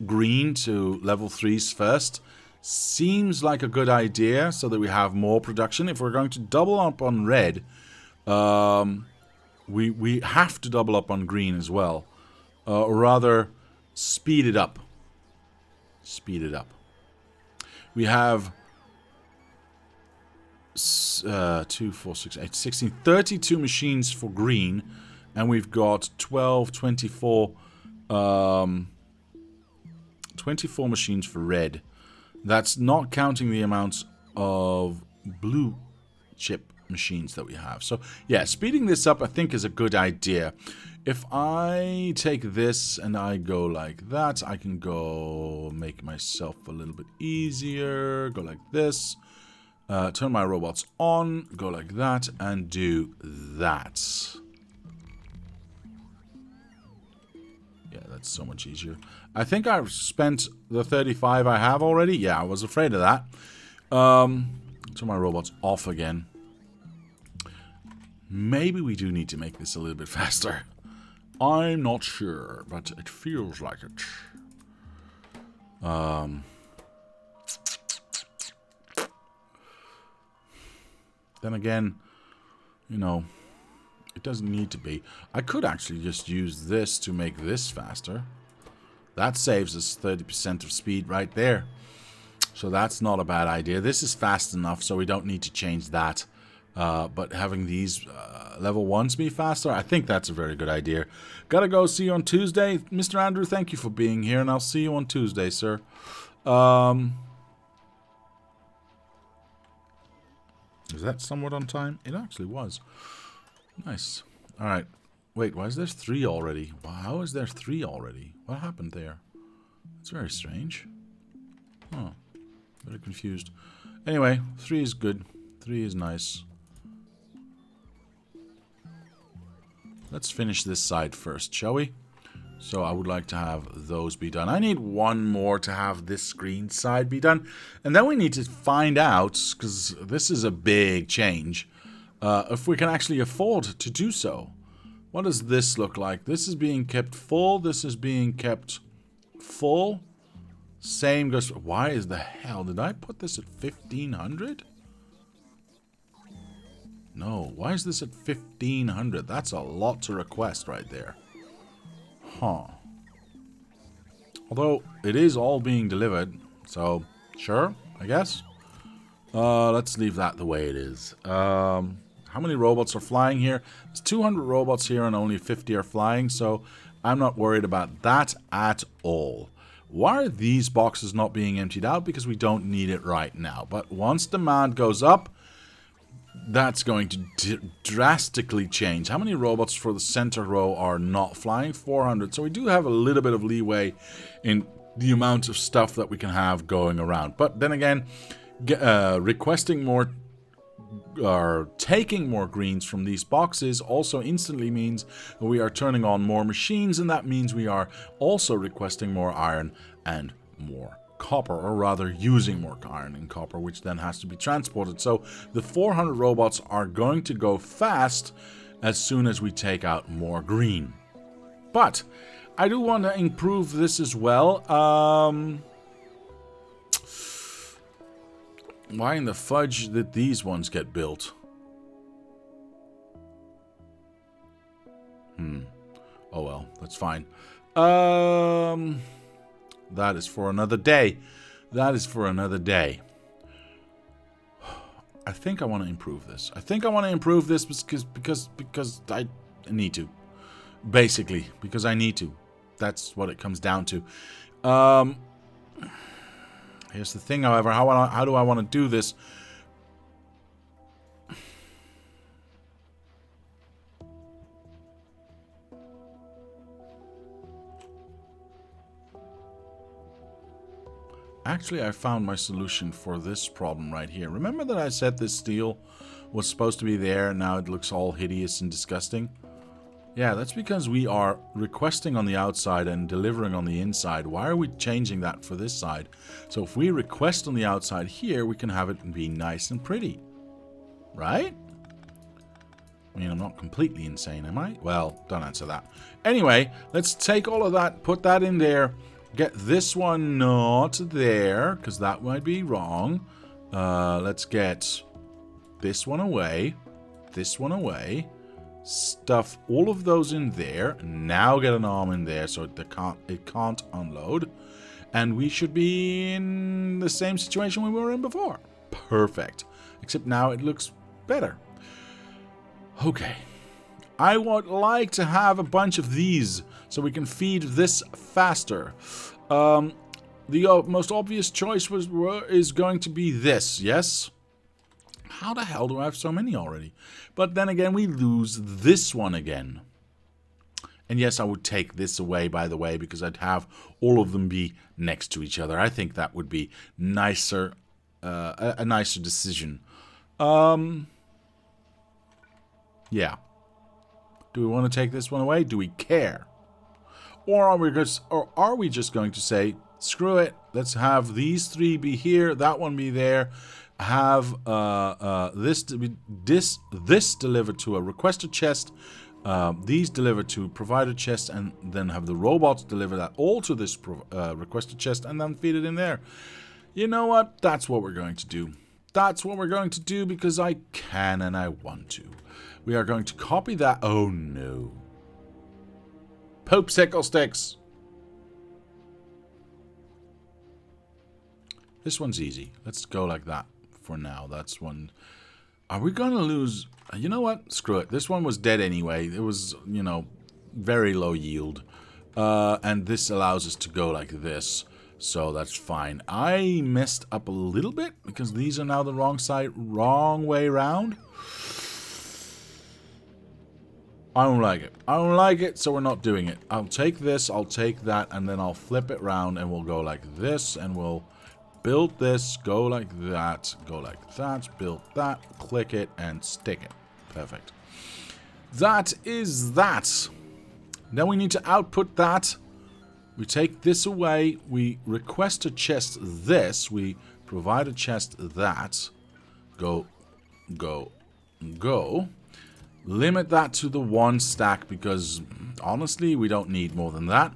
Speaker 1: green to level 3s first seems like a good idea so that we have more production. If we're going to double up on red, we have to double up on green as well. Or rather, speed it up. We have 2, 4, 6, 8, 16, 32 machines for green, and we've got 12, 24, 24 machines for red. That's not counting the amounts of blue chip machines that we have. So, yeah, speeding this up I think is a good idea. If I take this and I go like that, I can go make myself a little bit easier. Go like this. Turn my robots on. Go like that. And do that. Yeah, that's so much easier. I think I've spent the 35 I have already. Yeah, I was afraid of that. Turn my robots off again. Maybe we do need to make this a little bit faster. I'm not sure, but it feels like it. Then again, you know, it doesn't need to be. I could actually just use this to make this faster. That saves us 30% of speed right there. So that's not a bad idea. This is fast enough, so we don't need to change that. But having these level 1s be faster, I think that's a very good idea. Gotta go. See you on Tuesday. Mr. Andrew, thank you for being here, and I'll see you on Tuesday, sir. Is that somewhat on time? It actually was. Nice. Alright. Wait, why is there 3 already? How is there 3 already? What happened there? It's very strange. Oh. Very confused. Anyway, 3 is good. 3 is nice. Let's finish this side first, shall we? So I would like to have those be done. I need one more to have this screen side be done. And then we need to find out, because this is a big change, if we can actually afford to do so. What does this look like? This is being kept full. This is being kept full. Same goes... Why is the hell? Did I put this at 1500? No. Why is this at 1500? That's a lot to request right there. Huh. Although, it is all being delivered. So, sure, I guess. Let's leave that the way it is. How many robots are flying here? There's 200 robots here and only 50 are flying. So, I'm not worried about that at all. Why are these boxes not being emptied out? Because we don't need it right now. But once demand goes up, that's going to drastically change. How many robots for the center row are not flying? 400. So we do have a little bit of leeway in the amount of stuff that we can have going around. But then again, requesting more or taking more greens from these boxes also instantly means that we are turning on more machines, and that means we are also requesting more iron and more copper, or rather using more iron and copper, which then has to be transported. So the 400 robots are going to go fast as soon as we take out more green. But I do want to improve this as well. Why in the fudge did these ones get built? Oh well, that's fine. That is for another day. That is for another day. I think I want to improve this. I think I want to improve this because I need to. Basically, because I need to. That's what it comes down to. Here's the thing, however. How do I want to do this? Actually, I found my solution for this problem right here. Remember that I said this steel was supposed to be there, and now it looks all hideous and disgusting? Yeah, that's because we are requesting on the outside and delivering on the inside. Why are we changing that for this side? So if we request on the outside here, we can have it be nice and pretty. Right? I mean, I'm not completely insane, am I? Well, don't answer that. Anyway, let's take all of that, put that in there. Get this one not there, because that might be wrong. Let's get this one away. This one away. Stuff all of those in there. Now get an arm in there so it can't unload. And we should be in the same situation we were in before. Perfect. Except now it looks better. Okay. I would like to have a bunch of these so we can feed this faster. The most obvious choice is going to be this, yes? How the hell do I have so many already? But then again, we lose this one again. And yes, I would take this away, by the way, because I'd have all of them be next to each other. I think that would be nicer, a nicer decision. Yeah. Do we want to take this one away? Do we care? Or are we just going to say, screw it, let's have these three be here, that one be there, have this delivered to a requester chest, these delivered to provider chest, and then have the robots deliver that all to this requester chest, and then feed it in there. You know what? That's what we're going to do. That's what we're going to do because I can and I want to. We are going to copy that. Oh no. Pope sickle sticks. This one's easy. Let's go like that for now. That's one. Are we going to lose? You know what? Screw it. This one was dead anyway. It was, you know, very low yield. And this allows us to go like this. So that's fine. I messed up a little bit because these are now the wrong way around. I don't like it. I don't like it, so we're not doing it. I'll take this, I'll take that, and then I'll flip it around, and we'll go like this, and we'll build this, go like that, build that, click it, and stick it. Perfect. That is that. Then we need to output that. We take this away. We request a chest this. We provide a chest that. Go, go, go. Limit that to the one stack because, honestly, we don't need more than that.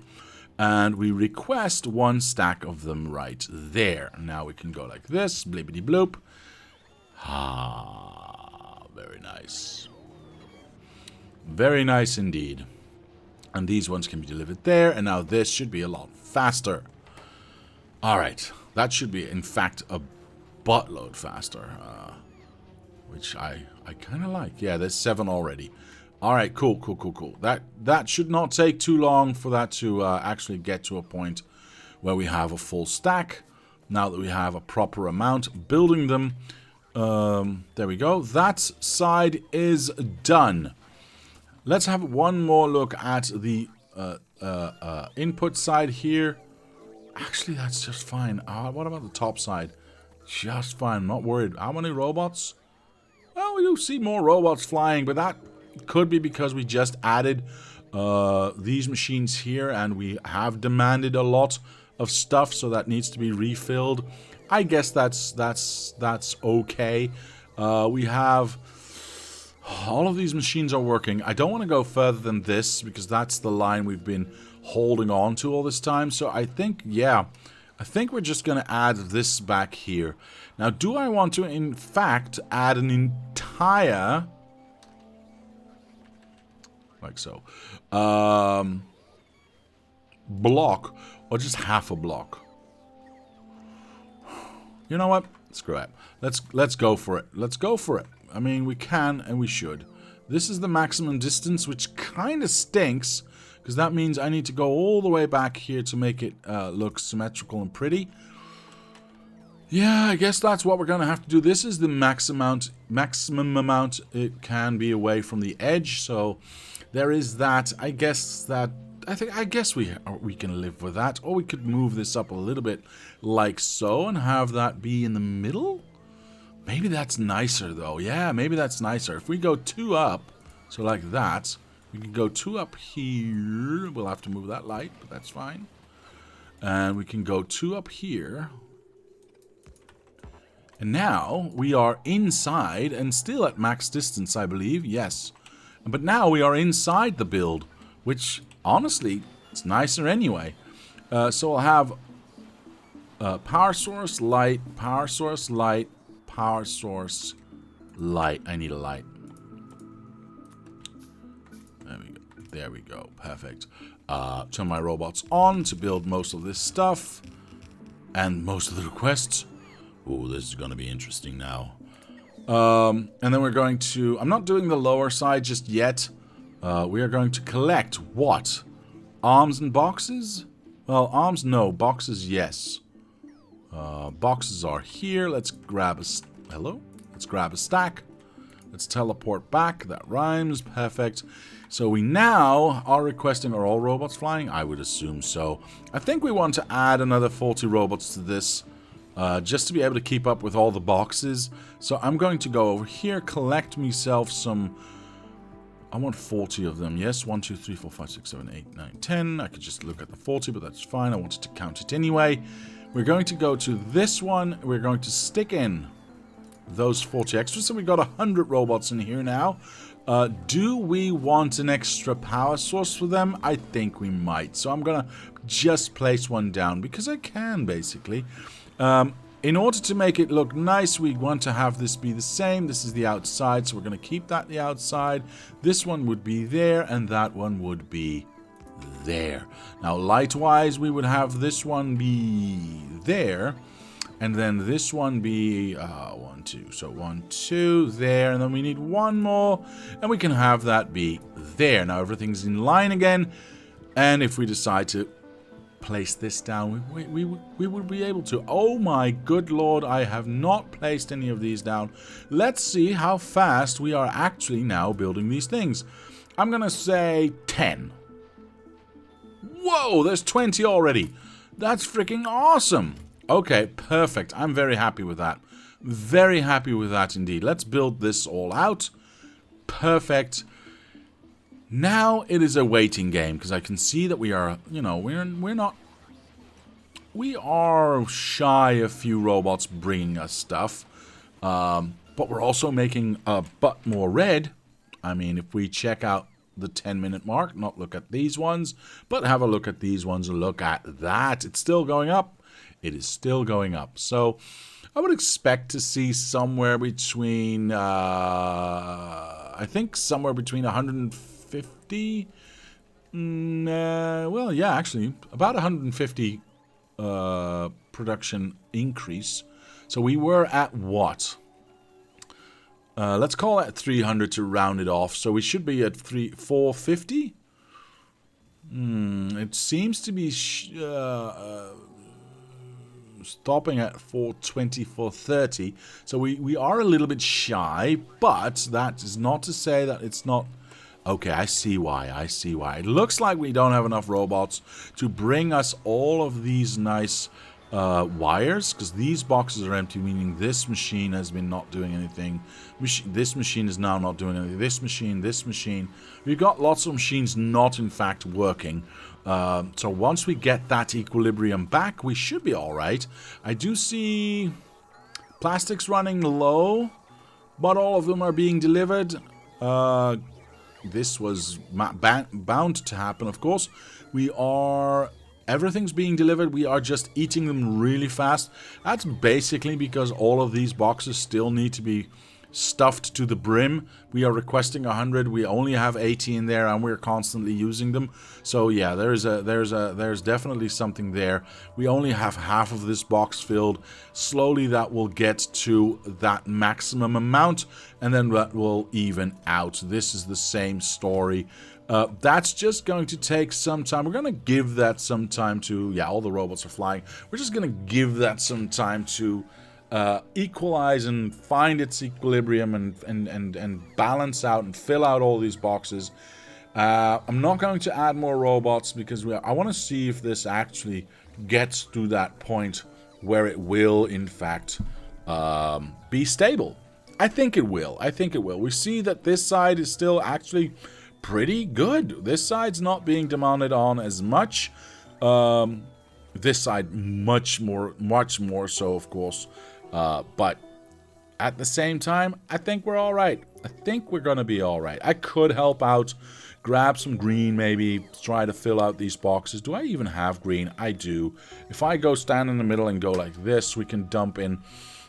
Speaker 1: And we request one stack of them right there. Now we can go like this. Blippity bloop. Ah, very nice. Very nice indeed. And these ones can be delivered there. And now this should be a lot faster. Alright. That should be, in fact, a buttload faster. Which I kind of like. Yeah, there's 7 already. Alright, cool. That should not take too long for that to actually get to a point where we have a full stack. Now that we have a proper amount, building them. There we go. That side is done. Let's have one more look at the input side here. Actually, that's just fine. What about the top side? Just fine. I'm not worried. How many robots? Well, we do see more robots flying, but that could be because we just added these machines here, and we have demanded a lot of stuff, so that needs to be refilled. I guess that's okay. We have all of these machines are working. I don't want to go further than this because that's the line we've been holding on to all this time. So I think, yeah, I think we're just going to add this back here. Now, do I want to, in fact, add an entire, like so, block, or just half a block? You know what? Screw it. Let's go for it. Let's go for it. I mean, we can and we should. This is the maximum distance, which kind of stinks, because that means I need to go all the way back here to make it look symmetrical and pretty. Yeah, I guess that's what we're going to have to do. This is the maximum amount it can be away from the edge, so there is that. I guess we can live with that, or we could move this up a little bit like so and have that be in the middle. Maybe that's nicer, though. Yeah, maybe that's nicer. If we go 2 up, so like that, we can go 2 up here. We'll have to move that light, but that's fine. And we can go 2 up here. And now we are inside and still at max distance, I believe. Yes. But now we are inside the build, which, honestly, it's nicer anyway. So I'll have power source, light, power source, light, power source, light. I need a light. There we go. There we go. Perfect. Turn my robots on to build most of this stuff. And most of the requests. Ooh, this is going to be interesting now. And then we're going to... I'm not doing the lower side just yet. We are going to collect what? Arms and boxes? Well, arms, no. Boxes, yes. Boxes are here. Let's grab a... Hello? Let's grab a stack. Let's teleport back. That rhymes. Perfect. So we now are requesting... Are all robots flying? I would assume so. I think we want to add another 40 robots to this. Just to be able to keep up with all the boxes. So I'm going to go over here. Collect myself some... I want 40 of them. Yes, 1, 2, 3, 4, 5, 6, 7, 8, 9, 10. I could just look at the 40, but that's fine. I wanted to count it anyway. We're going to go to this one. We're going to stick in those 40 extras. So we got 100 robots in here now. Do we want an extra power source for them? I think we might. So I'm going to just place one down because I can, basically. In order to make it look nice, we want to have this be the same. This is the outside, so we're going to keep that the outside. This one would be there, and that one would be there. Now, light-wise, we would have this one be there, and then this one be 1, 2. So 1, 2, there, and then we need one more, and we can have that be there. Now, everything's in line again, and if we decide to place this down, we would be able to. Oh my good lord, I have not placed any of these down. Let's see how fast we are actually now building these things. I'm gonna say 10. Whoa, there's 20 already. That's freaking awesome. Okay, perfect. I'm very happy with that. Very happy with that indeed. Let's build this all out. Perfect. Now it is a waiting game, because I can see that we are, you know, we are shy a few robots bringing us stuff, but we're also making a butt more red. I mean, if we check out the 10-minute mark, not look at these ones, but have a look at these ones and look at that. It's still going up. It is still going up. So I would expect to see somewhere between, I think somewhere between 150, well, yeah, actually, about 150 production increase. So we were at what? Let's call it 300 to round it off. So we should be at 450. It seems to be stopping at 420, 430. So we are a little bit shy, but that is not to say that it's not. Okay, I see why. I see why. It looks like we don't have enough robots to bring us all of these nice wires, because these boxes are empty, meaning this machine has been not doing anything. This machine is now not doing anything. This machine. We've got lots of machines not in fact working. So once we get that equilibrium back, we should be alright. I do see plastics running low, but all of them are being delivered. This was bound to happen, of course. Everything's being delivered. We are just eating them really fast. That's basically because all of these boxes still need to be stuffed to the brim. We are requesting 100. We only have 80 in there, and we're constantly using them. So yeah, there's definitely something there. We only have half of this box filled. Slowly, that will get to that maximum amount, and then that will even out. This is the same story. That's just going to take some time. We're going to give that some time to... Yeah, all the robots are flying. We're just going to give that some time to equalize and find its equilibrium and balance out and fill out all these boxes. I'm not going to add more robots because I want to see if this actually gets to that point where it will, in fact, be stable. I think it will. We see that this side is still actually... pretty good. This side's not being demanded on as much. This side much more so, of course. But at the same time, I think we're all right. I think we're gonna be all right. I could help out, grab some green, maybe try to fill out these boxes. Do I even have green? I do. If I go stand in the middle and go like this, we can dump in,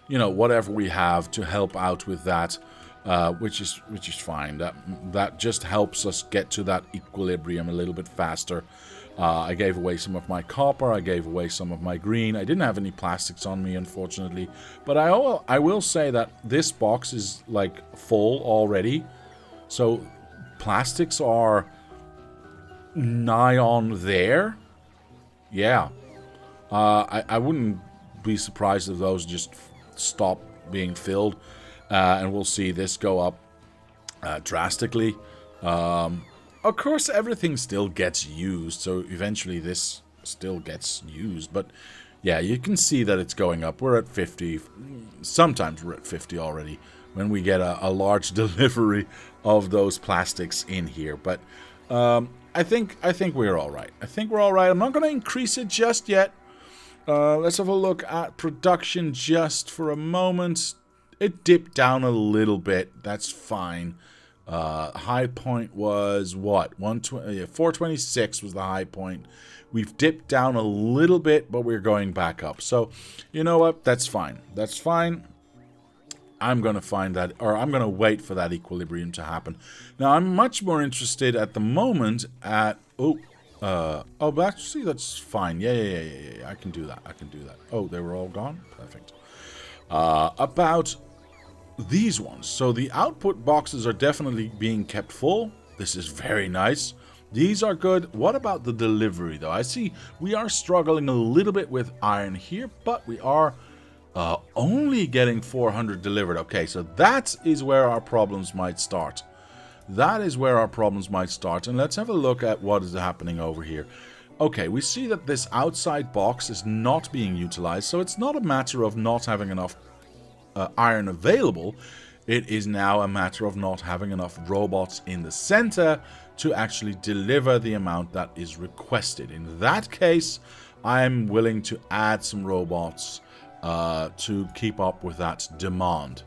Speaker 1: you know, whatever we have to help out with that. Which is fine. That just helps us get to that equilibrium a little bit faster. I gave away some of my copper. I gave away some of my green. I didn't have any plastics on me, unfortunately. But I will say that this box is like full already. So plastics are nigh on there. Yeah. I wouldn't be surprised if those just stop being filled. And we'll see this go up drastically. Of course, everything still gets used, so eventually this still gets used. But yeah, you can see that it's going up. We're at 50. Sometimes we're at 50 already when we get a large delivery of those plastics in here. But I think we're all right. I'm not going to increase it just yet. Let's have a look at production just for a moment. It dipped down a little bit. That's fine. High point was what? 426 was the high point. We've dipped down a little bit, but we're going back up. So, you know what? That's fine. That's fine. I'm going to find that, or I'm going to wait for that equilibrium to happen. Now, I'm much more interested at the moment at... but actually, that's fine. Yeah. I can do that. Oh, they were all gone? Perfect. About these ones. So the output boxes are definitely being kept full. This is very nice. These are good. What about the delivery, though? I see we are struggling a little bit with iron here, but we are only getting 400 delivered. Okay, so that is where our problems might start. And let's have a look at what is happening over here. Okay, we see that this outside box is not being utilized, so it's not a matter of not having enough iron available. It is now a matter of not having enough robots in the center to actually deliver the amount that is requested. In that case, I'm willing to add some robots to keep up with that demand.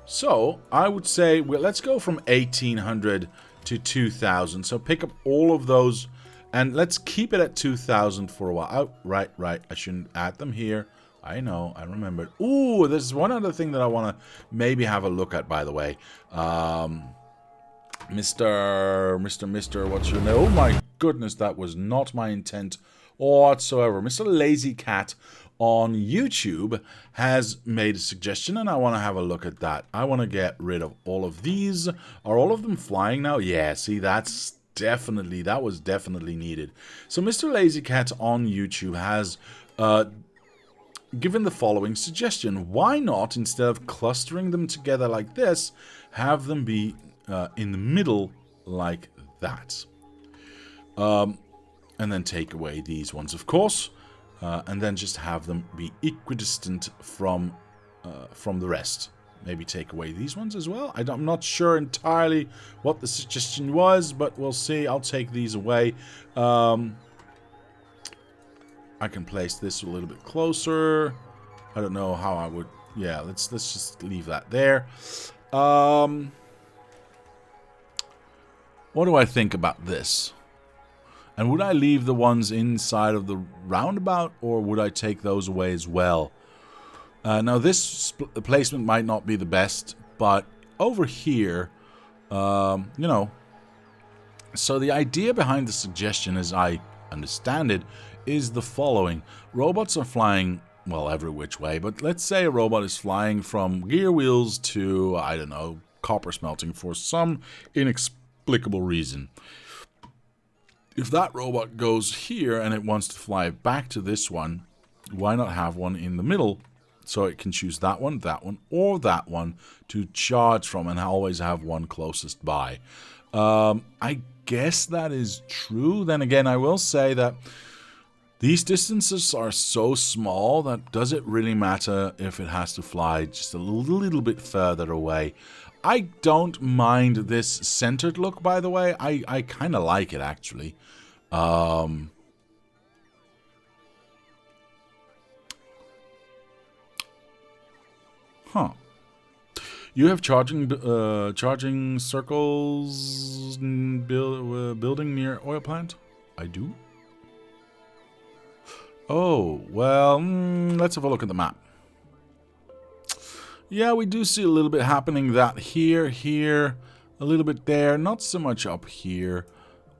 Speaker 1: So, I would say, well, let's go from 1,800 to 2,000. So, pick up all of those, and let's keep it at 2,000 for a while. Oh, right. I shouldn't add them here. I know, I remembered. Ooh, there's one other thing that I want to maybe have a look at, by the way. Mr. What's your name? Oh my goodness, that was not my intent whatsoever. Mr. Lazy Cat on YouTube has made a suggestion, and I want to have a look at that. I want to get rid of all of these. Are all of them flying now? Yeah, see, that was definitely needed. So Mr. Lazy Cat on YouTube has given the following suggestion. Why not, instead of clustering them together like this, have them be in the middle like that? And then take away these ones, of course. and then just have them be equidistant from the rest. Maybe take away these ones as well. I'm not sure entirely what the suggestion was, but we'll see. I'll take these away. I can place this a little bit closer. I don't know how I would... Yeah, let's just leave that there. What do I think about this? And would I leave the ones inside of the roundabout, or would I take those away as well? Now, this placement might not be the best, but over here, you know... So the idea behind the suggestion, as I understand it, is the following. Robots are flying, well, every which way, but let's say a robot is flying from gear wheels to, I don't know, copper smelting for some inexplicable reason. If that robot goes here and it wants to fly back to this one, why not have one in the middle? So it can choose that one, or that one to charge from and always have one closest by. I guess that is true. Then again, I will say that these distances are so small that does it really matter if it has to fly just a little bit further away? I don't mind this centered look, by the way. I kind of like it, actually. Huh. You have charging circles building near oil plant? I do. Oh, well, let's have a look at the map. Yeah, we do see a little bit happening that here, a little bit there, not so much up here.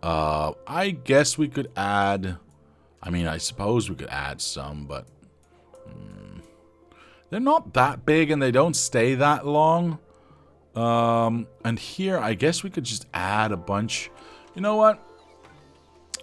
Speaker 1: I guess we could add, I mean, I suppose we could add some, but they're not that big and they don't stay that long. And here, I guess we could just add a bunch. You know what?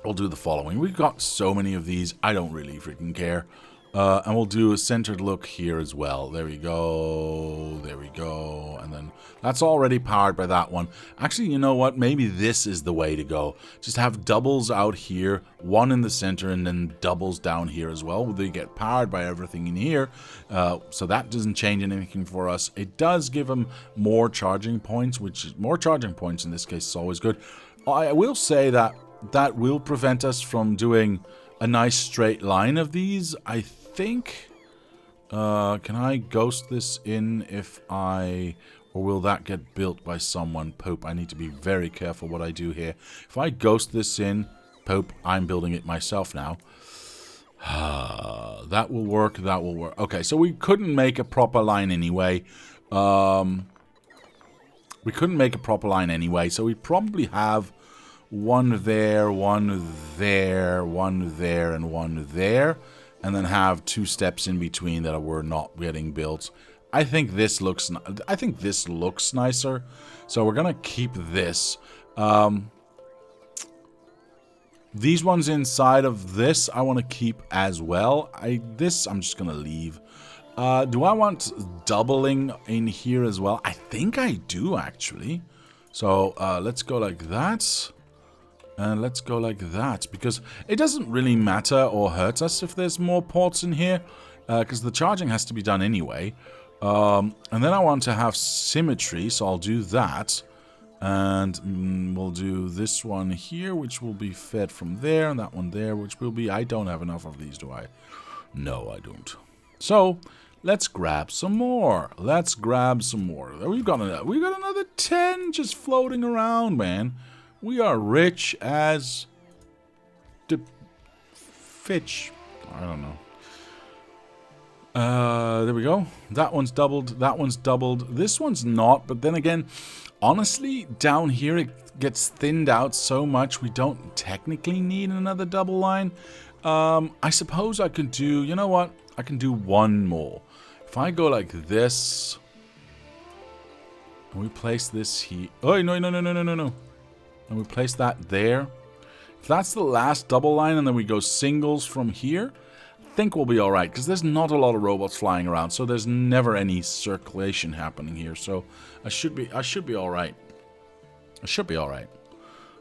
Speaker 1: We'll do the following. We've got so many of these, I don't really freaking care. And we'll do a centered look here as well. There we go. There we go. And then that's already powered by that one. Actually, you know what? Maybe this is the way to go. Just have doubles out here, one in the center, and then doubles down here as well. They get powered by everything in here. So that doesn't change anything for us. It does give them more charging points, which more charging points in this case is always good. I will say that that will prevent us from doing a nice straight line of these, I think. Can I ghost this in if I... Or will that get built by someone? Pope, I need to be very careful what I do here. If I ghost this in, Pope, I'm building it myself now. That will work, that will work. Okay, so we couldn't make a proper line anyway. We couldn't make a proper line anyway, so we probably have one there, one there, one there, and one there. And then have two steps in between that were not getting built. I think this looks nicer. So we're gonna keep this. These ones inside of this I want to keep as well. This I'm just gonna leave. Do I want doubling in here as well? I think I do actually. So let's go like that. And let's go like that, because it doesn't really matter or hurt us if there's more ports in here, because the charging has to be done anyway. And then I want to have symmetry, so I'll do that. And we'll do this one here, which will be fed from there, and that one there, which will be... I don't have enough of these, do I? No, I don't. So, let's grab some more. Let's grab some more. We've got another 10 just floating around, man. We are rich as the Fitch. I don't know. There we go. That one's doubled. That one's doubled. This one's not. But then again, honestly, down here it gets thinned out so much we don't technically need another double line. I suppose I could do... You know what? I can do one more. If I go like this... And we place this here... Oh, no. And we place that there. If that's the last double line and then we go singles from here, I think we'll be alright. Because there's not a lot of robots flying around. So there's never any circulation happening here. So I should be alright. I should be alright.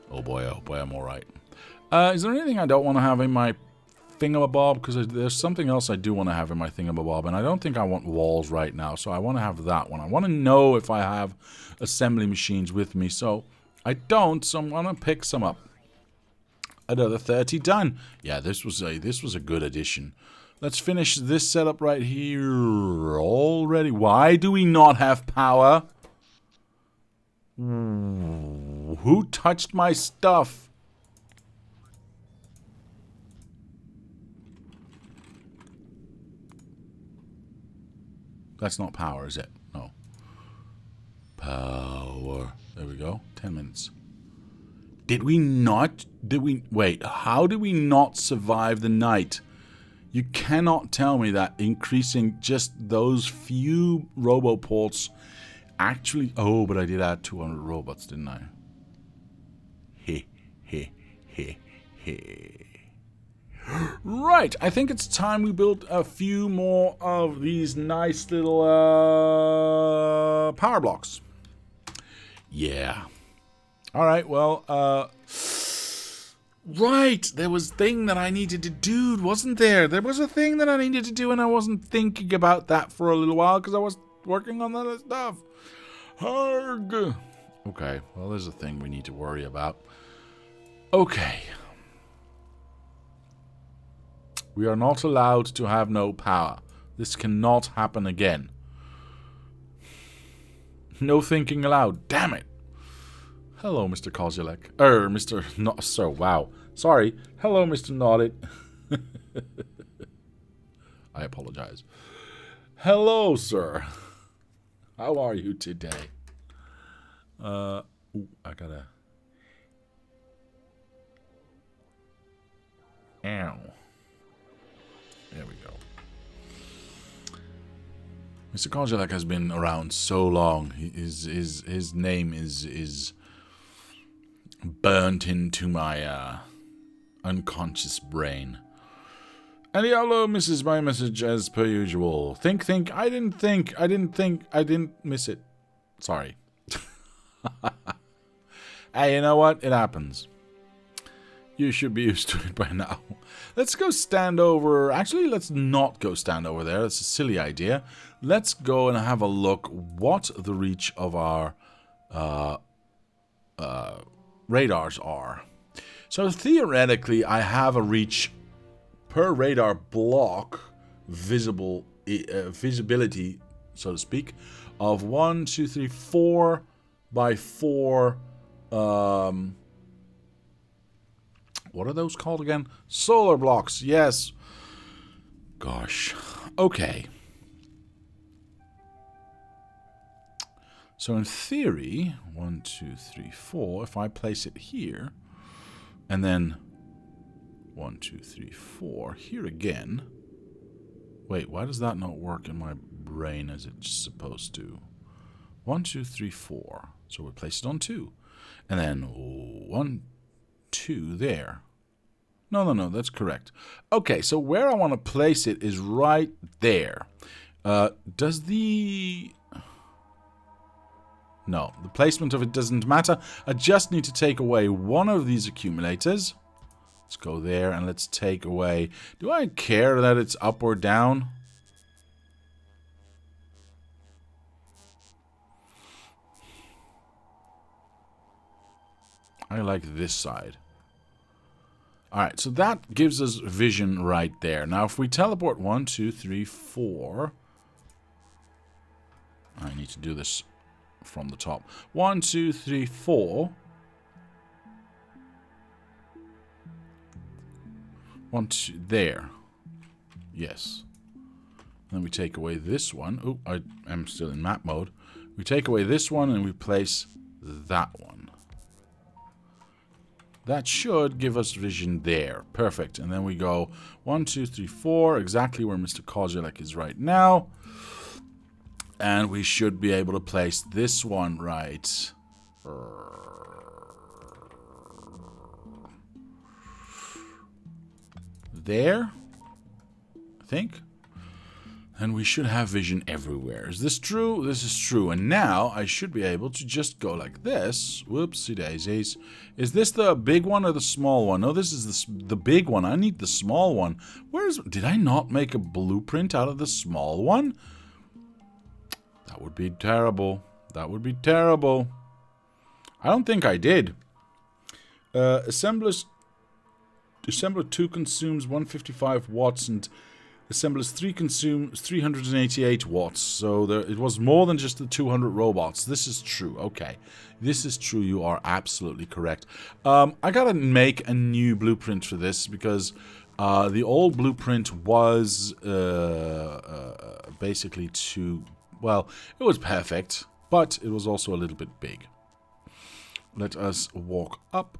Speaker 1: Oh boy, I'm alright. Is there anything I don't want to have in my thingamabob, because there's something else I do want to have in my thingamabob, and I don't think I want walls right now, so I want to have that one. I want to know if I have assembly machines with me, so I don't, so I'm going to pick some up. Another 30 done. Yeah, this was a good addition. Let's finish this setup right here already. Why do we not have power? Who touched my stuff? That's not power, is it? No. Power. There we go. 10 minutes. Did we not? Wait, how did we not survive the night? You cannot tell me that increasing just those few roboports actually... Oh, but I did add 200 robots, didn't I? He. Right, I think it's time we built a few more of these nice little power blocks. Yeah. Alright, well, right, there was a thing that I needed to do, wasn't there? There was a thing that I needed to do, and I wasn't thinking about that for a little while because I was working on other stuff. Harg. Okay, well, there's a thing we need to worry about. Okay. We are not allowed to have no power. This cannot happen again. No thinking aloud. Damn it. Hello, Mr. Kozulek. Mr. Not Sir. Wow. Sorry. Hello, Mr. Noddit. I apologize. Hello, sir. How are you today? Ooh, I gotta... Ow. There we go. Mr. Kozulek has been around so long. His name is burnt into my unconscious brain. And Diablo misses my message as per usual. Think. I didn't miss it. Sorry. Hey, you know what? It happens. You should be used to it by now. Let's go stand over... Actually, let's not go stand over there. That's a silly idea. Let's go and have a look what the reach of our radars are. So theoretically, I have a reach per radar block visibility, so to speak, of 1, 2, 3, 4 by 4 what are those called again? Solar blocks, yes. Gosh. Okay. So in theory, 1, 2, 3, 4, if I place it here, and then 1, 2, 3, 4, here again. Wait, why does that not work in my brain as it's supposed to? 1, 2, 3, 4. So we place it on 2. And then 1, 2 there. No, that's correct. Okay, so where I want to place it is right there. Does the... No, the placement of it doesn't matter. I just need to take away one of these accumulators. Let's go there and let's take away... Do I care that it's up or down? I like this side. Alright, so that gives us vision right there. Now, if we teleport 1, 2, 3, 4... I need to do this from the top. 1, 2, 3, 4... 1, 2, there. Yes. And then we take away this one. Oh, I am still in map mode. We take away this one and we place that one. That should give us vision there. Perfect. And then we go 1, 2, 3, 4, exactly where Mr. Kozulek is right now. And we should be able to place this one right there, I think. And we should have vision everywhere. Is this true? This is true. And now I should be able to just go like this. Whoopsie daisies. Is this the big one or the small one? No, this is the big one. I need the small one. Did I not make a blueprint out of the small one? That would be terrible. That would be terrible. I don't think I did. Assembler 2 consumes 155 watts and Assemblers 3 consumes 388 watts, so it was more than just the 200 robots. This is true. Okay, this is true. You are absolutely correct. I gotta make a new blueprint for this because the old blueprint was basically well, it was perfect, but it was also a little bit big. Let us walk up,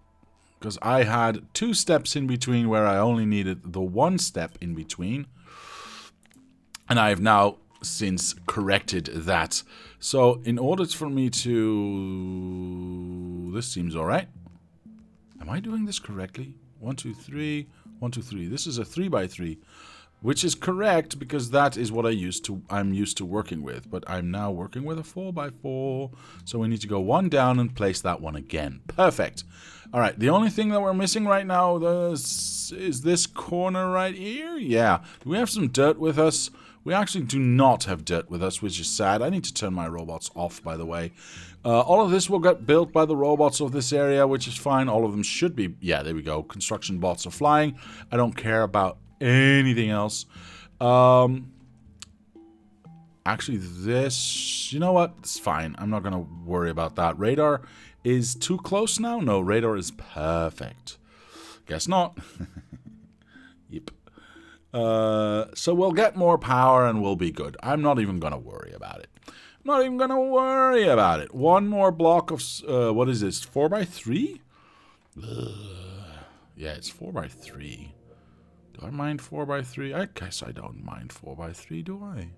Speaker 1: because I had 2 steps in between where I only needed the 1 step in between. And I have now since corrected that. So in order for me to... This seems alright. Am I doing this correctly? 1, 2, 3. 1, 2, 3. This is a 3x3. Which is correct because that is what I'm used to working with. But I'm now working with a 4x4. So we need to go 1 down and place that one again. Perfect. Alright, the only thing that we're missing right now is this corner right here. Yeah. Do we have some dirt with us? We actually do not have dirt with us, which is sad. I need to turn my robots off, by the way. All of this will get built by the robots of this area, which is fine. All of them should be... Yeah, there we go. Construction bots are flying. I don't care about anything else. Actually, this... You know what? It's fine. I'm not going to worry about that. Radar is too close now? No, radar is perfect. Guess not. Yep. So we'll get more power and we'll be good. I'm not even going to worry about it. Not even going to worry about it. 1 more block of... what is this? 4x3? Yeah, it's 4x3. Do I mind 4x3? I guess I don't mind 4x3, do I?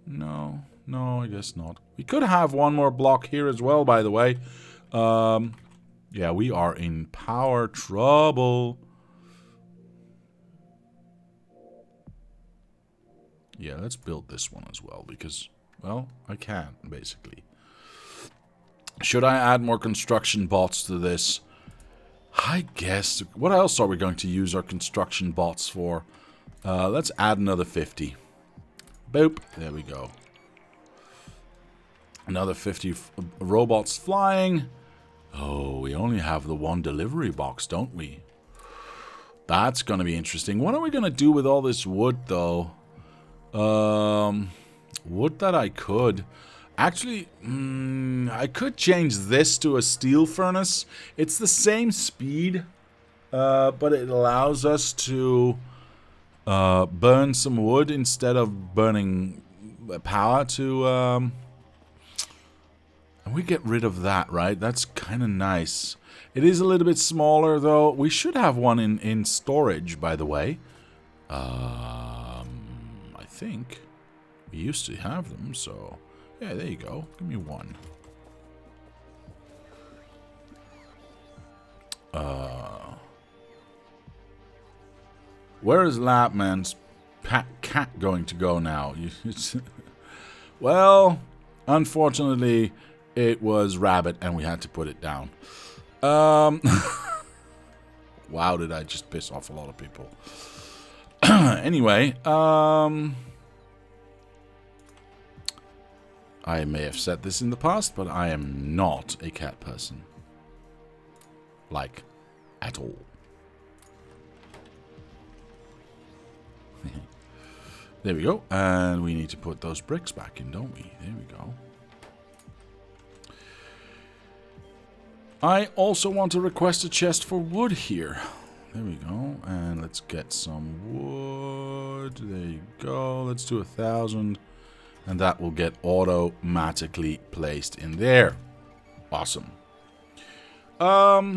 Speaker 1: No. No, I guess not. We could have 1 more block here as well, by the way. Yeah, we are in power trouble. Yeah, let's build this one as well, because, well, I can, basically. Should I add more construction bots to this? I guess. What else are we going to use our construction bots for? Let's add another 50. Boop. There we go. Another 50 robots flying. Oh, we only have the 1 delivery box, don't we? That's going to be interesting. What are we going to do with all this wood, though? Wood that I could... Actually, I could change this to a steel furnace. It's the same speed, but it allows us to burn some wood instead of burning power to... And we get rid of that, right? That's kind of nice. It is a little bit smaller, though. We should have one in storage, by the way. I think we used to have them, so... Yeah, there you go. Give me 1. Where is Lapman's cat going to go now? Well, unfortunately, it was Rabbit, and we had to put it down. Wow, did I just piss off a lot of people. Anyway, I may have said this in the past, but I am not a cat person. Like, at all. There we go. And we need to put those bricks back in, don't we? There we go. I also want to request a chest for wood here. There we go. And let's get some wood. There you go. Let's do 1,000. And that will get automatically placed in there. Awesome. There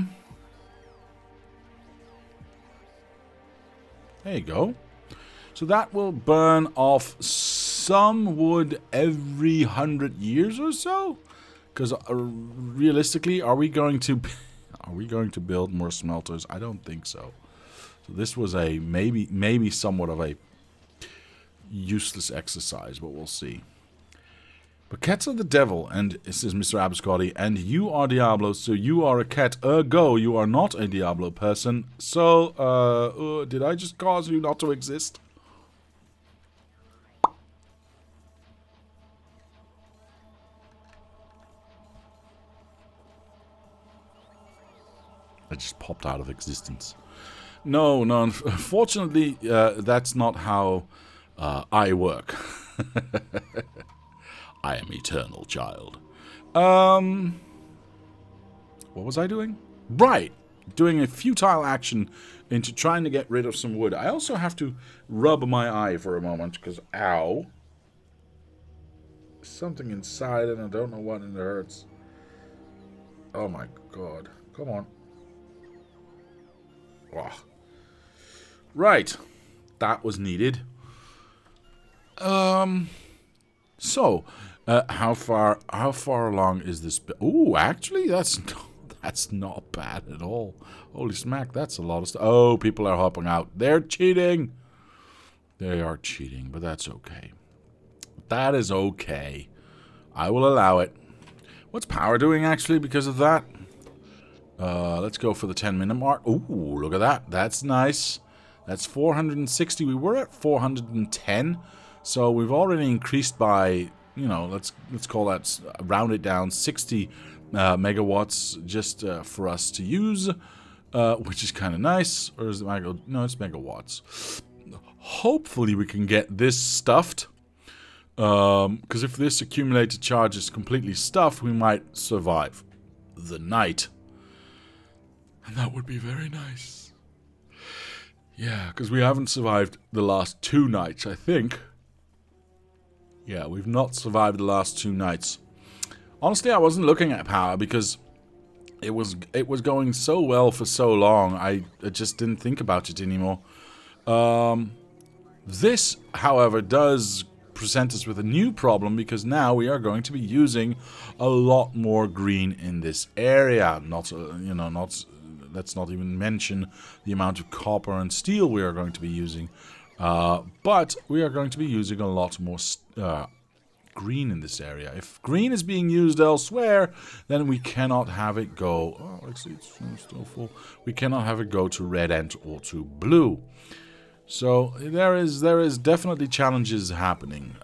Speaker 1: you go. So that will burn off some wood every 100 years or so. Because realistically, are we going to build more smelters? I don't think so. So this was a maybe somewhat of a useless exercise, but we'll see. But cats are the devil, and this is Mr. Abscotty, and you are Diablo, so you are a cat. Ergo, you are not a Diablo person. So, did I just cause you not to exist? I just popped out of existence. No, unfortunately, that's not how I work. I am eternal, child. What was I doing? Right, doing a futile action into trying to get rid of some wood. I also have to rub my eye for a moment, because, ow. Something inside and I don't know what, and it hurts. Oh my god. Come on. Oh. Right. That was needed. So, how far along is this? Ooh, actually, that's not bad at all. Holy smack, that's a lot of stuff. Oh, people are hopping out. They're cheating. They are cheating, but that's okay. That is okay. I will allow it. What's power doing, actually, because of that? Let's go for the 10-minute mark. Ooh, look at that. That's nice. That's 460. We were at 410. So we've already increased by, you know, let's call that, round it down, 60 megawatts just for us to use, which is kind of nice. Or is it megawatts? No, it's megawatts. Hopefully we can get this stuffed. Because if this accumulated charge is completely stuffed, we might survive the night. And that would be very nice. Yeah, because we haven't survived the last 2 nights, I think. Yeah, we've not survived the last 2 nights. Honestly, I wasn't looking at power because it was going so well for so long. I just didn't think about it anymore. This, however, does present us with a new problem because now we are going to be using a lot more green in this area. Let's not even mention the amount of copper and steel we are going to be using. But we are going to be using a lot more green in this area. If green is being used elsewhere, then we cannot have it go... Oh, actually, it's still full. We cannot have it go to red and or to blue. So there is definitely challenges happening.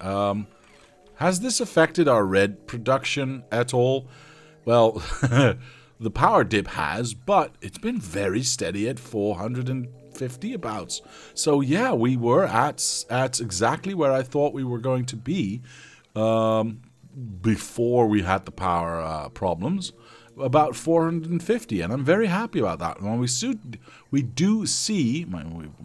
Speaker 1: Has this affected our red production at all? Well, the power dip has, but it's been very steady at 450 abouts. So yeah, we were at exactly where I thought we were going to be before we had the power problems. About 450, and I'm very happy about that. When we do see,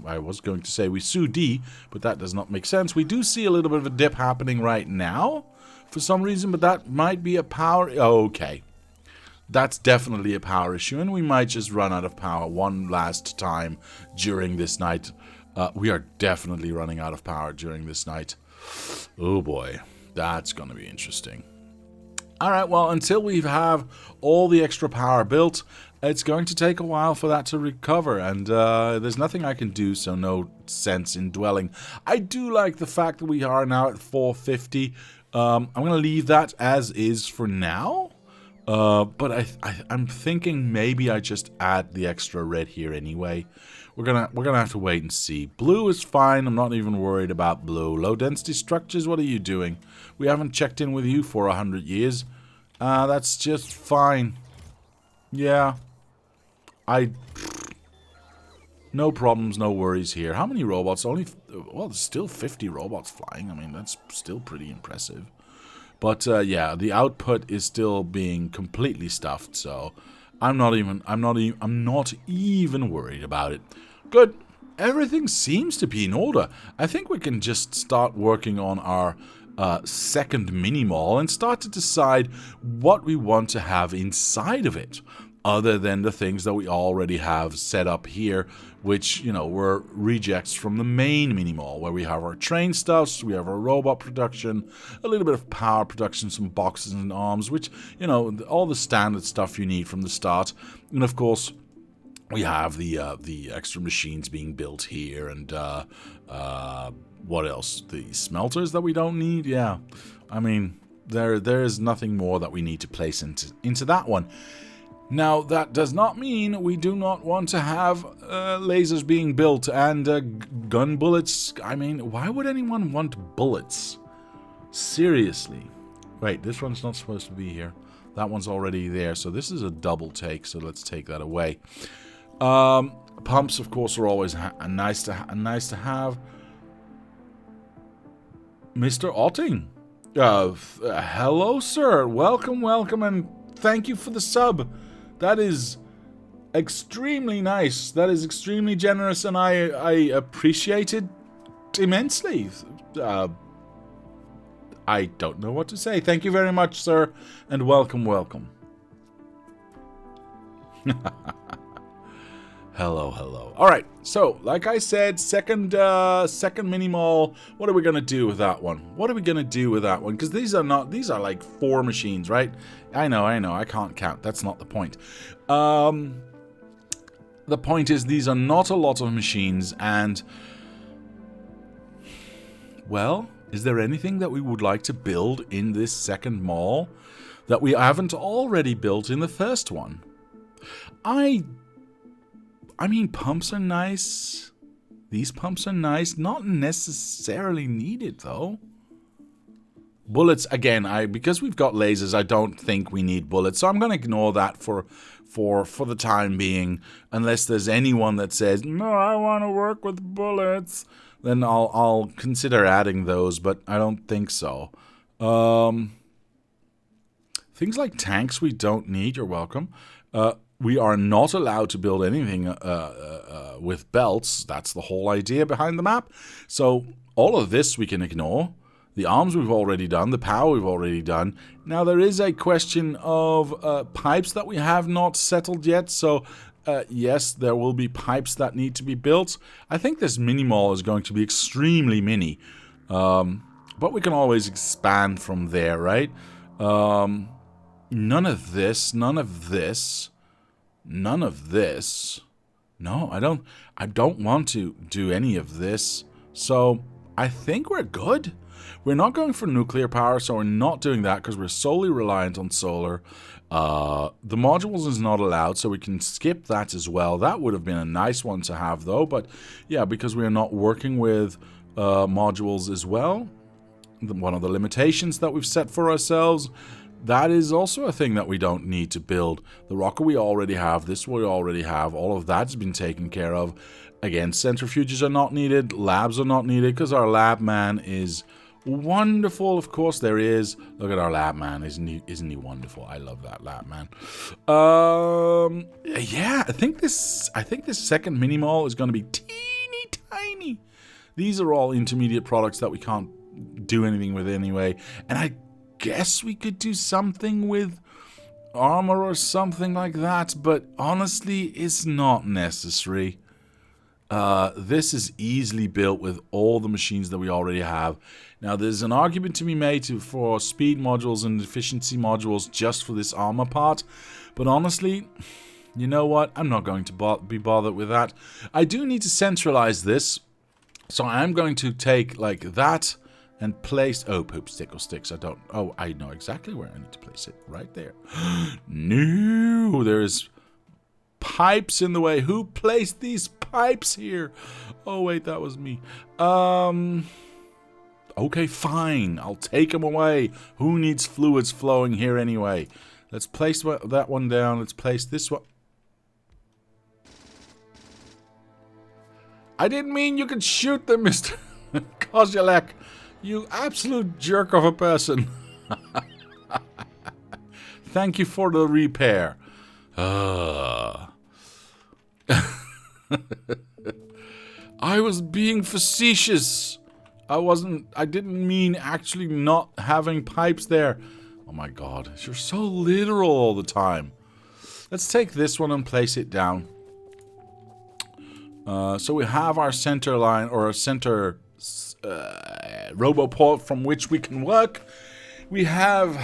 Speaker 1: I was going to say we sue D, but that does not make sense. We do see a little bit of a dip happening right now, for some reason, but that might be a power... Oh, okay. That's definitely a power issue, and we might just run out of power one last time during this night. We are definitely running out of power during this night. Oh boy, that's going to be interesting. Alright, well, until we have all the extra power built, it's going to take a while for that to recover, and there's nothing I can do, so no sense in dwelling. I do like the fact that we are now at 450. I'm going to leave that as is for now, but I'm thinking maybe I just add the extra red here anyway. We're gonna have to wait and see. Blue is fine. I'm not even worried about blue. Low density structures, what are you doing? We haven't checked in with you for 100 years. That's just fine. Yeah. No problems, no worries here. How many robots? Only, well, there's still 50 robots flying. I mean, that's still pretty impressive. But yeah, the output is still being completely stuffed, so I'm not even worried about it. Good. Everything seems to be in order. I think we can just start working on our second mini-mall and start to decide what we want to have inside of it, other than the things that we already have set up here, which, you know, were rejects from the main mini-mall, where we have our train stuffs, we have our robot production, a little bit of power production, some boxes and arms, which, you know, all the standard stuff you need from the start. And of course, we have the extra machines being built here, and What else? The smelters that we don't need? Yeah. I mean, there is nothing more that we need to place into that one. Now, that does not mean we do not want to have lasers being built and gun bullets. I mean, why would anyone want bullets? Seriously. Wait, this one's not supposed to be here. That one's already there, so this is a double take, so let's take that away. Pumps, of course, are always nice to have. Mr. Otting. Hello, sir. Welcome, and thank you for the sub. That is extremely nice. That is extremely generous, and I appreciate it immensely. I don't know what to say. Thank you very much, sir, and welcome. Hello. All right. So, like I said, second mini mall. What are we gonna do with that one? Because these are like 4 machines, right? I know. I can't count. That's not the point. The point is, these are not a lot of machines, and well, is there anything that we would like to build in this second mall that we haven't already built in the first one? I mean, pumps are nice. These pumps are nice. Not necessarily needed, though. Bullets, again, because we've got lasers, I don't think we need bullets. So I'm going to ignore that for the time being. Unless there's anyone that says, no, I want to work with bullets. Then I'll consider adding those, but I don't think so. Things like tanks we don't need. You're welcome. We are not allowed to build anything with belts. That's the whole idea behind the map. So all of this we can ignore. The arms we've already done. The power we've already done. Now there is a question of pipes that we have not settled yet. So yes, there will be pipes that need to be built. I think this mini mall is going to be extremely mini. But we can always expand from there, right? None of this. None of this. No, I don't want to do any of this. So I think we're good. We're not going for nuclear power, so we're not doing that because we're solely reliant on solar. The modules is not allowed, so we can skip that as well. That would have been a nice one to have, though. But yeah, because we are not working with modules as well, one of the limitations that we've set for ourselves, that is also a thing that we don't need to build. The rocker we already have, this we already have, all of that's been taken care of. Again, centrifuges are not needed, labs are not needed, because our lab man is wonderful. Of course there is. Look at our lab man, isn't he wonderful? I love that lab man. Yeah, I think this second mini mall is going to be teeny tiny. These are all intermediate products that we can't do anything with anyway, and I guess we could do something with armor or something like that, but honestly, it's not necessary. This is easily built with all the machines that we already have. Now, there's an argument to be made for speed modules and efficiency modules just for this armor part, but honestly, you know what? I'm not going to be bothered with that. I do need to centralize this, so I'm going to take like that and place... Oh, poop stick or sticks. I know exactly where I need to place it. Right there. No, there's pipes in the way. Who placed these pipes here? Oh, wait, that was me. Okay, fine. I'll take them away. Who needs fluids flowing here anyway? Let's place that one down. Let's place this one. I didn't mean you could shoot them, Mr. Kozulek. You absolute jerk of a person. Thank you for the repair. I was being facetious. I didn't mean actually not having pipes there. Oh my god, you're so literal all the time. Let's take this one and place it down. So we have our center line, or a center roboport from which we can work. We have,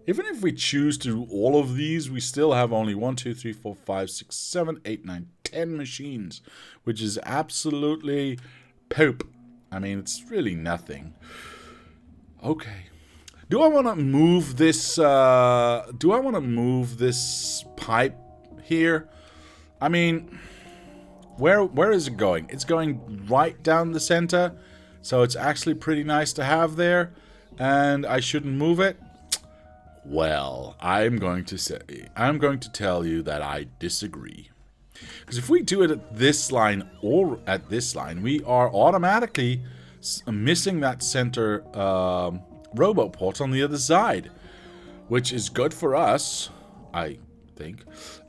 Speaker 1: even if we choose to do all of these, we still have only 1, 2, 3, 4, 5, 6, 7, 8, 9, 10 machines, which is absolutely poop. I mean, it's really nothing. Okay. Do I want to move this, pipe here? I mean, where is it going? It's going right down the center, so it's actually pretty nice to have there, and I shouldn't move it? Well, I'm going to tell you that I disagree. Because if we do it at this line or at this line, we are automatically missing that center robot port on the other side, which is good for us, I think.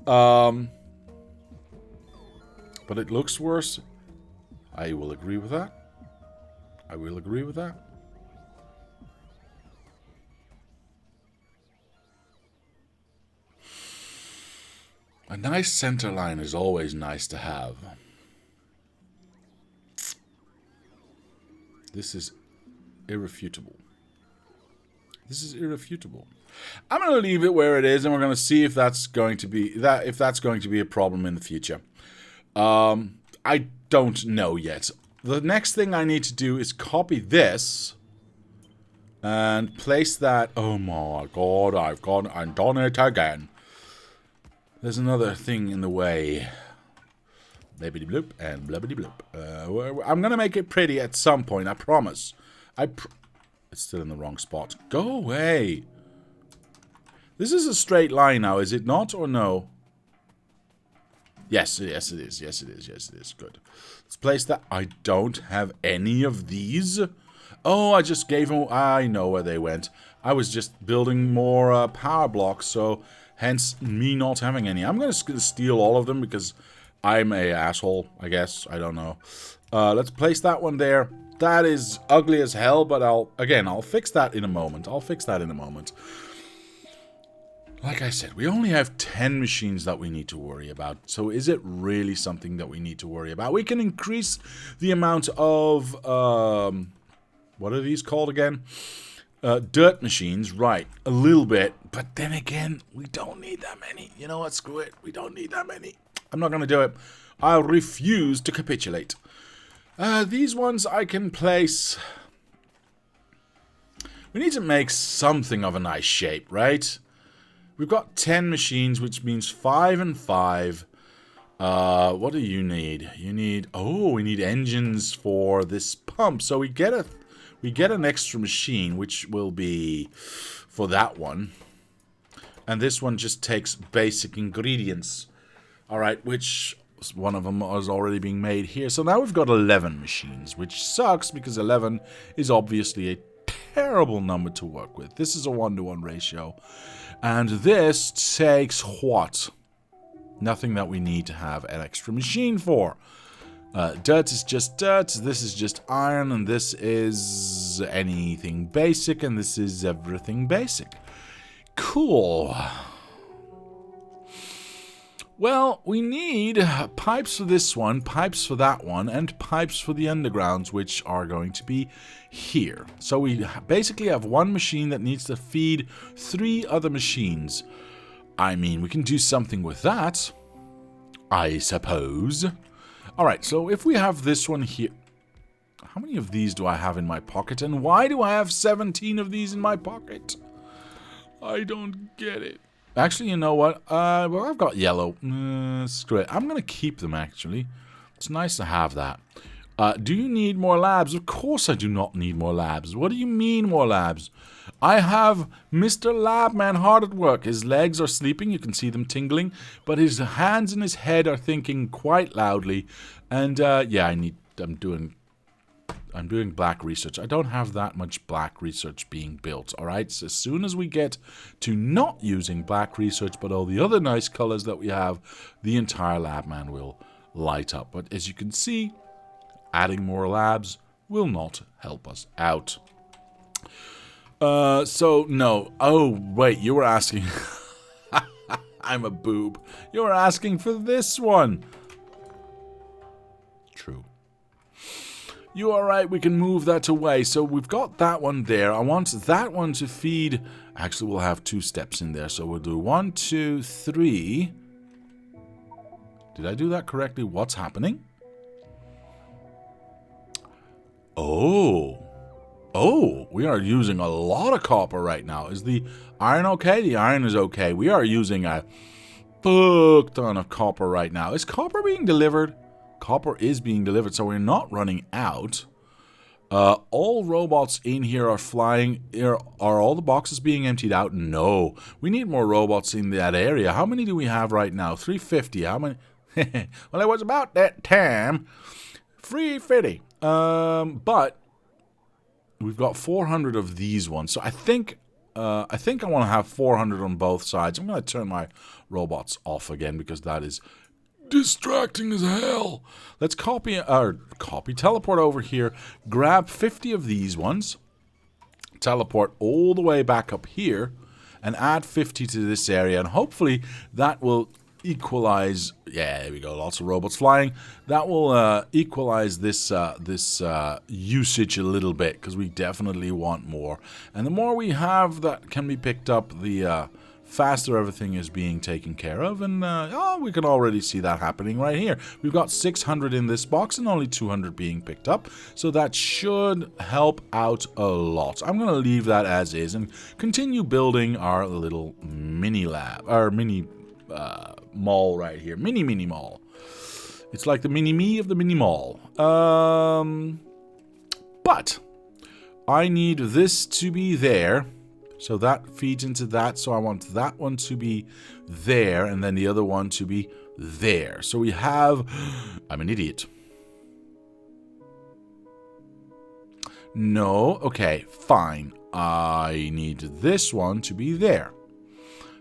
Speaker 1: But it looks worse. I will agree with that. I will agree with that. A nice center line is always nice to have. This is irrefutable. This is irrefutable. I'm going to leave it where it is, and we're going to see if that's going to be a problem in the future. I don't know yet. The next thing I need to do is copy this and place that. Oh my god, I've gone and done it again. There's another thing in the way. Blibbity bloop and blibbity bloop. I'm gonna make it pretty at some point, I promise. It's still in the wrong spot. Go away. This is a straight line now, is it not, or no? Yes, yes it is. Yes it is. Yes it is. Good. Let's place that. I don't have any of these. Oh, I just gave them. I know where they went. I was just building more power blocks, so hence me not having any. I'm going to steal all of them because I'm a asshole, I guess. I don't know. Let's place that one there. That is ugly as hell, but I'll fix that in a moment. I'll fix that in a moment. Like I said, we only have 10 machines that we need to worry about. So is it really something that we need to worry about? We can increase the amount of, what are these called again? Dirt machines, right, a little bit. But then again, we don't need that many. You know what, screw it. We don't need that many. I'm not going to do it. I'll refuse to capitulate. These ones I can place. We need to make something of a nice shape, right? We've got 10 machines, which means 5 and 5. What do you need? You need... Oh, we need engines for this pump. So we get an extra machine, which will be for that one. And this one just takes basic ingredients. Alright, which one of them is already being made here. So now we've got 11 machines, which sucks because 11 is obviously a terrible number to work with. This is a 1-to-1 ratio. And this takes what? Nothing that we need to have an extra machine for. Dirt is just dirt, this is just iron, and this is anything basic, and this is everything basic. Cool. Well, we need pipes for this one, pipes for that one, and pipes for the undergrounds, which are going to be here. So we basically have one machine that needs to feed 3 other machines. I mean, we can do something with that, I suppose. Alright, so if we have this one here... How many of these do I have in my pocket, and why do I have 17 of these in my pocket? I don't get it. Actually, you know what? Well, I've got yellow. Screw it. I'm going to keep them, actually. It's nice to have that. Do you need more labs? Of course I do not need more labs. What do you mean more labs? I have Mr. Labman hard at work. His legs are sleeping. You can see them tingling. But his hands and his head are thinking quite loudly. And, yeah, I'm doing black research. I don't have that much black research being built, alright? So as soon as we get to not using black research, but all the other nice colors that we have, the entire Labman will light up. But as you can see, adding more labs will not help us out. So, no. Oh, wait, you were asking... I'm a boob. You were asking for this one. True. You are right, we can move that away. So we've got that one there. I want that one to feed... Actually, we'll have 2 steps in there. So we'll do 1, 2, 3. Did I do that correctly? What's happening? Oh. Oh, we are using a lot of copper right now. Is the iron okay? The iron is okay. We are using a fuck ton of copper right now. Is copper being delivered? Copper is being delivered, so we're not running out. All robots in here are flying. Are all the boxes being emptied out? No. We need more robots in that area. How many do we have right now? 350. How many? Well, it was about that time. 350. But we've got 400 of these ones. So I think I want to have 400 on both sides. I'm going to turn my robots off again because that is distracting as hell. Let's teleport over here, grab 50 of these ones, teleport all the way back up here, and add 50 to this area, and hopefully that will equalize. Yeah, there we go. Lots of robots flying. That will equalize this usage a little bit, because we definitely want more. And the more we have that can be picked up, the faster everything is being taken care of. And we can already see that happening right here. We've got 600 in this box and only 200 being picked up, so that should help out a lot. I'm going to leave that as is and continue building our little mini lab, our mini mall right here. Mini mall. It's like the mini-me of the mini mall. But I need this to be there. So that feeds into that. So I want that one to be there and then the other one to be there. So we have... I'm an idiot. No. Okay, fine. I need this one to be there.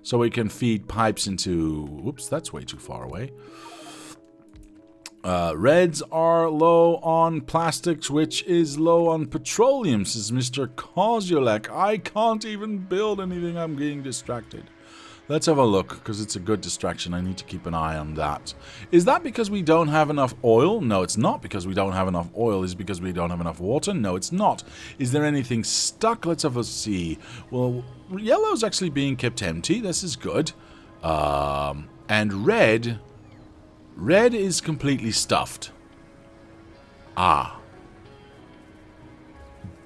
Speaker 1: So we can feed pipes into... Whoops, that's way too far away. Reds are low on plastics, which is low on petroleum, says Mr. Koziolek. I can't even build anything. I'm getting distracted. Let's have a look, because it's a good distraction. I need to keep an eye on that. Is that because we don't have enough oil? No, it's not because we don't have enough oil. Is it because we don't have enough water? No, it's not. Is there anything stuck? Let's have a see. Well, yellow's actually being kept empty. This is good. And red... Red is completely stuffed. Ah.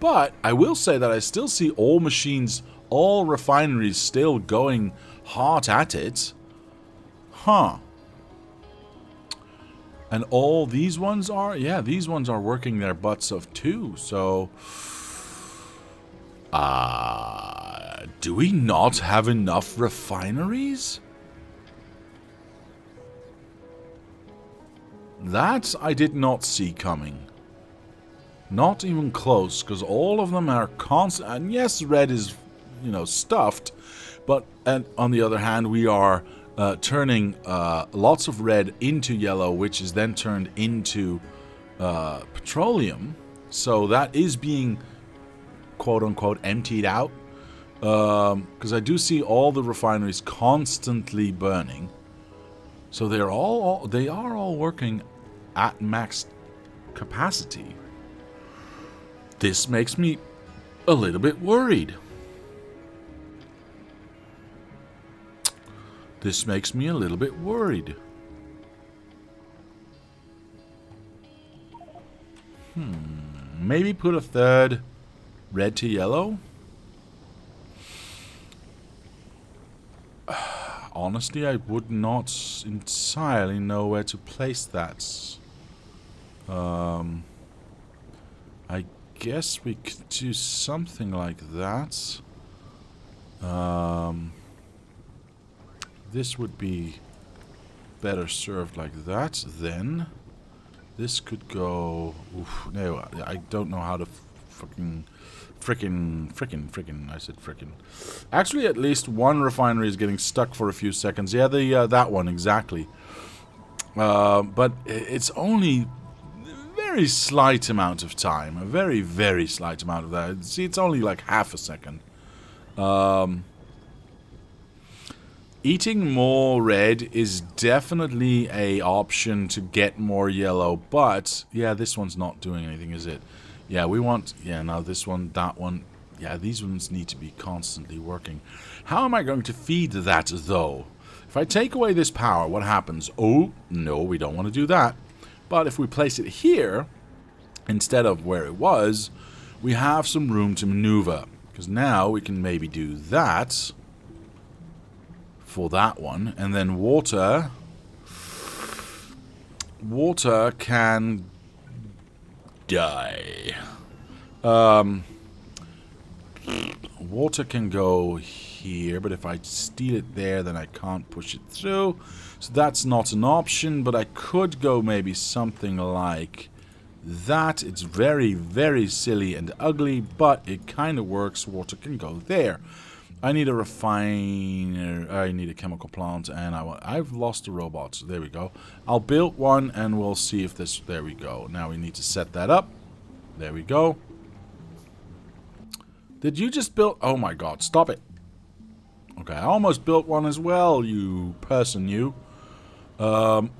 Speaker 1: But I will say that I still see all machines, all refineries still going hard at it. Huh. And all these ones are? Yeah, these ones are working their butts off too. So... do we not have enough refineries? That I did not see coming. Not even close, because all of them are constant. And yes, red is, stuffed. But and on the other hand, we are turning lots of red into yellow, which is then turned into petroleum. So that is being, quote-unquote, emptied out. Because I do see all the refineries constantly burning. So they are all working at max capacity. This makes me a little bit worried. This makes me a little bit worried. Maybe put a third red to yellow? Honestly, I would not entirely know where to place that. I guess we could do something like that. This would be better served like that. Then this could go... Oof, no, I don't know how to frickin', I said frickin'. Actually, at least one refinery is getting stuck for a few seconds. Yeah, that one, exactly. But it's only a very slight amount of time. A very, very slight amount of that. See, it's only like half a second. Eating more red is definitely a option to get more yellow. But, yeah, this one's not doing anything, is it? Yeah, we want... Yeah, now this one, that one... Yeah, these ones need to be constantly working. How am I going to feed that, though? If I take away this power, what happens? Oh, no, we don't want to do that. But if we place it here, instead of where it was, we have some room to maneuver. Because now we can maybe do that for that one. And then water can die. Water can go here, but if I steal it there, then I can't push it through. So that's not an option, but I could go maybe something like that. It's very, very silly and ugly, but it kind of works. Water can go there. I need a refiner. I need a chemical plant, and I've lost the robots. There we go. I'll build one, and we'll see if this... There we go. Now we need to set that up. There we go. Did you just build... Oh my god, stop it. Okay, I almost built one as well, you person, you. Oh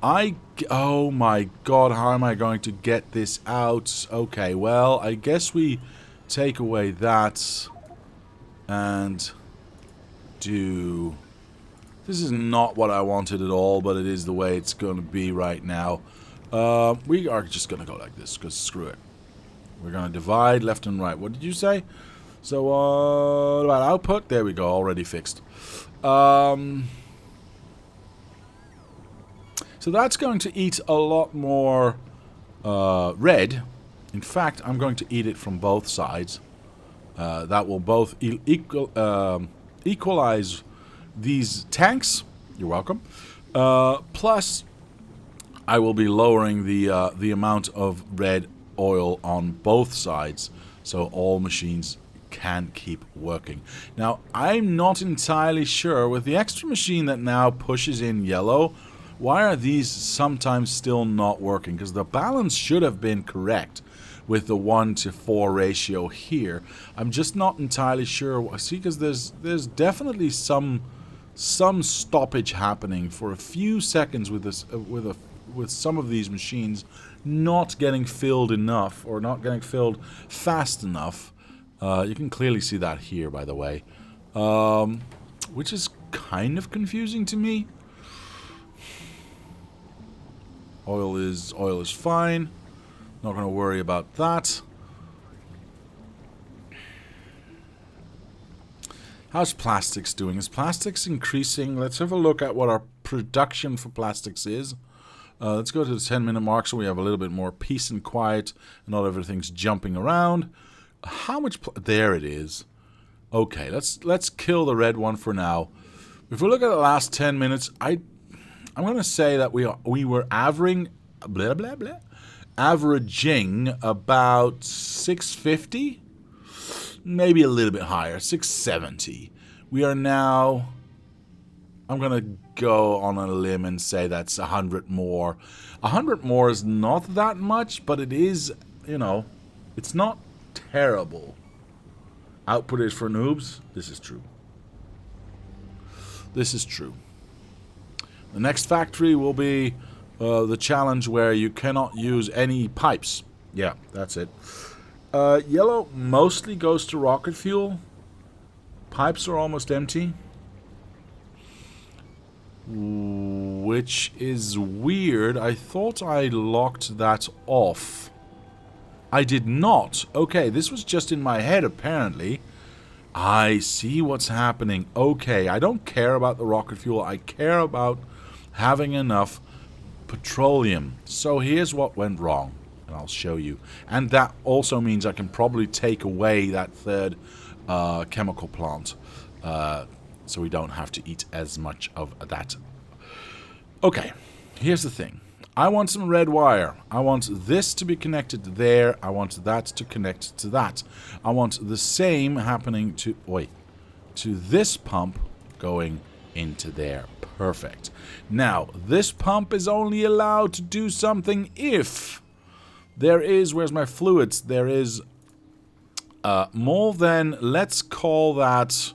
Speaker 1: my god, how am I going to get this out? Okay, well, I guess we take away that and do... This is not what I wanted at all, but it is the way it's going to be right now. We are just going to go like this, because screw it. We're going to divide left and right. What did you say? So, what about output? There we go, already fixed. So that's going to eat a lot more red. In fact, I'm going to eat it from both sides. That will both equalize these tanks. You're welcome. Plus, I will be lowering the amount of red oil on both sides, so all machines can keep working. Now, I'm not entirely sure with the extra machine that now pushes in yellow. Why are these sometimes still not working? Because the balance should have been correct with the 1:4 ratio here. I'm just not entirely sure. See, because there's definitely some stoppage happening for a few seconds with this with some of these machines not getting filled enough or not getting filled fast enough. You can clearly see that here, by the way, which is kind of confusing to me. Oil is fine. Not going to worry about that. How's plastics doing? Is plastics increasing? Let's have a look at what our production for plastics is. Let's go to the 10-minute mark so we have a little bit more peace and quiet and not everything's jumping around. How much... There it is. Okay, let's kill the red one for now. If we look at the last 10 minutes, I'm going to say that we were averaging about 650, maybe a little bit higher, 670. We are now... I'm going to go on a limb and say that's 100 more. 100 more is not that much, but it is, you know, it's not terrible. Output is for noobs. This is true. This is true. The next factory will be the challenge where you cannot use any pipes. Yeah, that's it. Yellow mostly goes to rocket fuel. Pipes are almost empty. Which is weird. I thought I locked that off. I did not. Okay, this was just in my head, apparently. I see what's happening. Okay, I don't care about the rocket fuel. I care about having enough petroleum. So here's what went wrong. And I'll show you. And that also means I can probably take away that third chemical plant. So we don't have to eat as much of that. Okay, here's the thing. I want some red wire. I want this to be connected there. I want that to connect to that. I want the same happening to... Wait. To this pump going into there. Perfect. Now, this pump is only allowed to do something if there is... Where's my fluids? There is more than... Let's call that...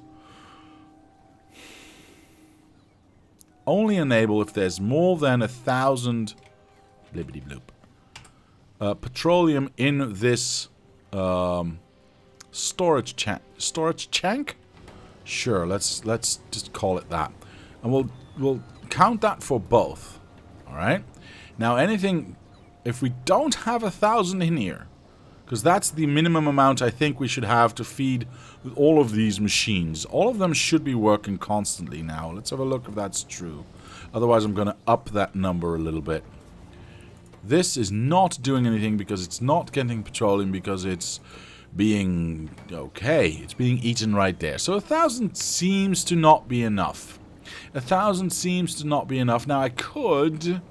Speaker 1: Only enable if there's more than 1,000 blibbity bloop petroleum in this storage tank. Sure, let's just call it that, and we'll count that for both. All right. Now, anything if we don't have 1,000 in here, Because that's the minimum amount I think we should have to feed all of these machines. All of them should be working constantly now. Let's have a look if that's true. Otherwise, I'm going to up that number a little bit. This is not doing anything because it's not getting petroleum because it's being... okay, it's being eaten right there. So 1,000 seems to not be enough. 1,000 seems to not be enough. Now I could...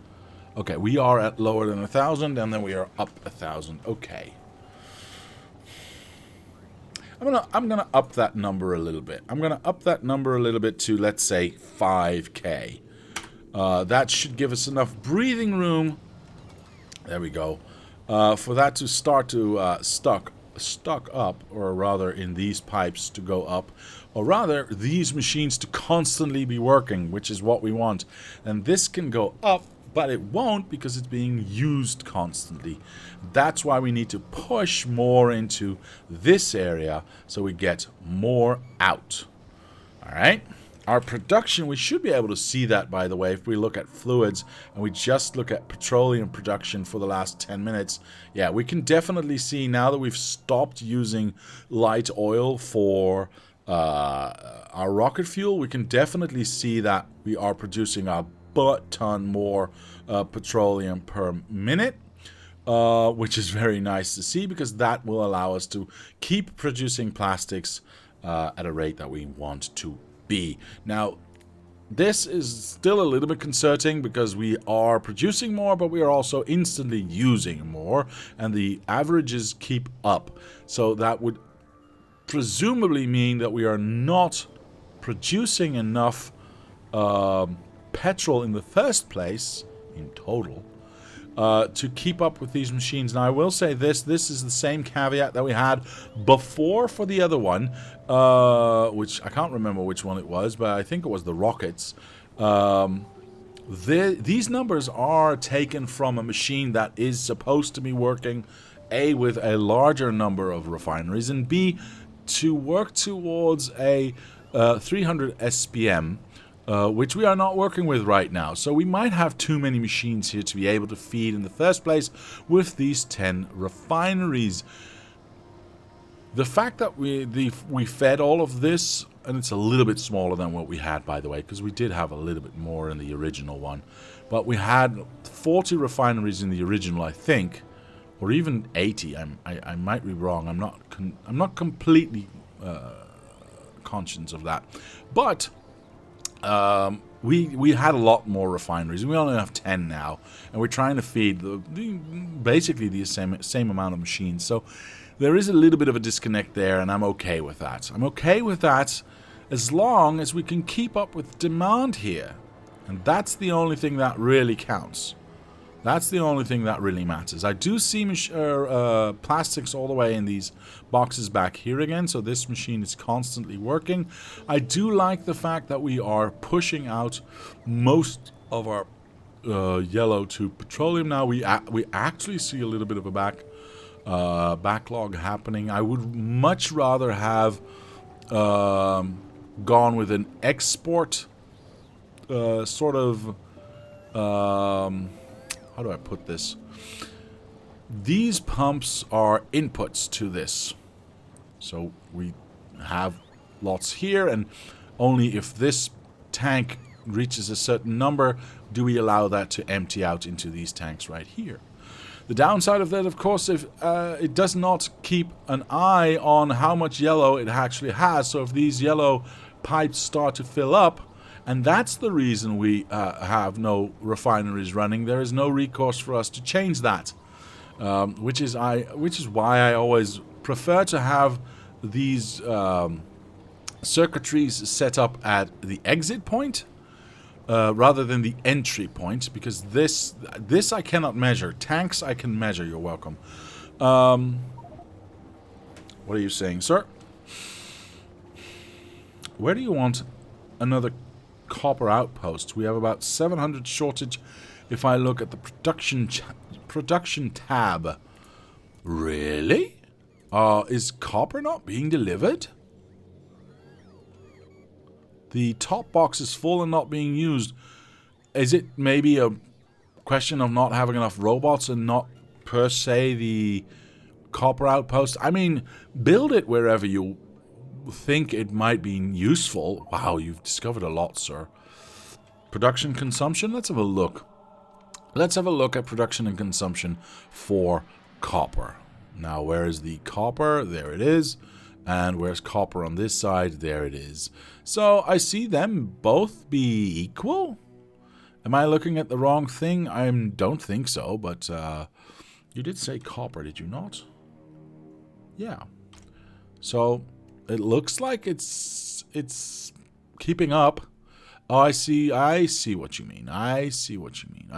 Speaker 1: okay, we are at lower than 1,000 and then we are up 1,000. Okay. I'm gonna up that number a little bit. I'm gonna up that number a little bit to, let's say, 5K. That should give us enough breathing room. There we go. For that to start to stock up, or rather in these pipes to go up, or rather these machines to constantly be working, which is what we want. And this can go up, but it won't because it's being used constantly. That's why we need to push more into this area so we get more out. Alright? Our production, we should be able to see that, by the way, if we look at fluids and we just look at petroleum production for the last 10 minutes. Yeah, we can definitely see now that we've stopped using light oil for our rocket fuel, we can definitely see that we are producing a butt ton more petroleum per minute, which is very nice to see because that will allow us to keep producing plastics at a rate that we want to be. Now, this is still a little bit concerning because we are producing more, but we are also instantly using more, and the averages keep up. So that would presumably mean that we are not producing enough petrol in the first place, in total, to keep up with these machines. Now, I will say this is the same caveat that we had before for the other one, which I can't remember which one it was, but I think it was the rockets. These numbers are taken from a machine that is supposed to be working, A, with a larger number of refineries, and B, to work towards a 300 SPM, which we are not working with right now. So we might have too many machines here to be able to feed in the first place with these 10 refineries. The fact that we fed all of this, and it's a little bit smaller than what we had, by the way, because we did have a little bit more in the original one. But we had 40 refineries in the original, I think, or even 80. I might be wrong. I'm not completely conscious of that. But we had a lot more refineries. We only have 10 now, and we're trying to feed basically the same amount of machines. So there is a little bit of a disconnect there, and I'm okay with that. I'm okay with that as long as we can keep up with demand here. And that's the only thing that really counts. That's the only thing that really matters. I do see plastics all the way in these boxes back here again, so this machine is constantly working. I do like the fact that we are pushing out most of our yellow to petroleum now. We actually see a little bit of a backlog happening. I would much rather have gone with an export sort of... how do I put this? These pumps are inputs to this. So we have lots here, and only if this tank reaches a certain number do we allow that to empty out into these tanks right here. The downside of that, of course, if it does not keep an eye on how much yellow it actually has. So if these yellow pipes start to fill up, and that's the reason we have no refineries running, there is no recourse for us to change that. Which is why I always prefer to have these circuitries set up at the exit point rather than the entry point, because this I cannot measure. Tanks I can measure. You're welcome. What are you saying, sir? Where do you want another copper outpost? We have about 700 shortage if I look at the production tab. Really? Is copper not being delivered? The top box is full and not being used. Is it maybe a question of not having enough robots and not per se the copper outpost. I mean, build it wherever you think it might be useful. Wow, you've discovered a lot, sir. Production consumption? Let's have a look. Let's have a look at production and consumption for copper. Now, where is the copper? There it is. And where's copper on this side? There it is. So, I see them both be equal. Am I looking at the wrong thing? I don't think so, but you did say copper, did you not? Yeah. So, it looks like it's keeping up. Oh, I see what you mean. I see what you mean.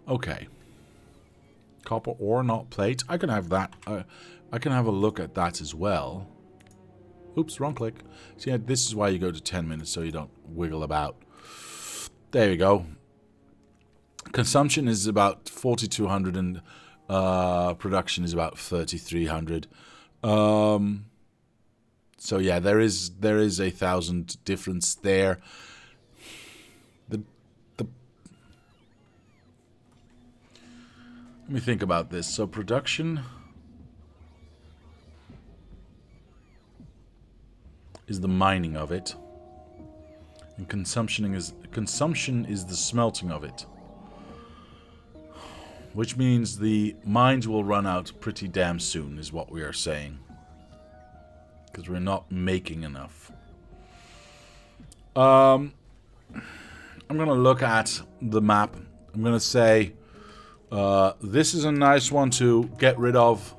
Speaker 1: Okay. Copper ore, not plate. I can have that. I can have a look at that as well. Oops, wrong click. See, this is why you go to 10 minutes, so you don't wiggle about. There you go. Consumption is about 4,200 and production is about 3,300. So yeah, there is 1,000 difference there. Let me think about this. So production is the mining of it, and consumption is the smelting of it. Which means the mines will run out pretty damn soon, is what we are saying. Because we're not making enough. I'm going to look at the map. I'm going to say, this is a nice one to get rid of.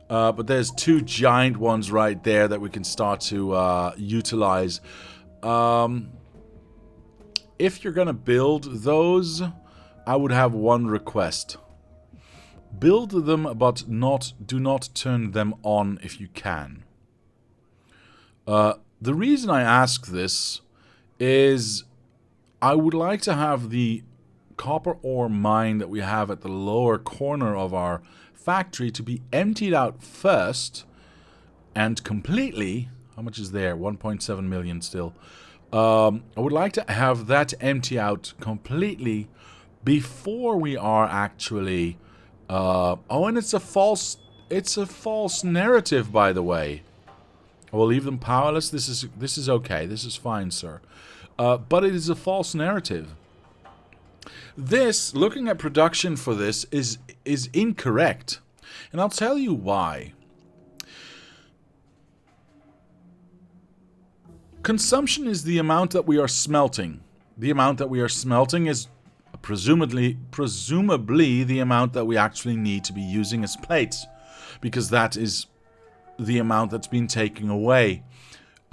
Speaker 1: But there's two giant ones right there that we can start to utilize. If you're going to build those, I would have one request. Build them, but do not turn them on if you can. The reason I ask this is I would like to have the copper ore mine that we have at the lower corner of our factory to be emptied out first and completely. How much is there? 1.7 million still. I would like to have that empty out completely before we are actually oh, and it's a false narrative, by the way. I will leave them powerless. This is okay. This is fine, sir. But it is a false narrative. This, looking at production for this, is incorrect. And I'll tell you why. Consumption is the amount that we are smelting. The amount that we are smelting is presumably the amount that we actually need to be using as plates, because that is the amount that's been taken away.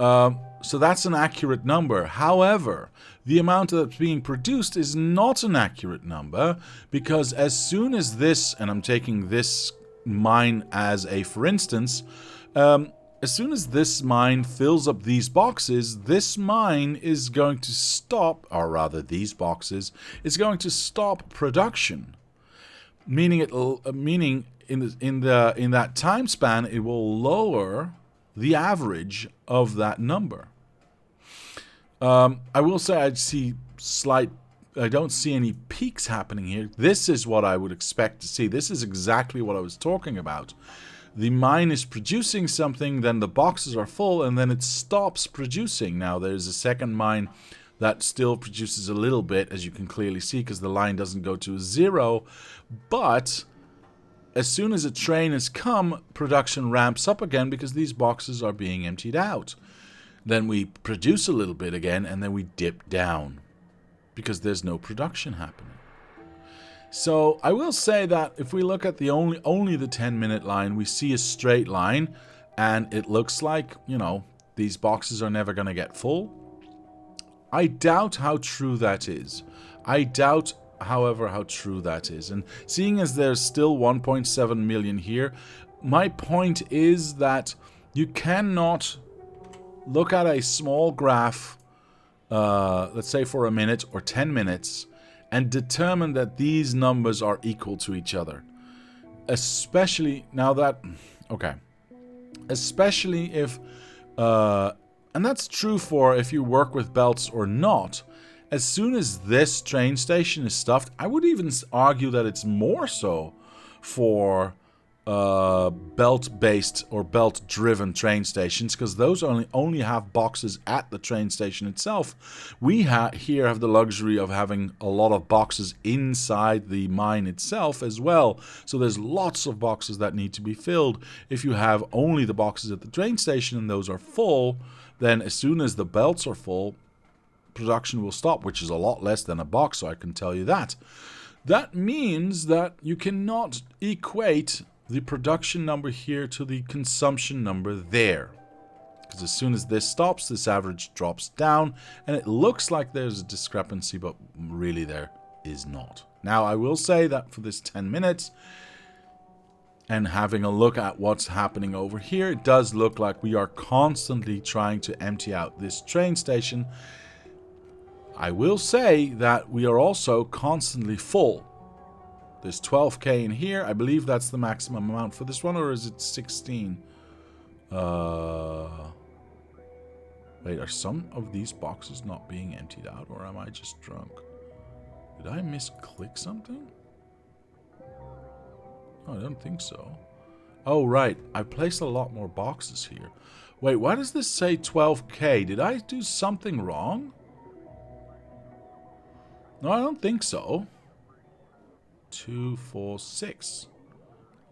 Speaker 1: So that's an accurate number. However, the amount that's being produced is not an accurate number, because as soon as this, and I'm taking this mine as a for instance, as soon as this mine fills up these boxes, this mine is going to stop, or rather these boxes, is going to stop production. Meaning in that time span, it will lower the average of that number. I will say I don't see any peaks happening here. This is what I would expect to see. This is exactly what I was talking about. The mine is producing something, then the boxes are full, and then it stops producing. Now, there's a second mine that still produces a little bit, as you can clearly see, because the line doesn't go to 0. But as soon as a train has come, production ramps up again, because these boxes are being emptied out. Then we produce a little bit again, and then we dip down, because there's no production happening. So I will say that if we look at the only the 10-minute line, we see a straight line, and it looks like, you know, these boxes are never going to get full. I doubt how true that is. I doubt, however, how true that is. And seeing as there's still 1.7 million here, my point is that you cannot look at a small graph, let's say for a minute or 10 minutes, and determine that these numbers are equal to each other. Especially now that, okay, especially if and that's true for if you work with belts or not, as soon as this train station is stuffed, I would even argue that it's more so for belt-based or belt-driven train stations, because those only have boxes at the train station itself. We here have the luxury of having a lot of boxes inside the mine itself as well, so there's lots of boxes that need to be filled. If you have only the boxes at the train station and those are full, then as soon as the belts are full, production will stop, which is a lot less than a box, so I can tell you that. That means that you cannot equate the production number here to the consumption number there. Because as soon as this stops, this average drops down, and it looks like there's a discrepancy, but really there is not. Now, I will say that for this 10 minutes, and having a look at what's happening over here, it does look like we are constantly trying to empty out this train station. I will say that we are also constantly full. There's 12k in here. I believe that's the maximum amount for this one, or is it 16? Wait, are some of these boxes not being emptied out, or am I just drunk? Did I misclick something? Oh, I don't think so. Oh, right. I placed a lot more boxes here. Wait, why does this say 12k? Did I do something wrong? No, I don't think so. 2, 4, 6.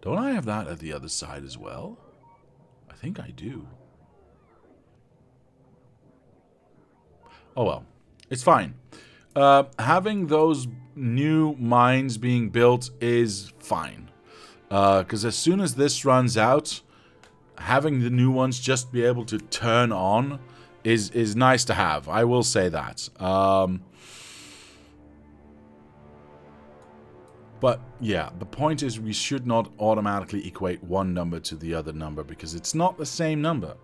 Speaker 1: Don't I have that at the other side as well? I think I do. Oh well. It's fine. Having those new mines being built is fine. Because as soon as this runs out, having the new ones just be able to turn on is nice to have. I will say that. But yeah, the point is we should not automatically equate one number to the other number, because it's not the same number.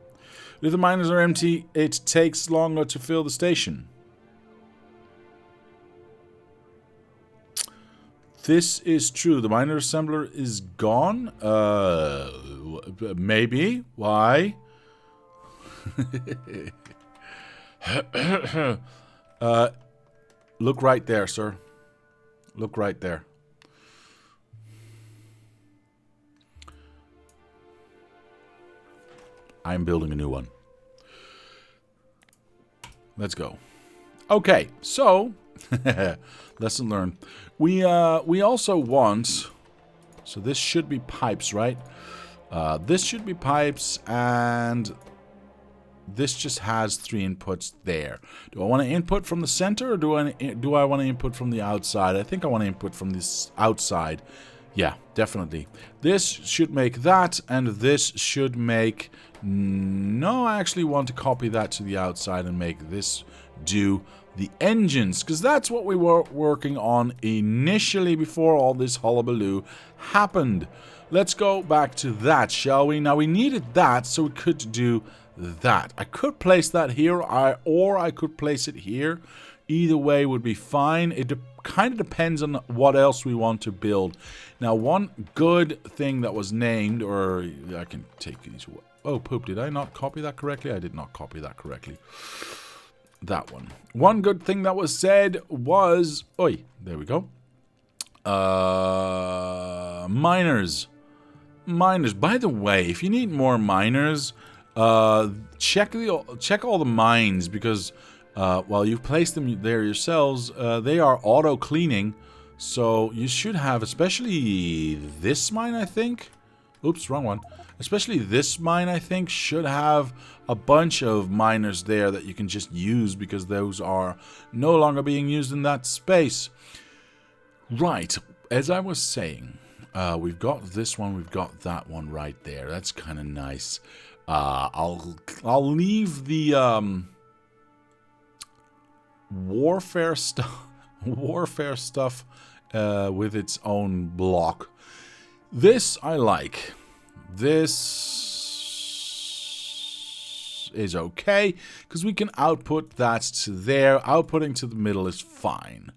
Speaker 1: If the miners are empty, it takes longer to fill the station. This is true. The miner assembler is gone? Maybe. Why? Look right there, sir. Look right there. I'm building a new one. Let's go. Okay, so lesson learned. We also want, so this should be pipes, right? This should be pipes, and this just has 3 inputs there. Do I want to input from the center, or do I want to input from the outside? I think I want to input from this outside. Yeah, definitely. This should make that, and this should make... No, I actually want to copy that to the outside and make this do the engines, because that's what we were working on initially before all this hullabaloo happened. Let's go back to that, shall we? Now, we needed that, so we could do that. I could place that here, or I could place it here. Either way would be fine. It kind of depends on what else we want to build. Now, one good thing that was named, or I can take these away. Oh, poop, did I not copy that correctly? I did not copy that correctly. That one. One good thing that was said was... Oi, there we go. Miners. Miners. By the way, if you need more miners, check all the mines, because while you've placed them there yourselves, they are auto-cleaning. So you should have, especially this mine, I think. Oops, wrong one. Especially this mine, I think, should have a bunch of miners there that you can just use, because those are no longer being used in that space. Right, as I was saying, we've got this one, we've got that one right there. That's kind of nice. I'll leave the warfare stuff with its own block. This I like. This is okay, because we can output that to there. Outputting to the middle is fine.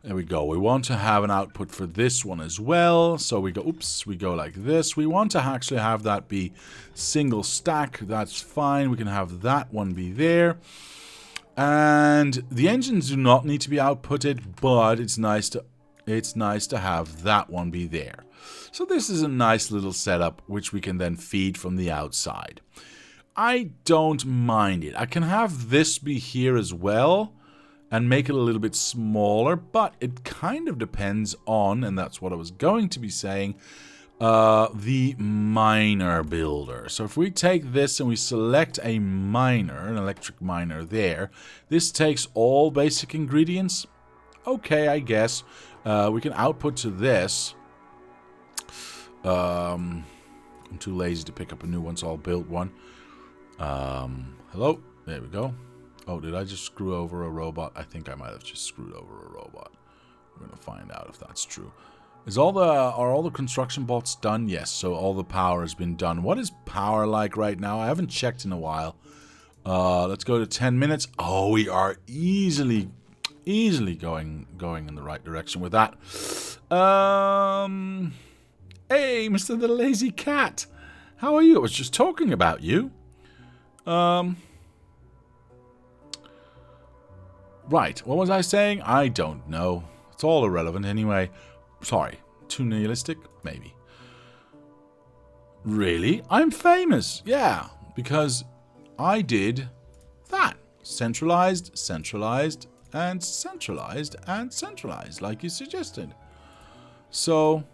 Speaker 1: There we go. We want to have an output for this one as well. So we go, oops, we go like this. We want to actually have that be single stack. That's fine. We can have that one be there. And the engines do not need to be outputted, but it's nice to have that one be there. So this is a nice little setup which we can then feed from the outside. I don't mind it. I can have this be here as well and make it a little bit smaller, but it kind of depends on, and that's what I was going to be saying, the miner builder. So if we take this and we select a miner, an electric miner there, this takes all basic ingredients. Okay, I guess. We can output to this. I'm too lazy to pick up a new one, so I'll build one. Hello? There we go. Oh, did I just screw over a robot? I think I might have just screwed over a robot. We're going to find out if that's true. Are all the construction bots done? Yes, so all the power has been done. What is power like right now? I haven't checked in a while. Let's go to 10 minutes. Oh, we are easily going in the right direction with that. Hey, Mr. the Lazy Cat. How are you? I was just talking about you. Right, what was I saying? I don't know. It's all irrelevant anyway. Sorry, too nihilistic? Maybe. Really? I'm famous. Yeah, because I did that. Centralized, centralized, and centralized, and centralized, like you suggested. So,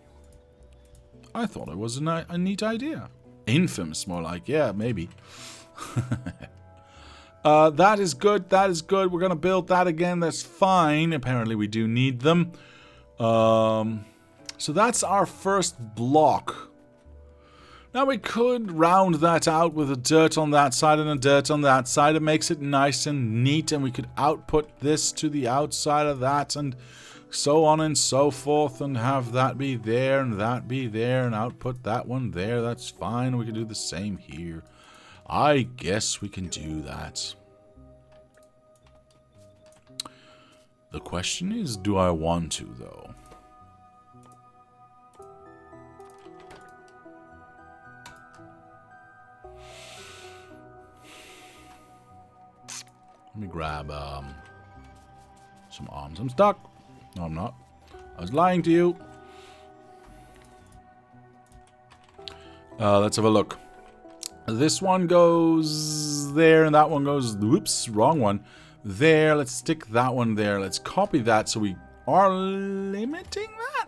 Speaker 1: I thought it was a neat idea. Infamous, more like. Yeah, maybe. That is good. That is good. We're going to build that again. That's fine. Apparently, we do need them. So that's our first block. Now, we could round that out with a dirt on that side and a dirt on that side. It makes it nice and neat. And we could output this to the outside of that and so on and so forth. And have that be there and that be there and output that one there. That's fine. We can do the same here. I guess we can do that. The question is, do I want to, though? Let me grab some arms. I'm stuck. No, I'm not. I was lying to you. Let's have a look. This one goes there, and that one goes, whoops, wrong one. There, let's stick that one there. Let's copy that so we are limiting that.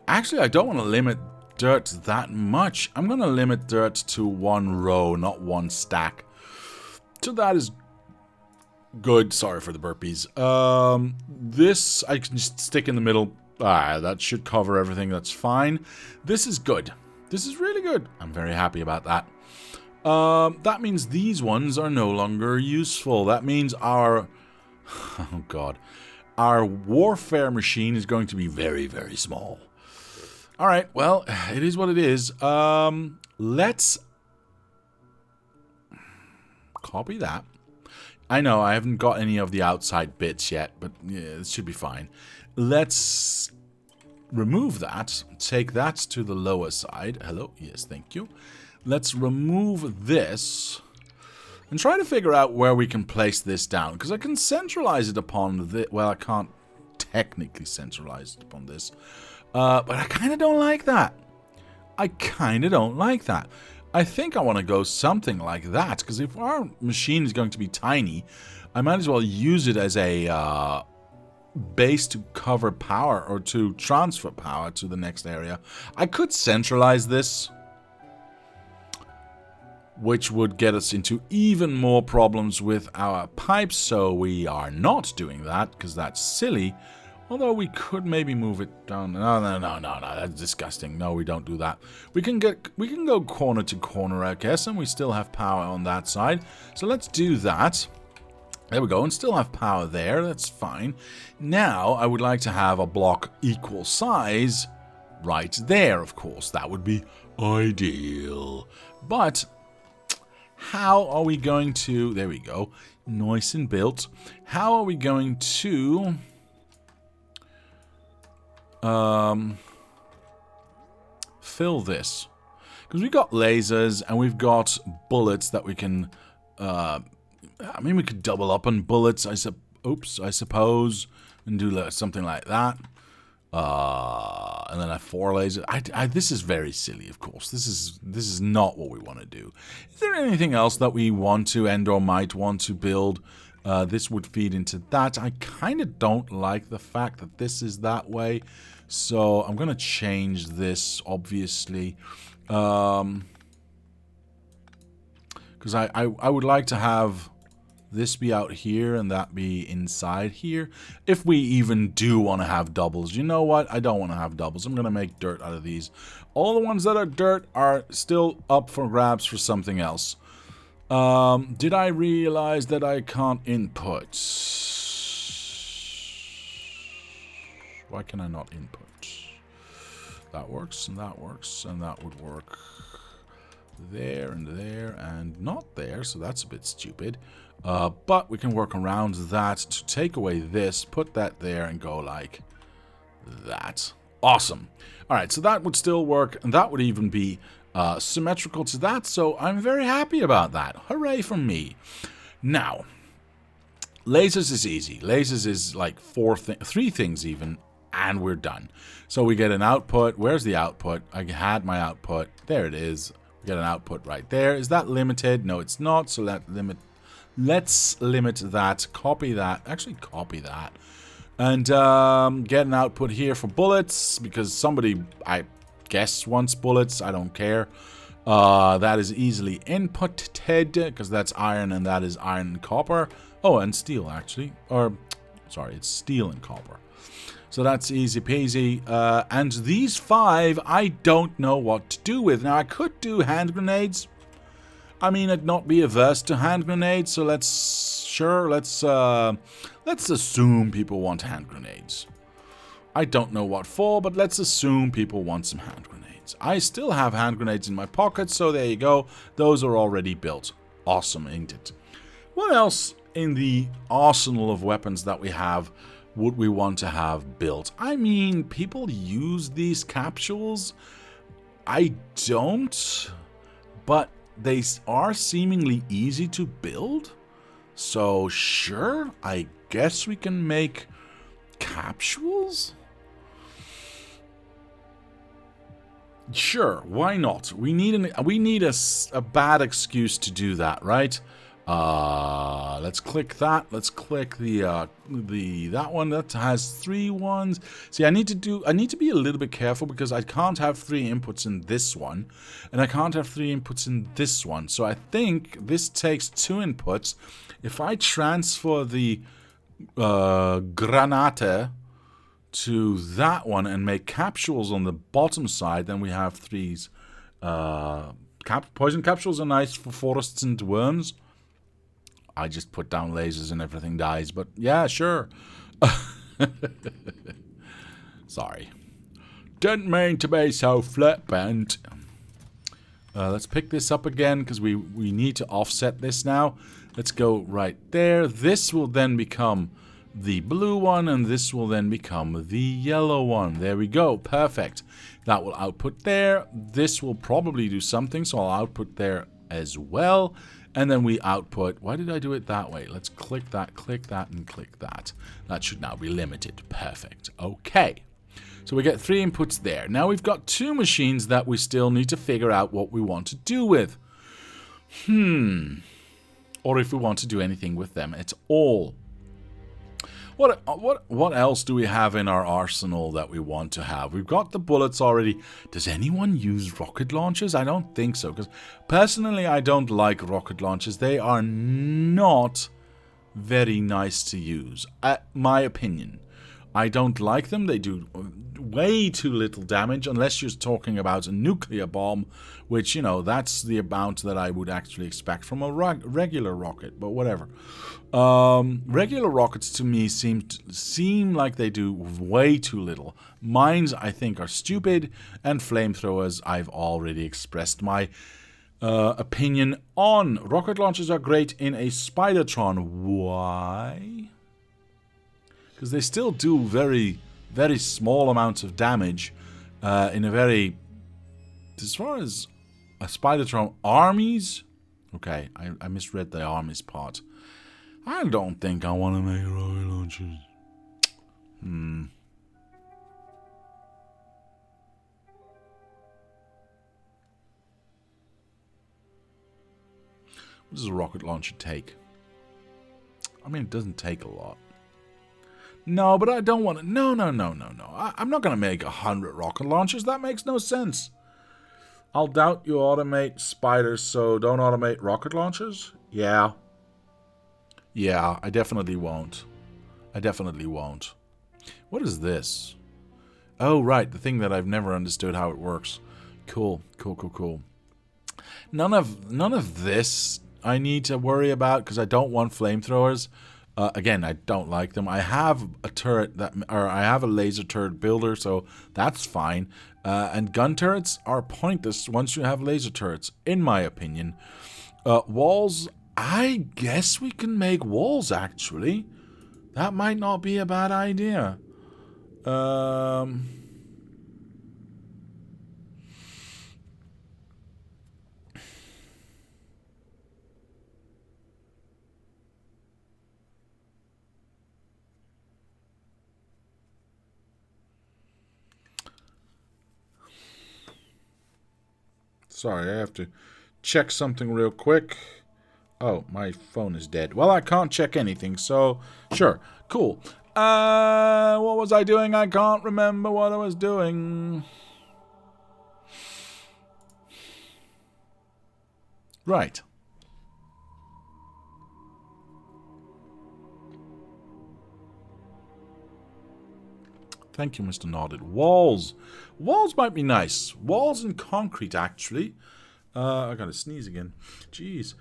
Speaker 1: Actually, I don't want to limit dirt that much. I'm going to limit dirt to one row, not one stack. So that is good. Sorry for the burpees. This, I can just stick in the middle. That should cover everything. That's fine. This is good. This is really good. I'm very happy about that. That means these ones are no longer useful. That means our... Oh, God. Our warfare machine is going to be very, very small. Alright, well, it is what it is. Let's... copy that. I know, I haven't got any of the outside bits yet, but yeah, it should be fine. Let's remove that. Take that to the lower side. Hello? Yes, thank you. Let's remove this and try to figure out where we can place this down. Because I can centralize it upon the... Well, I can't technically centralize it upon this. But I kind of don't like that. I kind of don't like that. I think I want to go something like that. Because if our machine is going to be tiny, I might as well use it as a base to cover power or to transfer power to the next area. I could centralize this, which would get us into even more problems with our pipes, so we are not doing that, because that's silly. Although we could maybe move it down. No, that's disgusting. No, we don't do that. We can go corner to corner, I guess, and we still have power on that side. So let's do that. There we go, and still have power there. That's fine. Now, I would like to have a block equal size right there, of course. That would be ideal. But... how are we going to... There we go. Nice and built. How are we going to Fill this. Because we've got lasers and we've got bullets that we can... I mean, we could double up on bullets, I suppose, and do something like that. And then have 4 lasers. This is very silly, of course. This is not what we want to do. Is there anything else that we want to or might want to build? This would feed into that. I kind of don't like the fact that this is that way. So I'm going to change this, obviously. Because I would like to have this be out here and that be inside here. If we even do want to have doubles. You know what? I don't want to have doubles. I'm going to make dirt out of these. All the ones that are dirt are still up for grabs for something else. Did I realize that I can't input? Why can I not input? That works, and that works, and that would work there and not there, so that's a bit stupid. But we can work around that to take away this, put that there, and go like that. Awesome. Alright, so that would still work, and that would even be symmetrical to that, so I'm very happy about that. Hooray for me. Now, lasers is easy. Lasers is like 3 things even, and we're done. So we get an output. Where's the output? I had my output. There it is. We get an output right there. Is that limited? No, it's not. So let's limit that. Copy that. Actually, copy that. And get an output here for bullets, because somebody, I guess, wants bullets. I don't care. That is easily inputted, because that's iron, and that is iron and copper. Oh, and steel, actually. Or, sorry, it's steel and copper. So that's easy peasy. And these 5, I don't know what to do with. Now, I could do hand grenades. I mean, I'd not be averse to hand grenades, so let's assume people want hand grenades. I don't know what for, but let's assume people want some hand grenades. I still have hand grenades in my pocket, so there you go. Those are already built. Awesome, ain't it? What else in the arsenal of weapons that we have would we want to have built? I mean, people use these capsules. I don't, but they are seemingly easy to build. So sure, I guess we can make capsules? Sure, why not? We need a bad excuse to do that, right? Let's click that. Let's click that one that has 3 ones. See, I need to be a little bit careful, because I can't have 3 inputs in this one, and I can't have 3 inputs in this one. So I think this takes 2 inputs. If I transfer the granate to that one and make capsules on the bottom side, then we have 3s. Poison capsules are nice for forests and worms. I just put down lasers and everything dies, but yeah, sure. Sorry. Didn't mean to be so flippant. Let's pick this up again, because we need to offset this now. Let's go right there. This will then become the blue one, and this will then become the yellow one. There we go. Perfect. That will output there. This will probably do something, so I'll output there as well. And then we output. Why did I do it that way? Let's click that, and click that. That should now be limited. Perfect. Okay. So we get 3 inputs there. Now we've got 2 machines that we still need to figure out what we want to do with. Or if we want to do anything with them at all. What else do we have in our arsenal that we want to have? We've got the bullets already. Does anyone use rocket launchers? I don't think so, because personally I don't like rocket launchers. They are not very nice to use, my opinion. I don't like them. They do way too little damage, unless you're talking about a nuclear bomb, which, you know, that's the amount that I would actually expect from a regular rocket, but whatever. Regular rockets to me seem like they do way too little. Mines, I think, are stupid, and flamethrowers, I've already expressed my opinion on. Rocket launchers are great in a Spidertron. Why? Because they still do very very small amounts of damage in a very... As far as a Spidertron armies... Okay, I misread the armies part. I don't think I want to make rocket launchers. What does a rocket launcher take? I mean, it doesn't take a lot. No, but I don't want to... No. I'm not going to make 100 rocket launchers. That makes no sense. I'll doubt you automate spiders, so don't automate rocket launchers? Yeah. Yeah, I definitely won't. I definitely won't. What is this? Oh, right, the thing that I've never understood how it works. Cool. None of this I need to worry about because I don't want flamethrowers. Again, I don't like them. I have a turret I have a laser turret builder, so that's fine. And gun turrets are pointless once you have laser turrets, in my opinion. Walls, I guess we can make walls, actually. That might not be a bad idea. Sorry, I have to check something real quick. Oh, my phone is dead. Well, I can't check anything, so sure. Cool. What was I doing? I can't remember what I was doing. Right. Thank you, Mr. Nodded. Walls. Walls might be nice. Walls and concrete, actually. I gotta sneeze again. Jeez.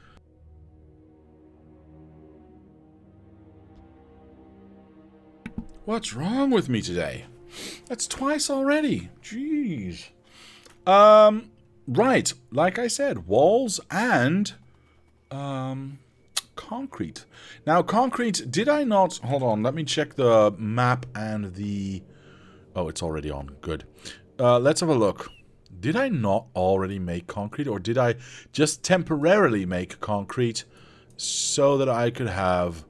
Speaker 1: What's wrong with me today? That's twice already. Jeez. Right. Like I said, walls and concrete. Now, concrete, did I not... Hold on, let me check the map and the... Oh, it's already on. Good. Let's have a look. Did I not already make concrete, or did I just temporarily make concrete so that I could have...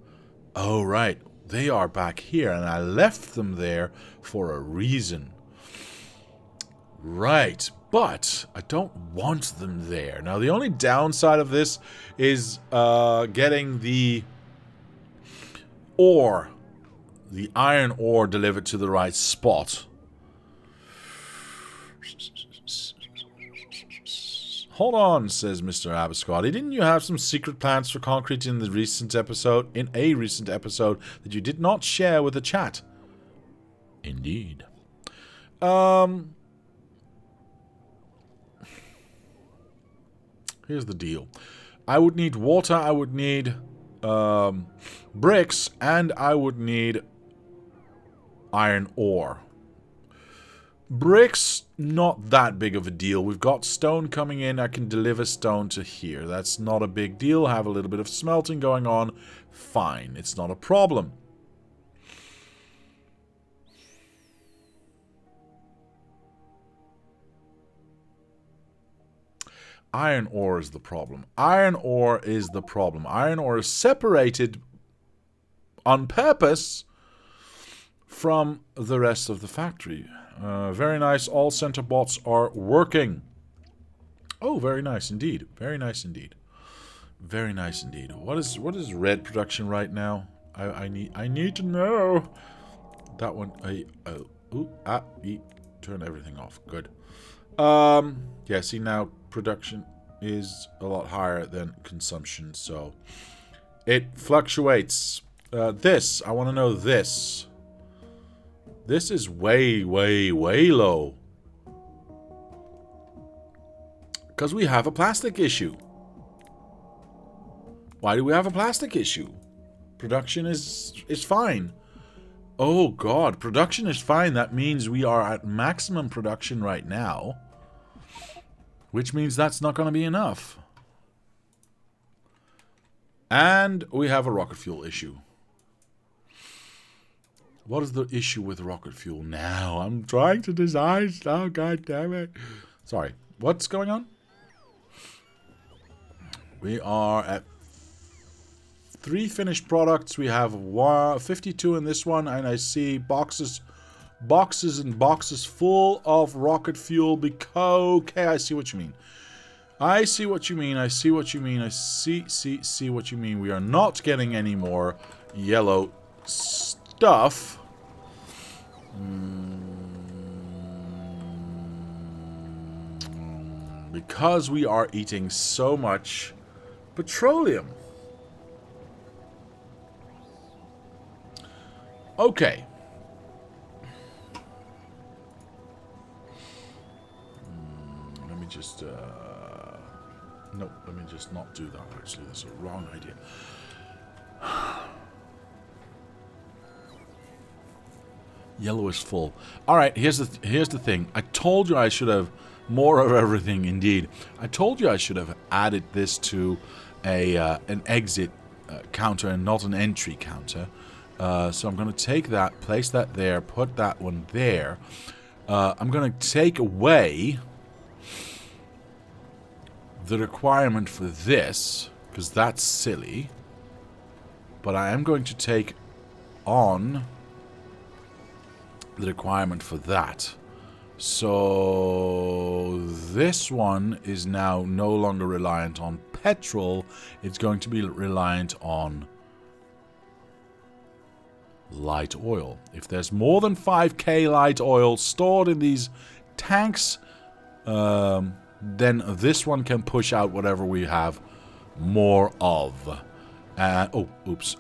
Speaker 1: Oh, right. They are back here, and I left them there for a reason. Right. But I don't want them there. Now, the only downside of this is getting the ore, the iron ore, delivered to the right spot. Hold on, says Mr. Abiscotti. Didn't you have some secret plans for concrete in a recent episode that you did not share with the chat? Indeed. Here's the deal. I would need water, I would need bricks, and I would need iron ore. Bricks, not that big of a deal. We've got stone coming in. I can deliver stone to here. That's not a big deal. Have a little bit of smelting going on. Fine. It's not a problem. Iron ore is the problem. Iron ore is the problem. Iron ore is separated on purpose from the rest of the factory. Very nice. All center bots are working. Oh, very nice indeed. Very nice indeed. Very nice indeed. What is red production right now? I need to know. That one. Turn everything off. Good. Yeah. See, now production is a lot higher than consumption, so it fluctuates. This, I want to know this. This is way, way, way low. Because we have a plastic issue. Why do we have a plastic issue? Production is fine. Oh god, production is fine. That means we are at maximum production right now. Which means that's not going to be enough. And we have a rocket fuel issue. What is the issue with rocket fuel now? I'm trying to design stuff, god damn it. Sorry, what's going on? We are at 3 finished products. We have 52 in this one, and I see boxes and boxes full of rocket fuel because... Okay, I see what you mean. I see what you mean. I see what you mean. I see what you mean. We are not getting any more yellow stuff. Because we are eating so much petroleum. Okay. Let me just... No, let me just not do that, actually. That's a wrong idea. Yellow is full. Alright, here's the thing. I told you I should have more of everything, indeed. I told you I should have added this to an exit counter and not an entry counter. So I'm going to take that, place that there, put that one there. I'm going to take away the requirement for this, because that's silly. But I am going to take on the requirement for that. So this one is now no longer reliant on petrol. It's going to be reliant on light oil. If there's more than 5k light oil stored in these tanks, then this one can push out whatever we have more of. Oh, oops.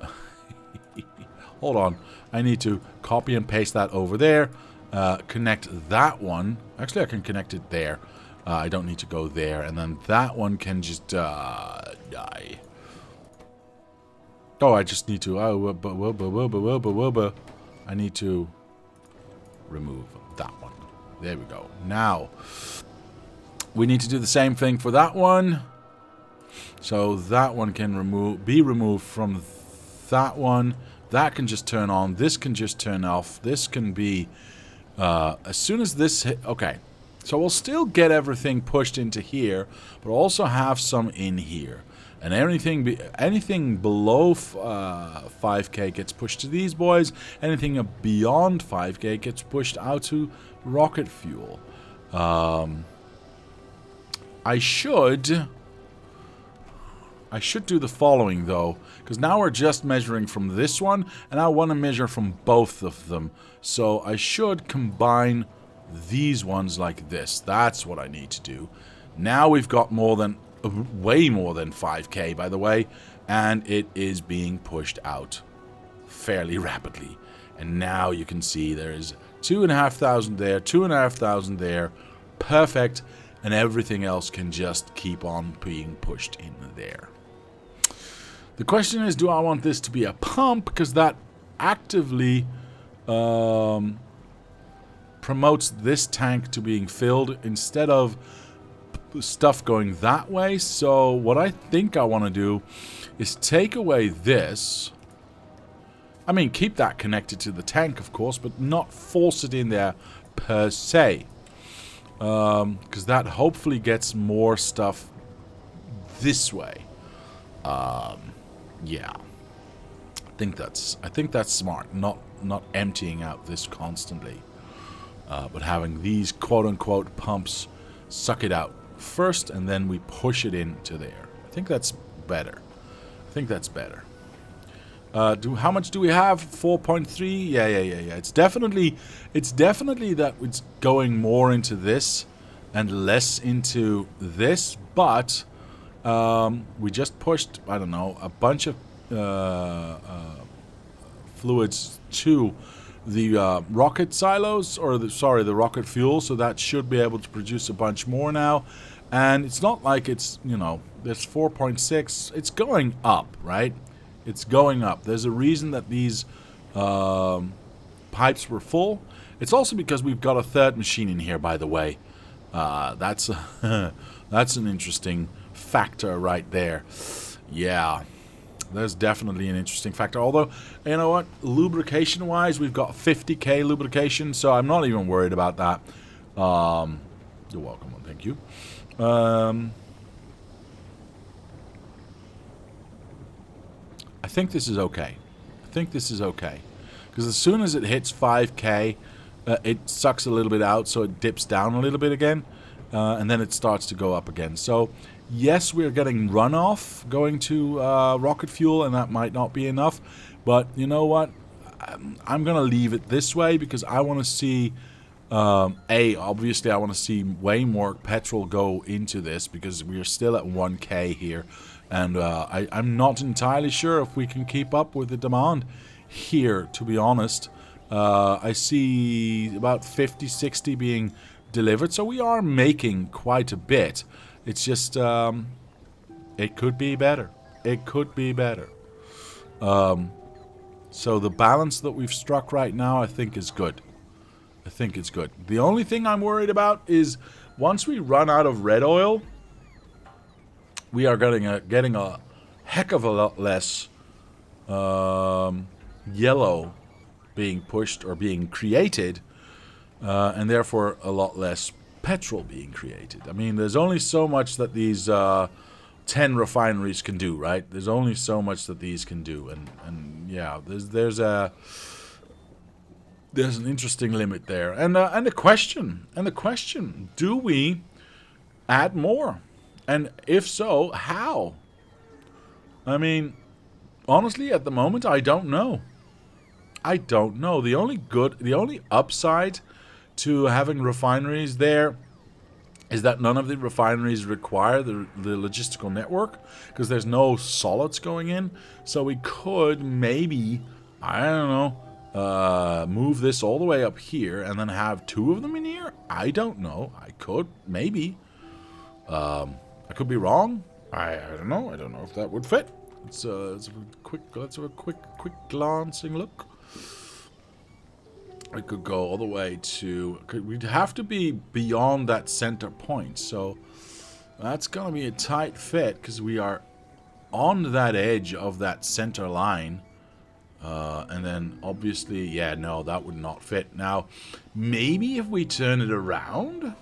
Speaker 1: Hold on. I need to copy and paste that over there. Connect that one. Actually, I can connect it there. I don't need to go there. And then that one can just die. Oh, I just need to... I need to remove that one. There we go. Now, we need to do the same thing for that one. So that one can be removed from that one. That can just turn on. This can just turn off. This can be... as soon as this hit... Okay. So we'll still get everything pushed into here, but also have some in here. And anything below 5k gets pushed to these boys. Anything beyond 5k gets pushed out to rocket fuel. I should do the following, though, because now we're just measuring from this one, and I want to measure from both of them. So I should combine these ones like this. That's what I need to do. Now we've got way more than 5k, by the way, and it is being pushed out fairly rapidly. And now you can see there is 2,500 there, 2,500 there. Perfect. And everything else can just keep on being pushed in there. The question is, do I want this to be a pump? Because that actively promotes this tank to being filled instead of stuff going that way. So what I think I want to do is take away this. I mean, keep that connected to the tank, of course, but not force it in there per se. Because that hopefully gets more stuff this way. Yeah. I think that's smart. Not emptying out this constantly. But having these quote-unquote pumps suck it out first, and then we push it into there. I think that's better. How much do we have? 4.3? Yeah. It's definitely that it's going more into this and less into this, but we just pushed, I don't know, a bunch of fluids to the rocket silos, or the rocket fuel, so that should be able to produce a bunch more now. And it's not like it's, there's 4.6. It's going up, right? It's going up. There's a reason that these pipes were full. It's also because we've got a third machine in here, by the way. That's an interesting factor right there. Yeah. There's definitely an interesting factor. Although, you know what? Lubrication-wise, we've got 50k lubrication, so I'm not even worried about that. You're welcome, thank you. I think this is okay. Because as soon as it hits 5k, it sucks a little bit out, so it dips down a little bit again. And then it starts to go up again. So, yes, we're getting runoff going to rocket fuel, and that might not be enough. But you know what? I'm going to leave it this way because I want to see... obviously, I want to see way more petrol go into this because we are still at 1k here. And I'm not entirely sure if we can keep up with the demand here, to be honest. I see about 50, 60 being delivered, so we are making quite a bit. It's just, it could be better. It could be better. So the balance that we've struck right now, I think is good. I think it's good. The only thing I'm worried about is once we run out of red oil, we are getting a heck of a lot less yellow being pushed or being created, and therefore a lot less petrol being created. I mean, there's only so much that these 10 refineries can do, right? There's only so much that these can do, and yeah, there's an interesting limit there, and the question: do we add more? And if so, how? I mean, honestly, at the moment, I don't know. The only upside to having refineries there is that none of the refineries require the logistical network because there's no solids going in. So we could maybe, I don't know, move this all the way up here and then have 2 of them in here. I don't know. I could, maybe. I could be wrong. I don't know. I don't know if that would fit. Let's have a quick glancing look. I could go all the way to... We'd have to be beyond that center point. So that's going to be a tight fit because we are on that edge of that center line. And then obviously, yeah, no, that would not fit. Now, maybe if we turn it around...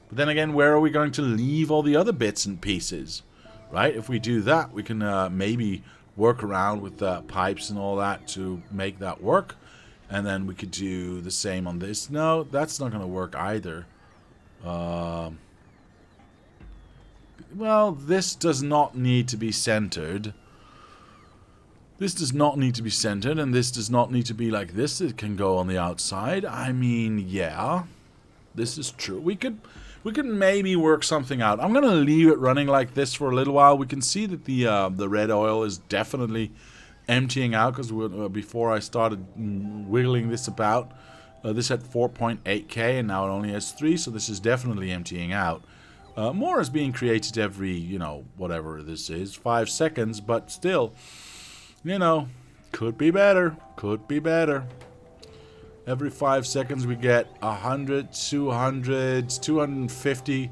Speaker 1: But then again, where are we going to leave all the other bits and pieces? Right? If we do that, we can maybe work around with pipes and all that to make that work. And then we could do the same on this. No, that's not going to work either. Well, this does not need to be centered. This does not need to be centered, and this does not need to be like this. It can go on the outside. I mean, yeah, this is true. We could maybe work something out. I'm going to leave it running like this for a little while. We can see that the red oil is definitely emptying out because before I started wiggling this about, this had 4.8k and now it only has 3, so this is definitely emptying out. More is being created every, you know, whatever this is, 5 seconds, but still, you know, could be better. Could be better. Every 5 seconds we get 100, 200, 250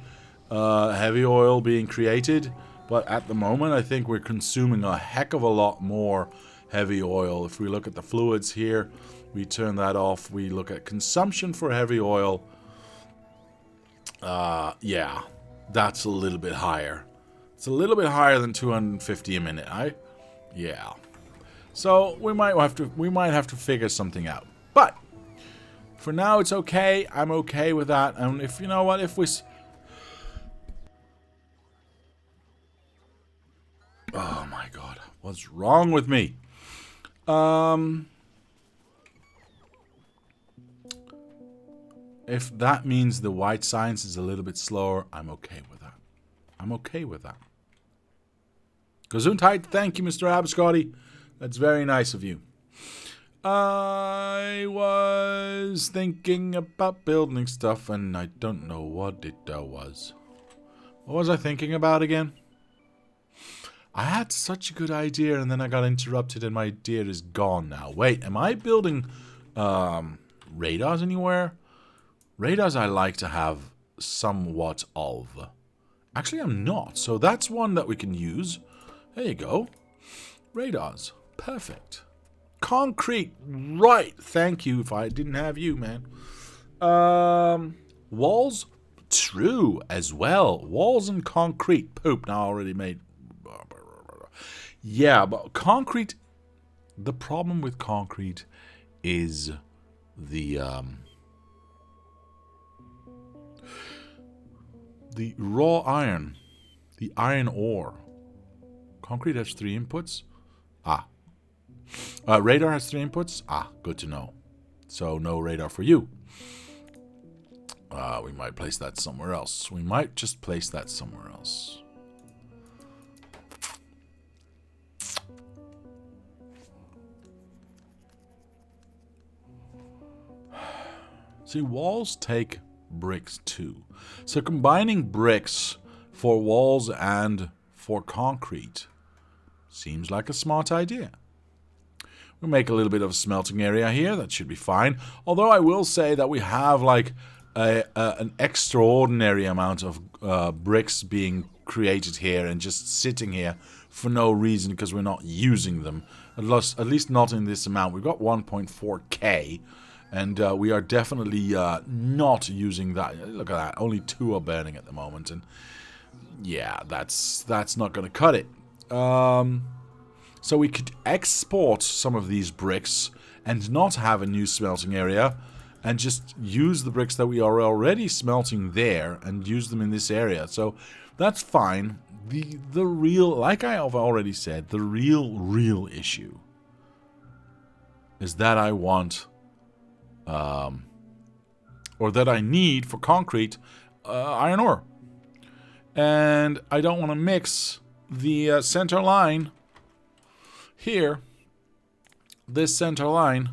Speaker 1: heavy oil being created. But at the moment, I think we're consuming a heck of a lot more heavy oil. If we look at the fluids here, we turn that off. We look at consumption for heavy oil. Yeah, that's a little bit higher. It's a little bit higher than 250 a minute, right? Yeah. So we might have to figure something out. But for now, it's okay. I'm okay with that. And if you know what, if we... Oh my god, what's wrong with me? If that means the white science is a little bit slower, I'm okay with that. I'm okay with that. Gesundheit, thank you, Mr. Abscotty. That's very nice of you. I was thinking about building stuff, and I don't know what it was. What was I thinking about again? I had such a good idea, and then I got interrupted, and my idea is gone now. Wait, am I building radars anywhere? Radars I like to have somewhat of. Actually, I'm not. So that's one that we can use. There you go. Radars. Perfect. Concrete. Right. Thank you. If I didn't have you, man. Walls. True as well. Walls and concrete. Poop. Now I already made. Yeah, but concrete. The problem with concrete is the raw iron. The iron ore. Concrete has 3 inputs. Radar has 3 inputs. Good to know. So no radar for you. We might place that somewhere else. We might just place that somewhere else. See, walls take bricks too. So combining bricks for walls and for concrete seems like a smart idea. We'll make a little bit of a smelting area here. That should be fine. Although I will say that we have like an extraordinary amount of bricks being created here and just sitting here for no reason because we're not using them. At least not in this amount. We've got 1.4k. And we are definitely not using that. Look at that. Only 2 are burning at the moment. And yeah, that's not going to cut it. So we could export some of these bricks and not have a new smelting area. And just use the bricks that we are already smelting there and use them in this area. So that's fine. The real, like I have already said, the real issue is that I want... or that I need for concrete iron ore. And I don't want to mix the center line here, this center line,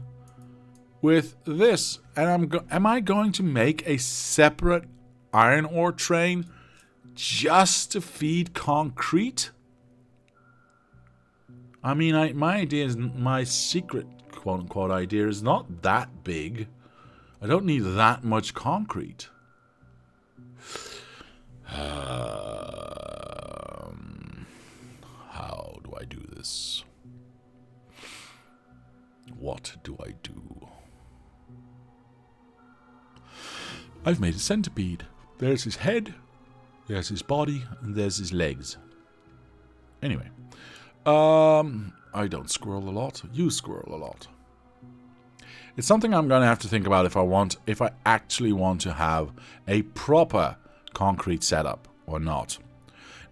Speaker 1: with this. And am I going to make a separate iron ore train just to feed concrete? I mean, my idea is, my secret quote-unquote idea is not that big. I don't need that much concrete. How do I do this? What do I do? I've made a centipede. There's his head, there's his body, and there's his legs. Anyway. I don't squirrel a lot. You squirrel a lot. It's something I'm going to have to think about if I actually want to have a proper concrete setup or not.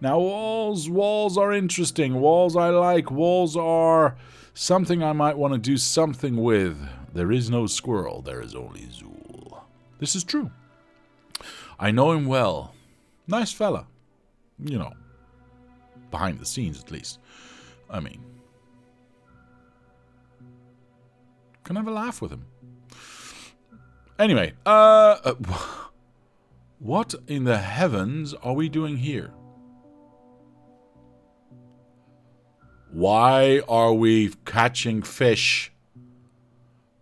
Speaker 1: Now, walls are interesting. Walls I like. Walls are something I might want to do something with. There is no squirrel. There is only Zool. This is true. I know him well. Nice fella. You know. Behind the scenes, at least. I mean, can I have a laugh with him? Anyway, what in the heavens are we doing here? Why are we catching fish?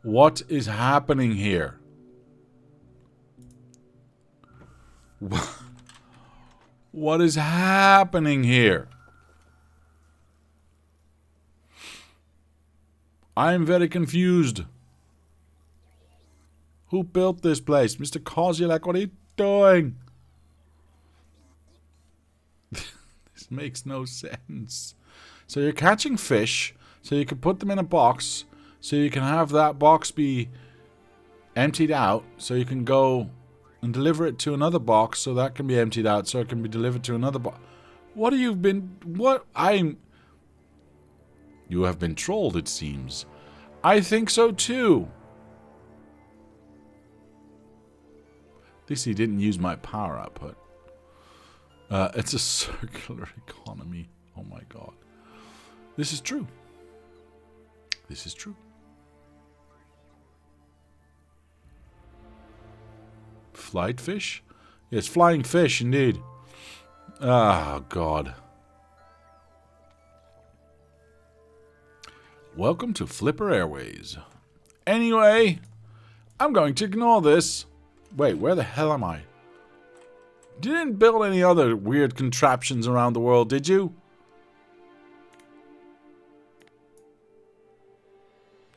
Speaker 1: What is happening here? What is happening here? I'm very confused. Who built this place? Mr. Kozulek, what are you doing? This makes no sense. So you're catching fish, so you can put them in a box, so you can have that box be emptied out, so you can go and deliver it to another box, so that can be emptied out, so it can be delivered to another box. What have you been... You have been trolled, it seems. I think so, too. At least he didn't use my power output. It's a circular economy. Oh my god. This is true. This is true. Flight fish? Yes, flying fish, indeed. Oh, god. Welcome to Flipper Airways. Anyway, I'm going to ignore this. Wait, where the hell am I? You didn't build any other weird contraptions around the world, did you?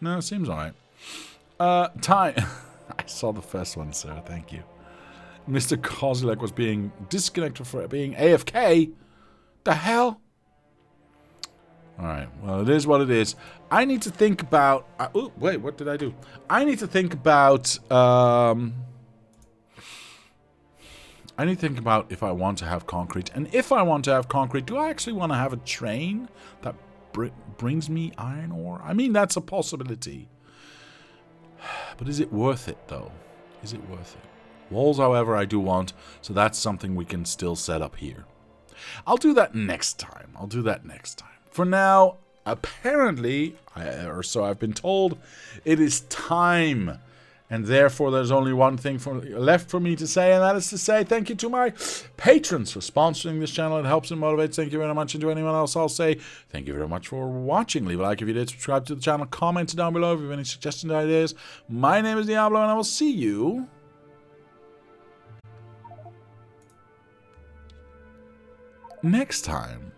Speaker 1: No, it seems alright. Time. I saw the first one, sir. Thank you. Mr. Kozilek was being disconnected for being AFK? The hell? Alright, well, it is what it is. I need to think about... oh, wait, what did I do? I need to think about... I need to think about if I want to have concrete. And if I want to have concrete, do I actually want to have a train that brings me iron ore? I mean, that's a possibility. But is it worth it, though? Is it worth it? Walls, however, I do want, so that's something we can still set up here. I'll do that next time. I'll do that next time. For now, apparently, or so I've been told, it is time. And therefore, there's only one thing left for me to say, and that is to say thank you to my patrons for sponsoring this channel. It helps and motivates. Thank you very much. And to anyone else, I'll say thank you very much for watching. Leave a like if you did. Subscribe to the channel. Comment down below if you have any suggestions or ideas. My name is Diablo, and I will see you next time.